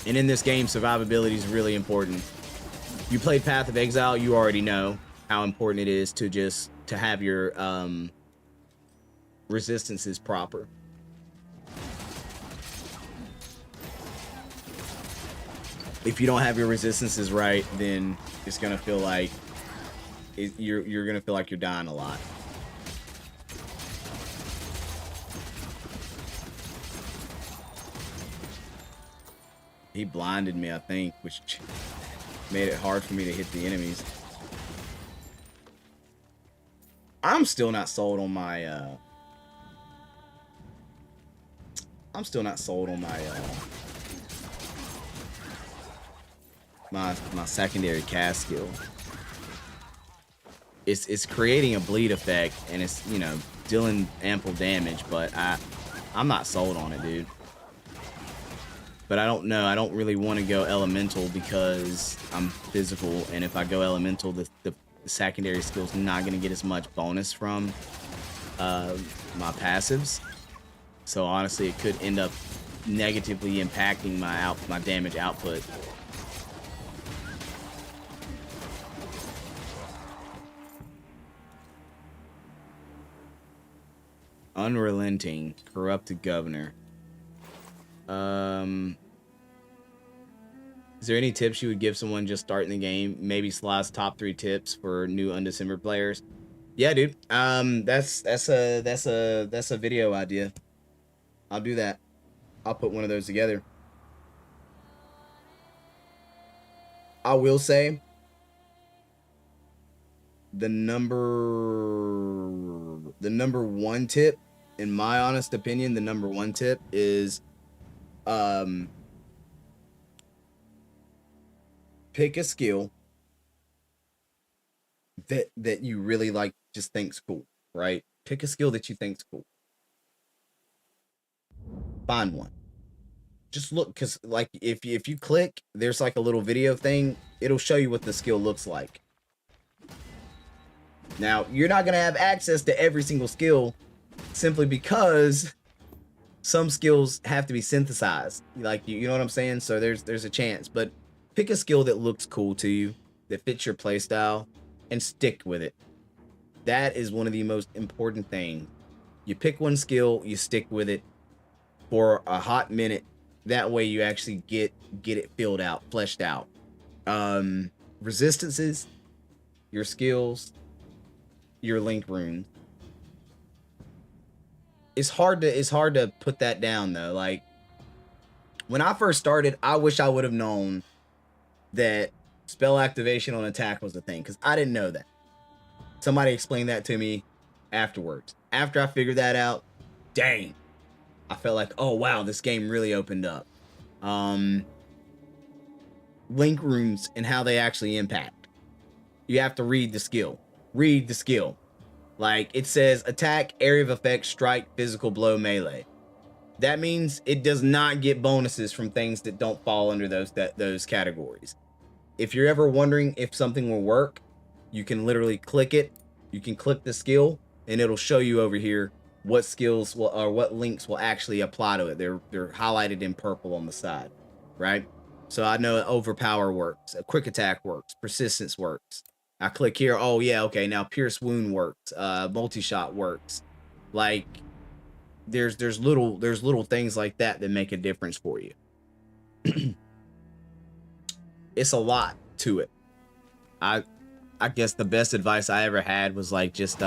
And in this game, survivability is really important. You played Path of Exile, you already know how important it is to have your resistances proper. If you don't have your resistances right, then it's gonna feel like you're gonna feel like you're dying a lot. He blinded me, I think, which made it hard for me to hit the enemies. I'm still not sold on my my secondary cast skill. It's creating a bleed effect, and it's, you know, dealing ample damage, but I'm not sold on it, dude. But I don't know. I don't really want to go elemental because I'm physical, and if I go elemental, the secondary skill's not going to get as much bonus from my passives. So honestly, it could end up negatively impacting my damage output. Unrelenting, corrupted governor. Is there any tips you would give someone just starting the game? Maybe Sly's top 3 tips for new Undecember players. Yeah, dude. That's a video idea. I'll do that. I'll put one of those together. I will say the number 1 tip, in my honest opinion, the number 1 tip is pick a skill that you really like, just think's cool, right? Pick a skill that you think's cool. Find one. Just look, because like if you click, there's like a little video thing. It'll show you what the skill looks like. Now, you're not gonna have access to every single skill simply because some skills have to be synthesized. Like, you know what I'm saying? So there's a chance, but pick a skill that looks cool to you, that fits your playstyle, and stick with it. That is one of the most important things. You pick one skill, you stick with it for a hot minute. That way you actually get it filled out, fleshed out. Resistances, your skills, your link runes. It's hard to put that down though. Like, when I first started, I wish I would have known that spell activation on attack was a thing, because I didn't know that. Somebody explained that to me afterwards. After I figured that out, dang, I felt like, oh wow, this game really opened up. Link runes and how they actually impact. You have to read the skill. Read the skill. Like, it says attack, area of effect, strike, physical blow, melee. That means it does not get bonuses from things that don't fall under those categories. If you're ever wondering if something will work, you can literally click it. You can click the skill, and it'll show you over here what skills will, or what links will actually apply to it. They're highlighted in purple on the side, right? So I know overpower works, a quick attack works, persistence works. I click here. Oh yeah, okay. Now pierce wound works. Multi-shot works. Like, there's little things like that that make a difference for you. It's a lot to it. I guess the best advice I ever had was like just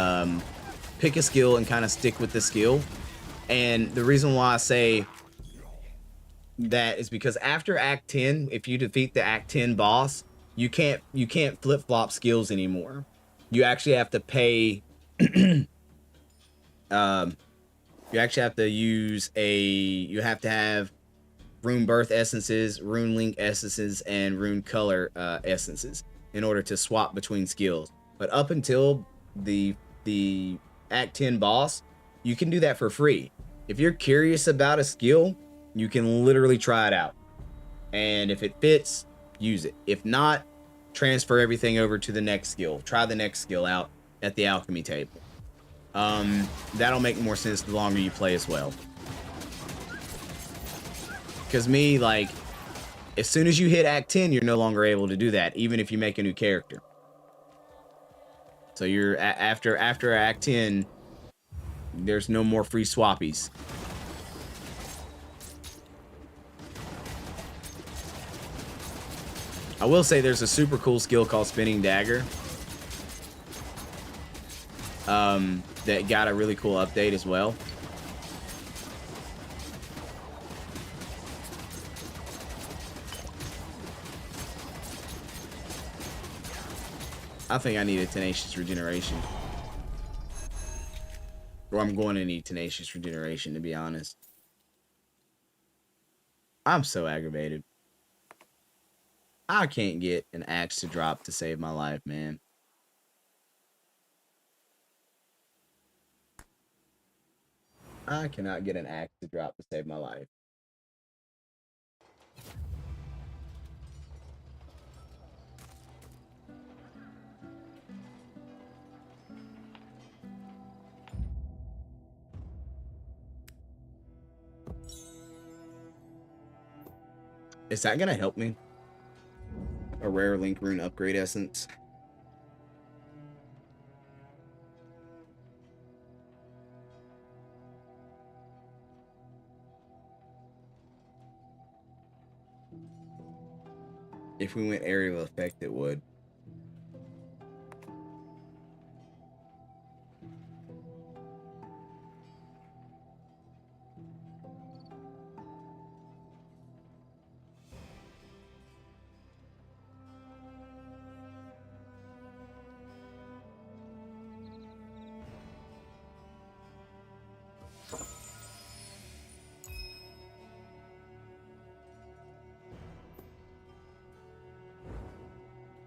pick a skill and kind of stick with the skill. And the reason why I say that is because after Act 10, if you defeat the Act 10 boss, you can't flip-flop skills anymore. You actually have to pay you actually have to use you have to have Rune Birth essences, Rune Link essences, and Rune Color essences in order to swap between skills. But up until the Act 10 boss, you can do that for free. If you're curious about a skill, you can literally try it out. And if it fits, use it. If not, transfer everything over to the next skill. Try the next skill out at the alchemy table. That'll make more sense the longer you play as well. Because me, like, as soon as you hit Act 10, you're no longer able to do that, even if you make a new character. So you're after Act 10, there's no more free swappies. I will say there's a super cool skill called Spinning Dagger. That got a really cool update as well. I think I need a Tenacious Regeneration. Or I'm going to need Tenacious Regeneration, to be honest. I'm so aggravated. I can't get an axe to drop to save my life, man. I cannot get an axe to drop to save my life. Is that gonna help me? A rare Link Rune upgrade essence. If we went area of effect, it would.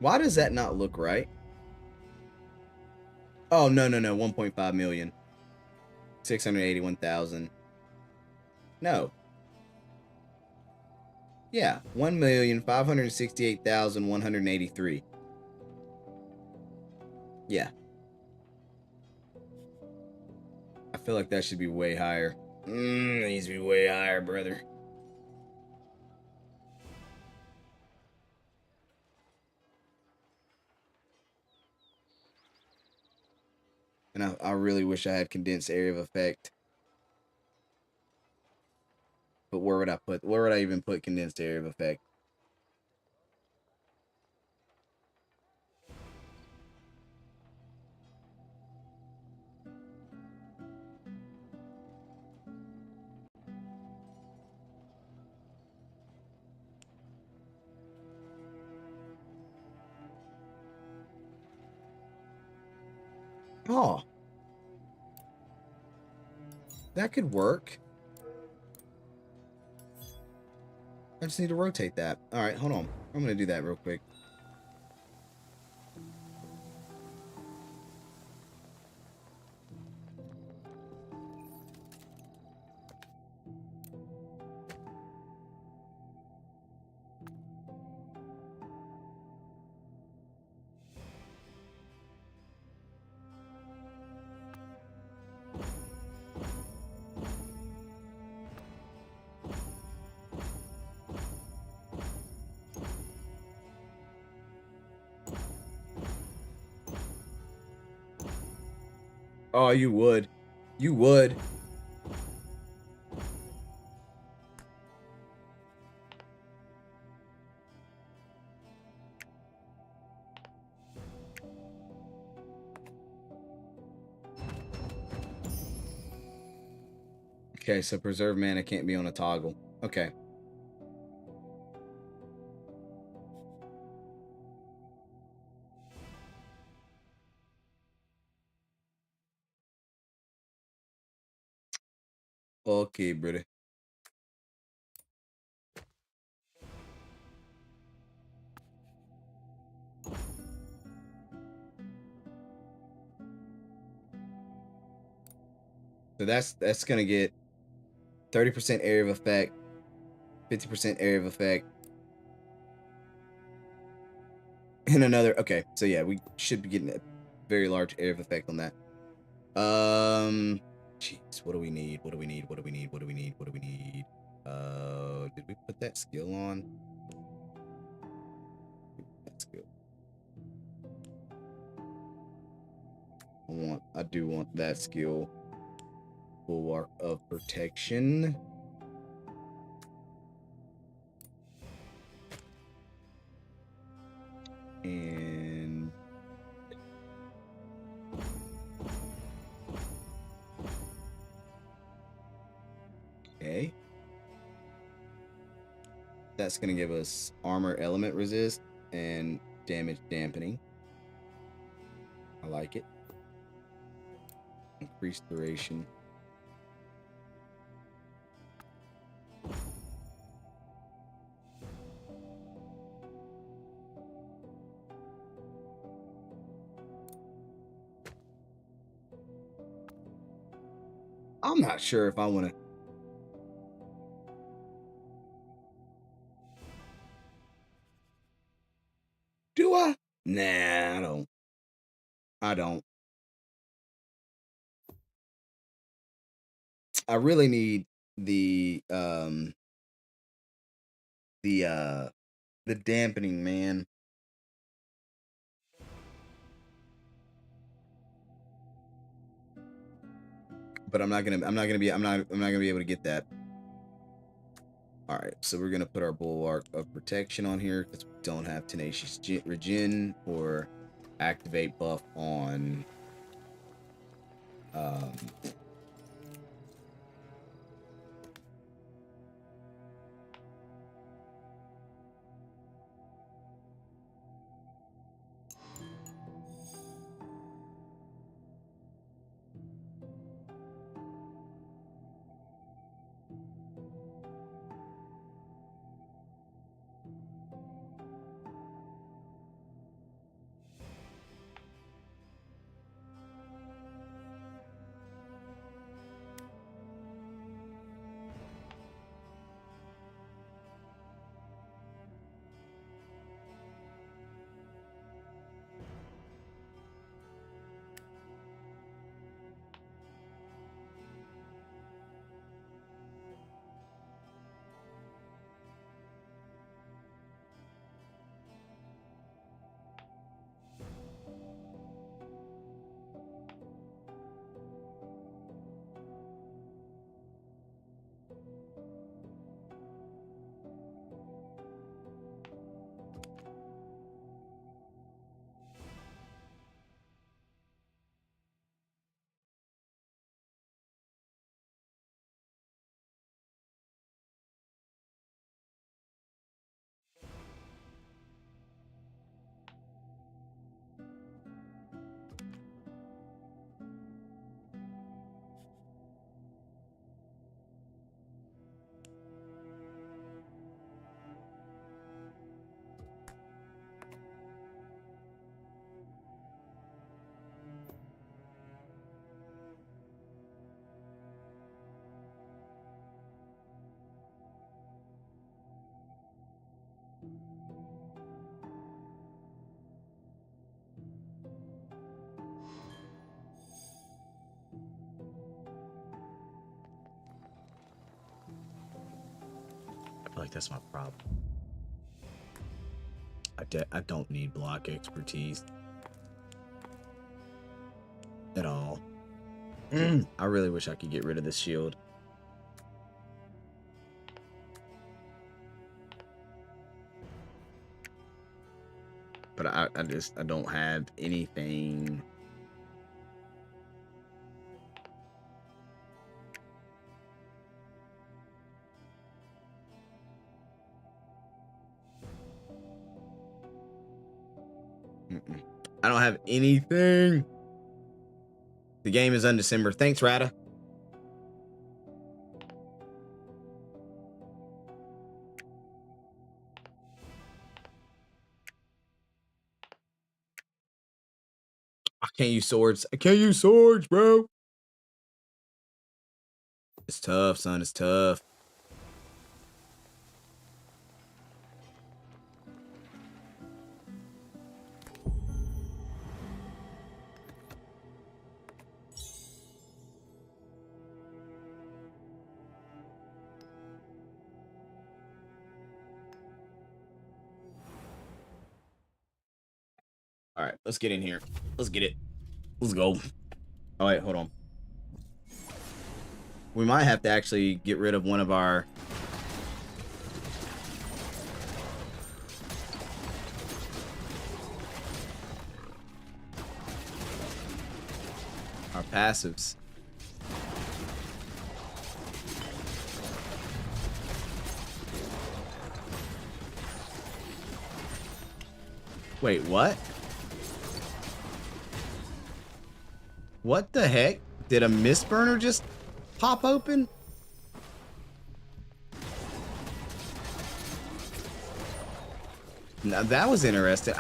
Why does that not look right? Oh, no. 1.5 million. 681,000. No. Yeah, 1,568,183. Yeah. I feel like that should be way higher. It needs to be way higher, brother. And I really wish I had condensed area of effect. But where would I even put condensed area of effect? Oh. That could work. I just need to rotate that. Alright, hold on. I'm going to do that real quick. Oh, you would. You would. Okay, so preserve mana can't be on a toggle. Okay. Okay, brother. So that's gonna get 30% area of effect, 50% area of effect, and another. Okay, so yeah, we should be getting a very large area of effect on that. Jeez, what do we need? What do we need? What do we need? What do we need? What do we need? Did we put that skill on? That skill. I do want that skill. Bulwark of protection. And okay. That's gonna give us armor element resist and damage dampening. I like it. Increased duration. I'm not sure if I want to. Do I? Nah, I don't. I don't. I really need the the dampening, man. But I'm not gonna be able to get that. All right, so we're gonna put our bulwark of protection on here because we don't have tenacious regen or activate buff on um I feel like that's my problem. I don't need block expertise at all. I really wish I could get rid of this shield. But I don't have anything. I don't have anything. The game is Undecember. Thanks, Rada. I can't use swords. I can't use swords, bro. It's tough, son. It's tough. All right, let's get in here. Let's get it. Let's go. Oh, wait, hold on. We might have to actually get rid of one of our... passives. Wait, what? What the heck? Did a mist burner just pop open? Now that was interesting.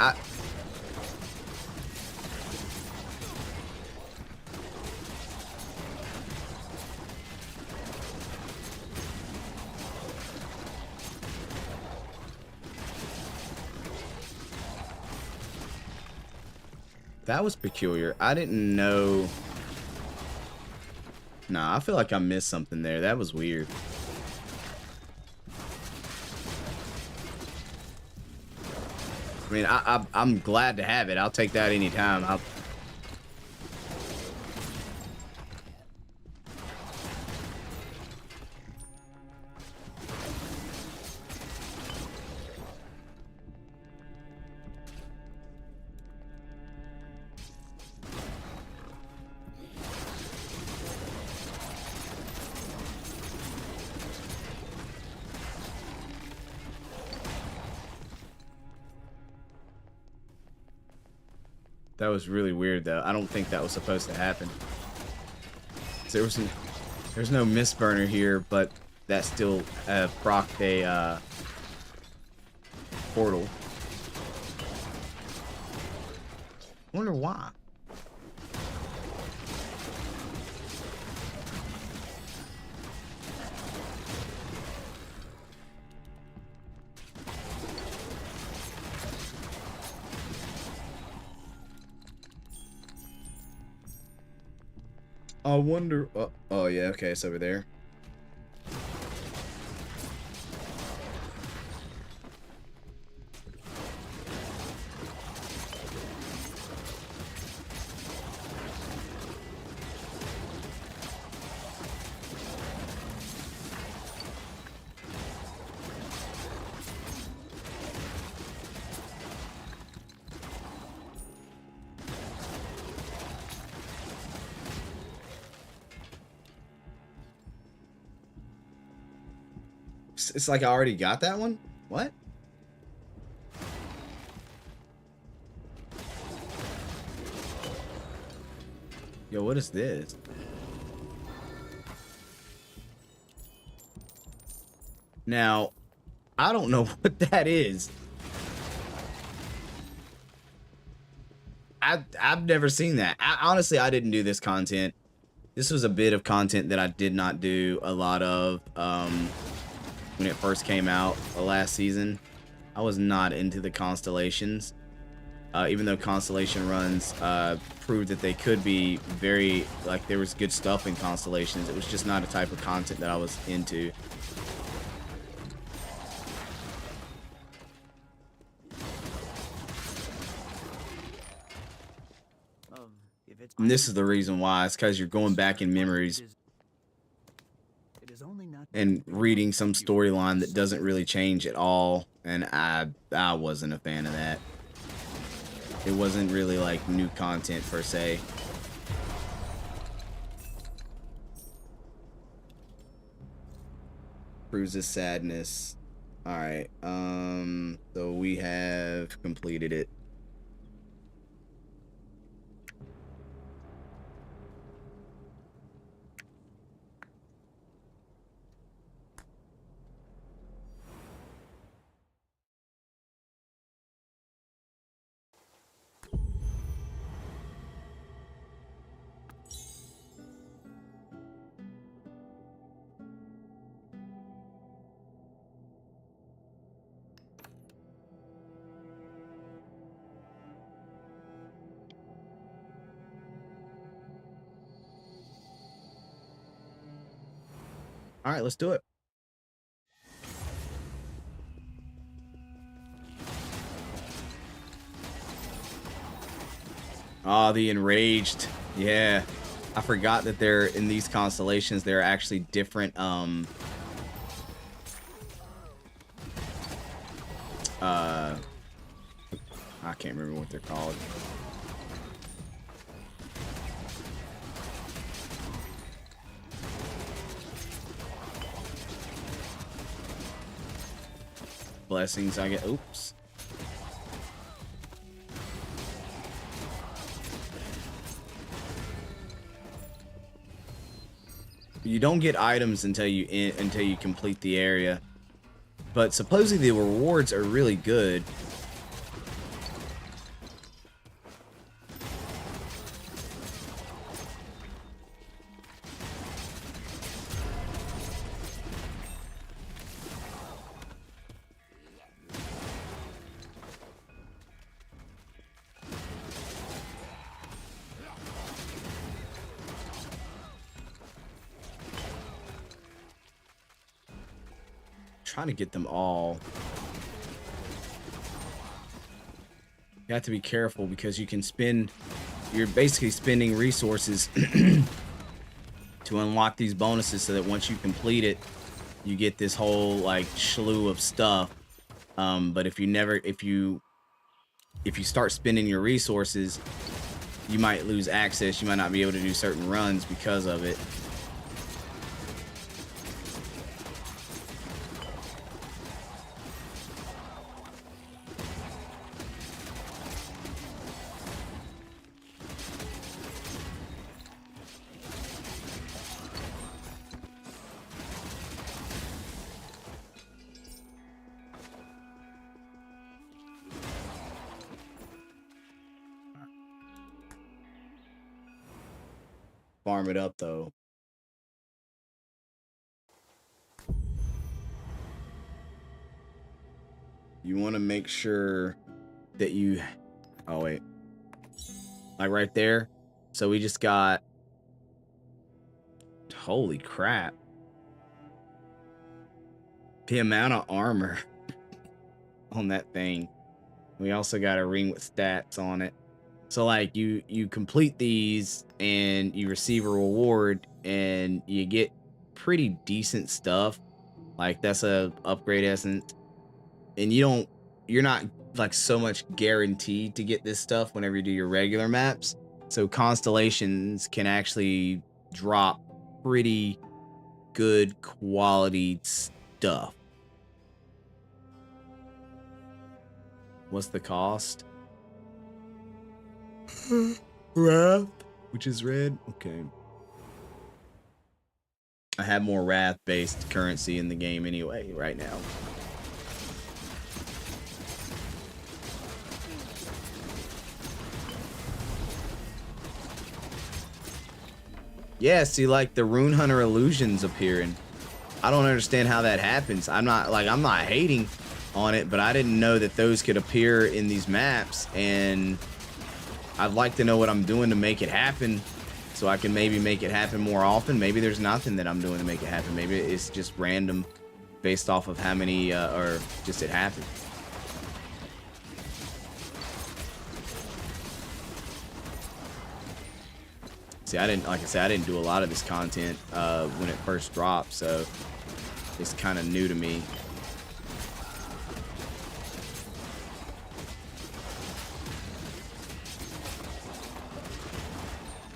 That was peculiar. I didn't know. Nah, I feel like I missed something there. That was weird. I mean, I'm glad to have it. I'll take that anytime. That was really weird, though. I don't think that was supposed to happen. There's no mist burner here, but that still procced a portal. Wonder why. I wonder. Oh yeah, okay, it's over there. It's like I already got that one? What? Yo, what is this? Now, I don't know what that is. I've never seen that. Honestly, I didn't do this content. This was a bit of content that I did not do a lot of when it first came out last season. I was not into the constellations, even though constellation runs proved that they could be very, like, there was good stuff in constellations. It was just not a type of content that I was into. And this is the reason why. It's because you're going back in memories and reading some storyline that doesn't really change at all, and I wasn't a fan of that. It wasn't really like new content per se. Cruise's sadness. All right. So we have completed it. All right, let's do it. Oh, the enraged. Yeah. I forgot that they're in these constellations. There are actually different I can't remember what they're called. Blessings I get. Oops. You don't get items until you complete the area. But supposedly the rewards are really good. Trying to get them all. You have to be careful because you can spend, you're basically spending resources to unlock these bonuses so that once you complete it, you get this whole like slew of stuff. But if you start spending your resources, you might lose access. You might not be able to do certain runs because of it. Farm it up though. You want to make sure that you, oh wait, like right there. So we just got, holy crap, the amount of armor on that thing. We also got a ring with stats on it. So like you complete these and you receive a reward and you get pretty decent stuff. Like that's a upgrade essence. And you're not like so much guaranteed to get this stuff whenever you do your regular maps. So constellations can actually drop pretty good quality stuff. What's the cost? Wrath, which is red. Okay. I have more Wrath based currency in the game anyway right now. Yeah, see, like the Rune Hunter illusions appearing. I don't understand how that happens. I'm not hating on it, but I didn't know that those could appear in these maps, and I'd like to know what I'm doing to make it happen so I can maybe make it happen more often. Maybe there's nothing that I'm doing to make it happen. Maybe it's just random based off of how many, or just it happened. See, like I said, I didn't do a lot of this content when it first dropped, so it's kind of new to me.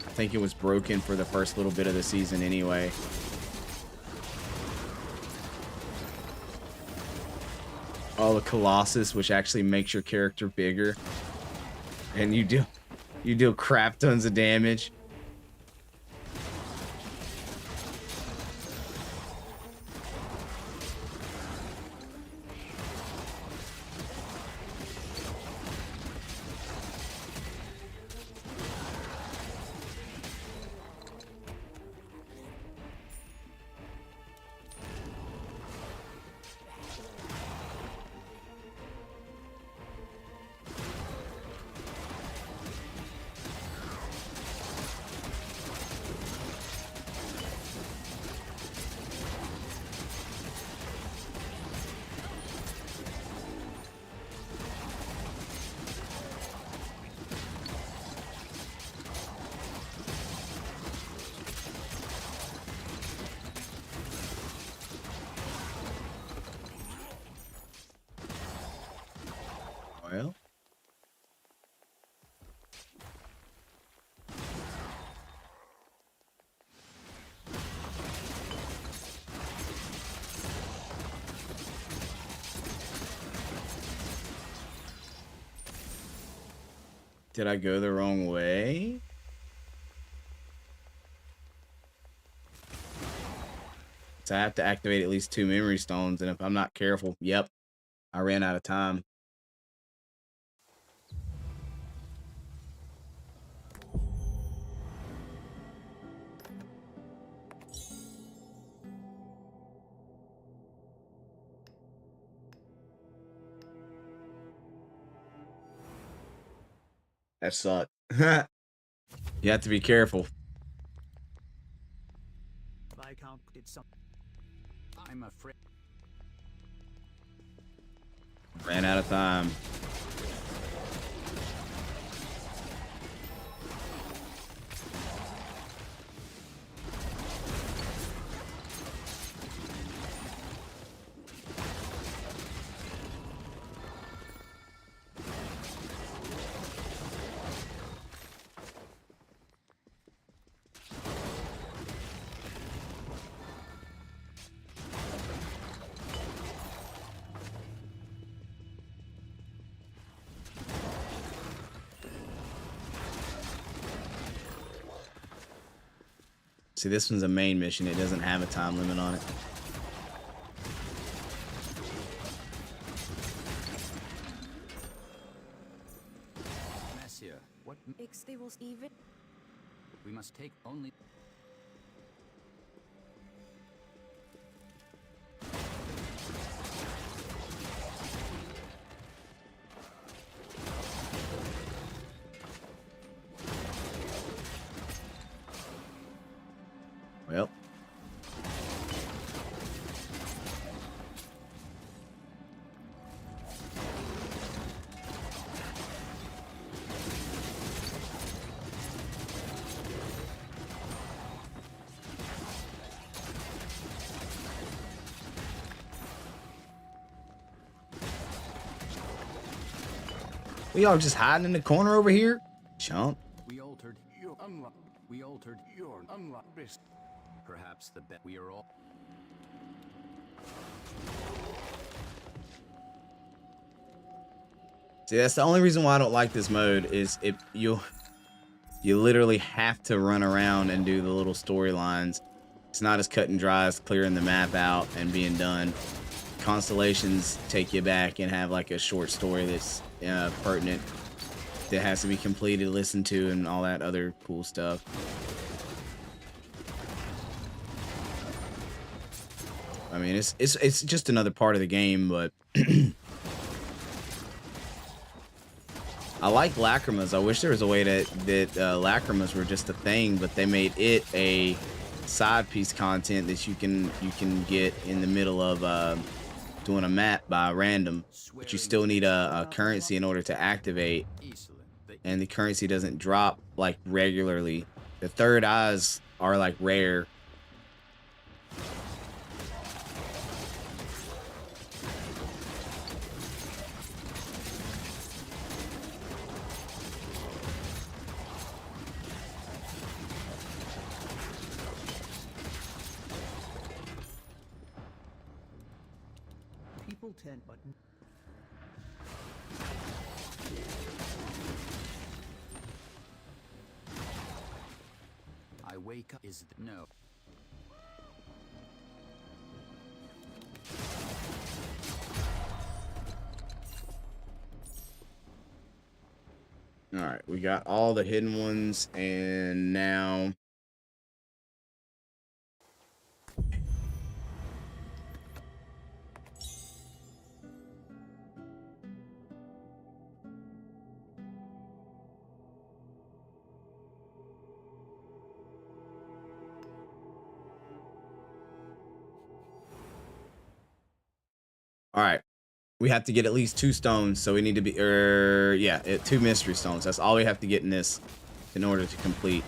I think it was broken for the first little bit of the season anyway. Oh, the Colossus, which actually makes your character bigger, and you deal crap tons of damage. Well. Did I go the wrong way? So I have to activate at least 2 memory stones, and if I'm not careful, yep, I ran out of time. That sucked. You have to be careful. Viscount did something. I'm afraid. Ran out of time. See, this one's a main mission. It doesn't have a time limit on it. Messier, what? Even. We must take only. Well. We all just hiding in the corner over here? Chump. We altered your unlock. We altered your unlock. Perhaps the bet we are all. See, that's the only reason why I don't like this mode is you literally have to run around and do the little storylines. It's not as cut and dry as clearing the map out and being done. Constellations take you back and have like a short story that's pertinent, that has to be completed, listened to, and all that other cool stuff. I mean, it's just another part of the game, but I like lacrimas. I wish there was a way that lacrimas were just a thing, but they made it a side piece content that you can get in the middle of doing a map by random, but you still need a currency in order to activate, and the currency doesn't drop like regularly. The third eyes are like rare. People tend, but. I wake up. Is it no? All right, we got all the hidden ones, and now all right, we have to get at least 2 stones, so we need to be, 2 mystery stones. That's all we have to get in this in order to complete.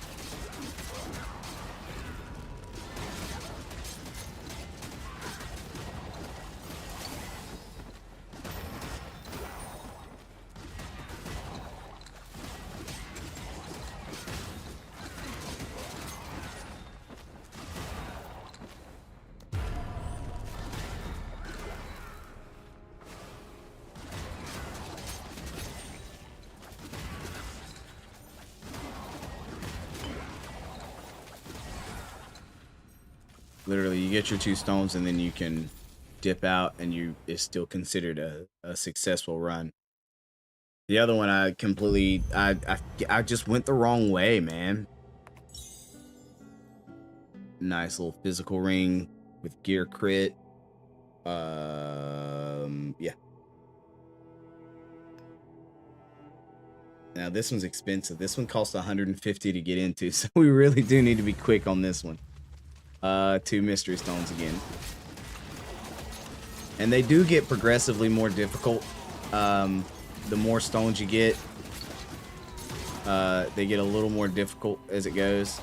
Literally, you get your 2 stones and then you can dip out, and it's still considered a successful run. The other one, I completely, I just went the wrong way, man. Nice little physical ring with gear crit. Yeah. Now this one's expensive. This one costs 150 to get into, so we really do need to be quick on this one. 2 mystery stones again. And they do get progressively more difficult. The more stones you get, they get a little more difficult as it goes.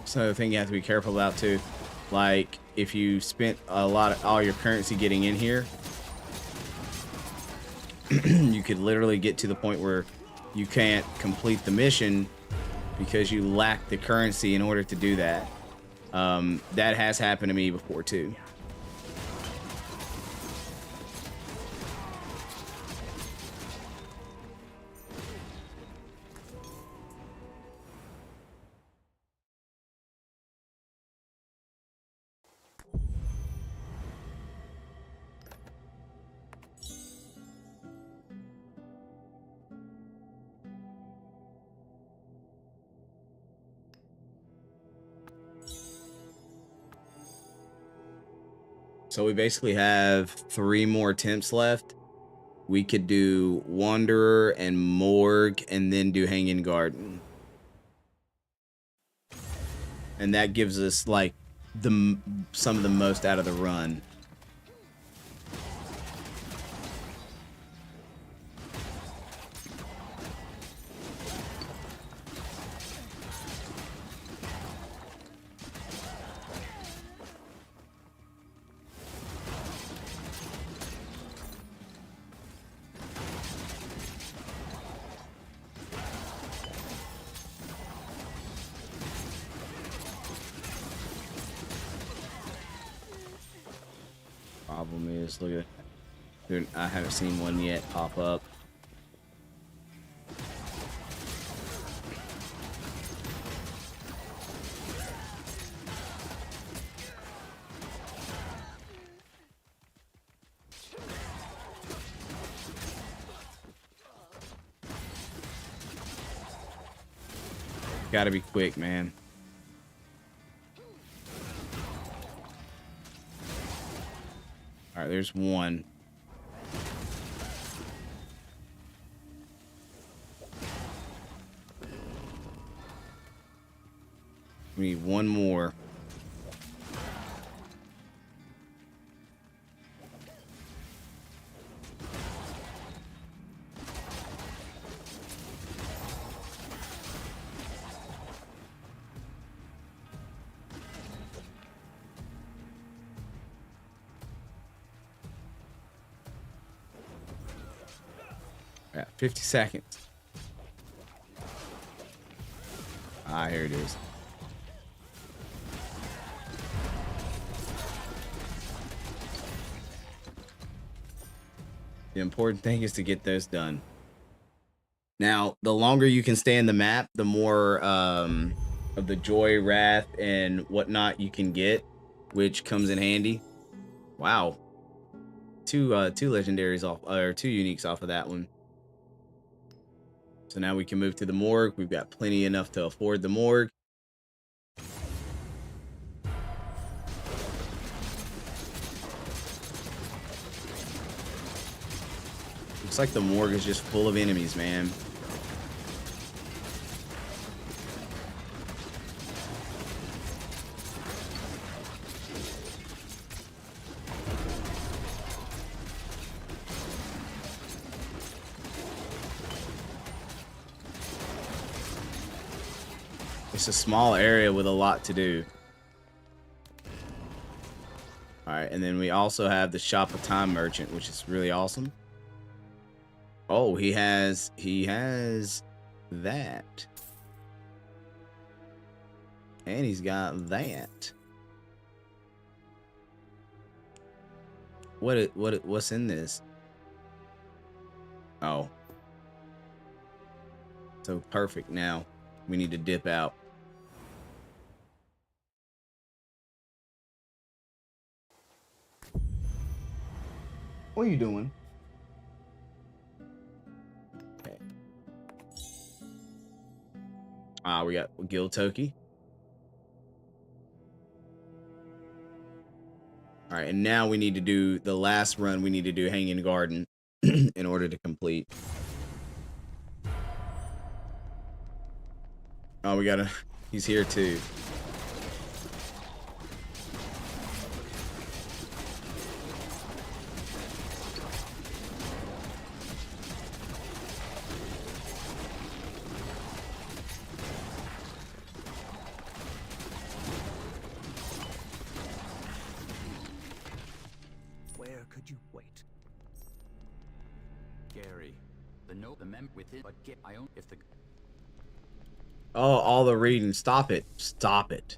So the thing you have to be careful about too, like if you spent all your currency getting in here, you could literally get to the point where you can't complete the mission because you lack the currency in order to do that. That has happened to me before too. So we basically have 3 more attempts left. We could do Wanderer and Morgue and then do Hanging Garden. And that gives us like some of the most out of the run. Problem is, look at it. I haven't seen one yet pop up. Gotta be quick, man. All right, there's one. We need one more. Yeah, 50 seconds. Ah, here it is. The important thing is to get those done. Now, the longer you can stay in the map, the more of the joy, wrath, and whatnot you can get, which comes in handy. Wow. Two legendaries off, or 2 uniques off of that one. So now we can move to the morgue. We've got plenty enough to afford the morgue. Looks like the morgue is just full of enemies, man. It's a small area with a lot to do. All right, and then we also have the Shop of Time Merchant, which is really awesome. Oh, he has that. And he's got that. What's in this? Oh. So perfect. Now we need to dip out. What are you doing? Okay. We got Gil Toki. All right, and now we need to do the last run. We need to do Hanging Garden in order to complete. Oh, we gotta. He's here too. Where could you wait? Gary, the mem within, but get I own if the. Oh, all the reading. Stop it. Stop it.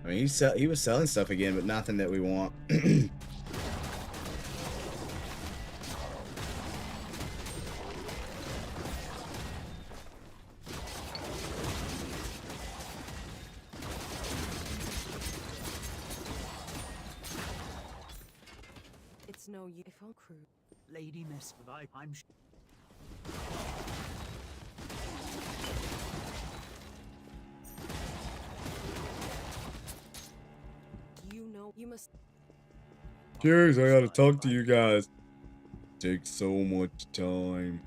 I mean, he was selling stuff again, but nothing that we want. It's no useful crew. Lady Miss, I'm. You know you must. Cheers, I gotta talk to you guys. Takes so much time.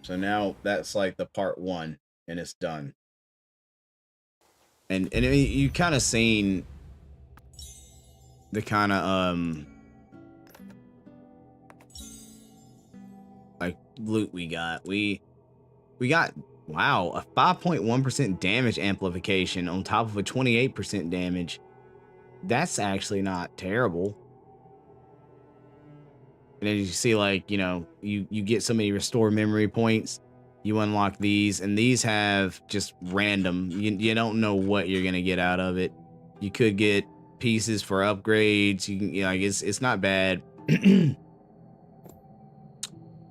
So now that's like the part 1, and it's done. And I mean, you kind of seen the kind of like loot we got. We got, wow, a 5.1% damage amplification on top of a 28% damage. That's actually not terrible. And as you see, like, you know, you get so many restore memory points, you unlock these, and these have just random, you don't know what you're gonna get out of it. You could get pieces for upgrades. You can, you know, like, it's not bad.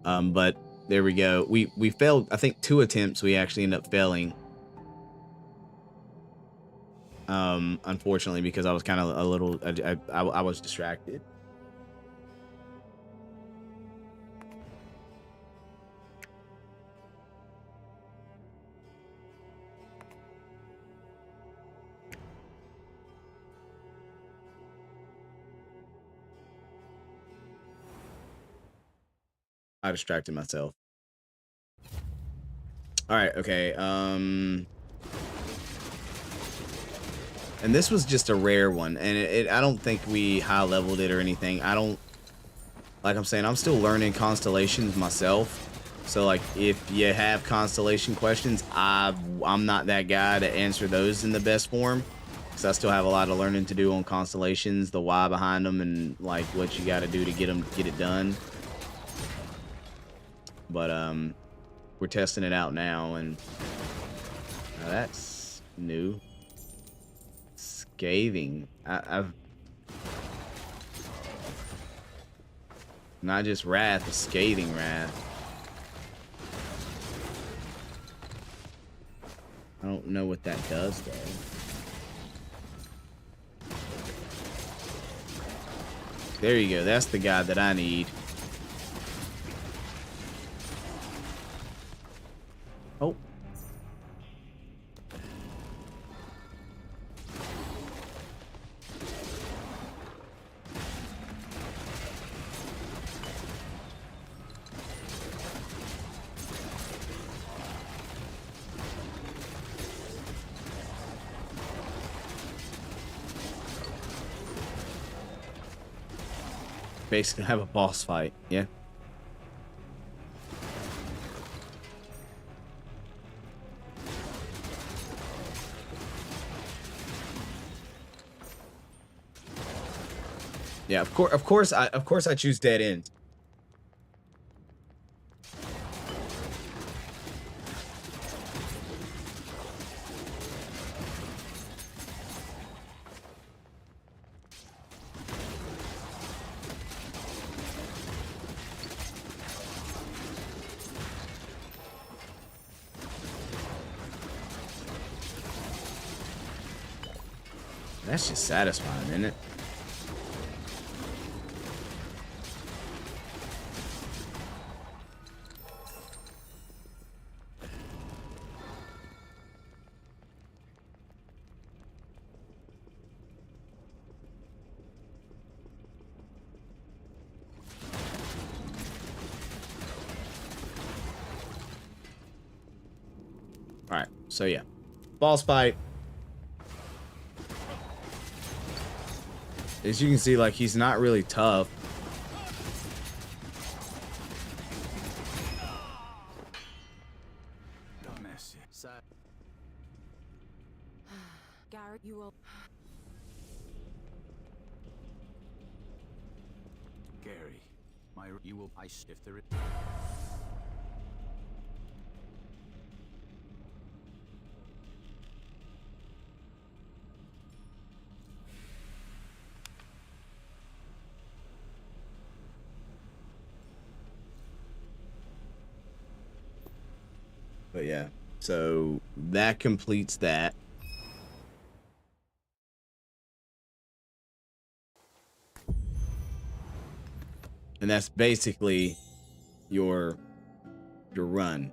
But there we go. We failed, I think, 2 attempts. We actually ended up failing. Unfortunately, because I was kind of a little, I was distracted. I distracted myself. All right, okay. And this was just a rare one, and I don't think we high leveled it or anything. I don't, like I'm saying, I'm still learning constellations myself. So like, if you have constellation questions, I'm not that guy to answer those in the best form, because I still have a lot of learning to do on constellations, the why behind them, and like what you got to do to get it done. But we're testing it out now, and that's new. Scathing. I've not just wrath, a scathing wrath. I don't know what that does though. There you go. That's the guy that I need. Oh. Basically have a boss fight, yeah. Yeah, of course I choose dead end. That's just satisfying, isn't it? All right, so yeah, boss fight. As you can see, like, he's not really tough. Garrett, you will. Gary, you will. If there is. But yeah, so that completes that. And that's basically your run.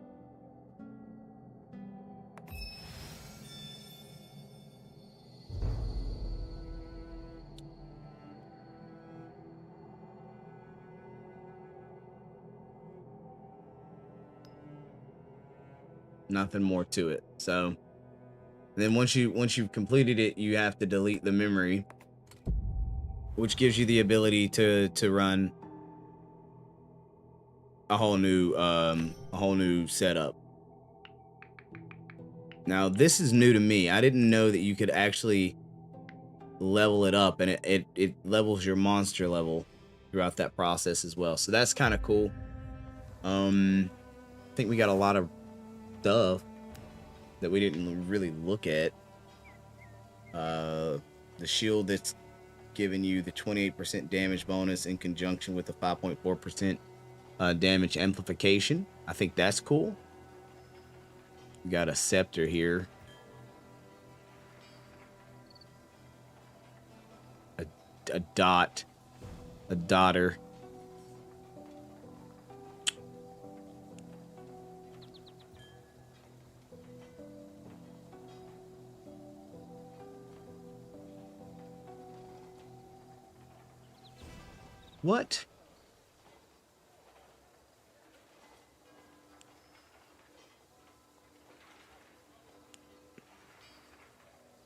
Nothing more to it. So then once you've completed it, you have to delete the memory, which gives you the ability to run a whole new setup. Now this is new to me. I didn't know that you could actually level it up, and it levels your monster level throughout that process as well. So that's kind of cool. I think we got a lot of stuff that we didn't really look at. The shield that's giving you the 28% damage bonus in conjunction with the 5.4% damage amplification. I think that's cool. We got a scepter here. A daughter. What?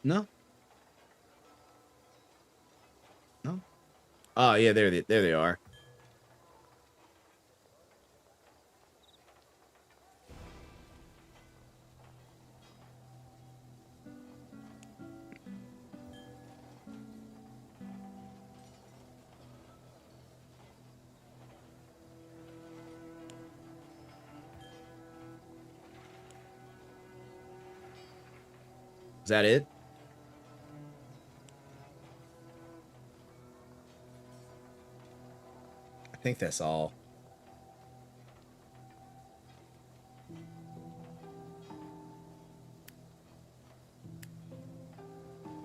No. No. Oh yeah, there they are. Is that it? I think that's all.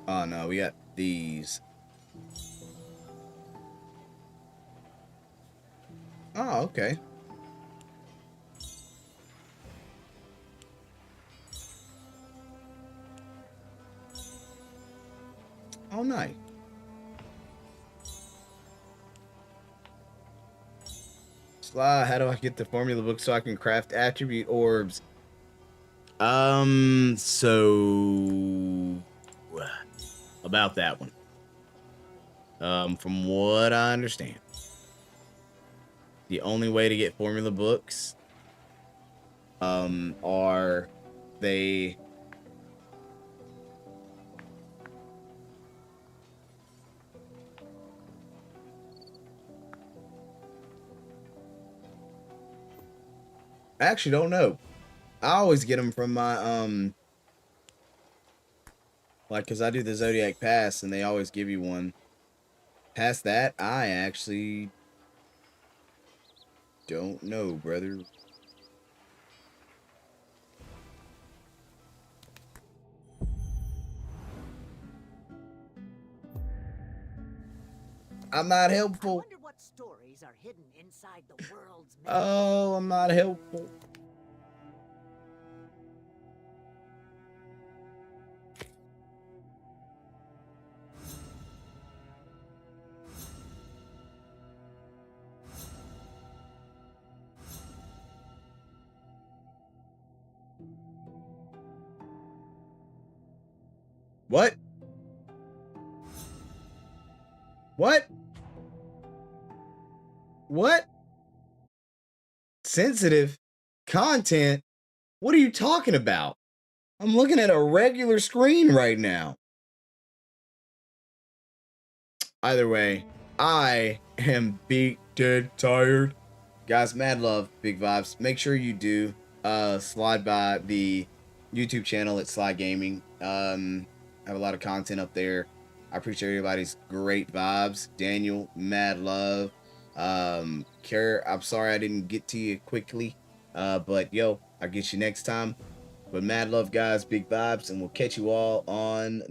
Oh no, we got these. Oh, okay. Oh, nice. Sly, how do I get the formula book so I can craft attribute orbs? So about that one. From what I understand, the only way to get formula books, are they I actually don't know. I always get them from my, like, cause I do the Zodiac pass and they always give you one. Past that, I actually don't know, brother. I'm not I helpful. wonder what stories are hidden inside the world's mystery. Oh, I'm not helpful. What? What? What? Sensitive content? What are you talking about? I'm looking at a regular screen right now. Either way, I am beat, dead, tired. Guys, mad love, big vibes. Make sure you do slide by the YouTube channel at Sly Gaming. I have a lot of content up there. I appreciate everybody's great vibes. Daniel, mad love. Kara, I'm sorry I didn't get to you quickly. But yo, I'll get you next time. But mad love, guys, big vibes, and we'll catch you all on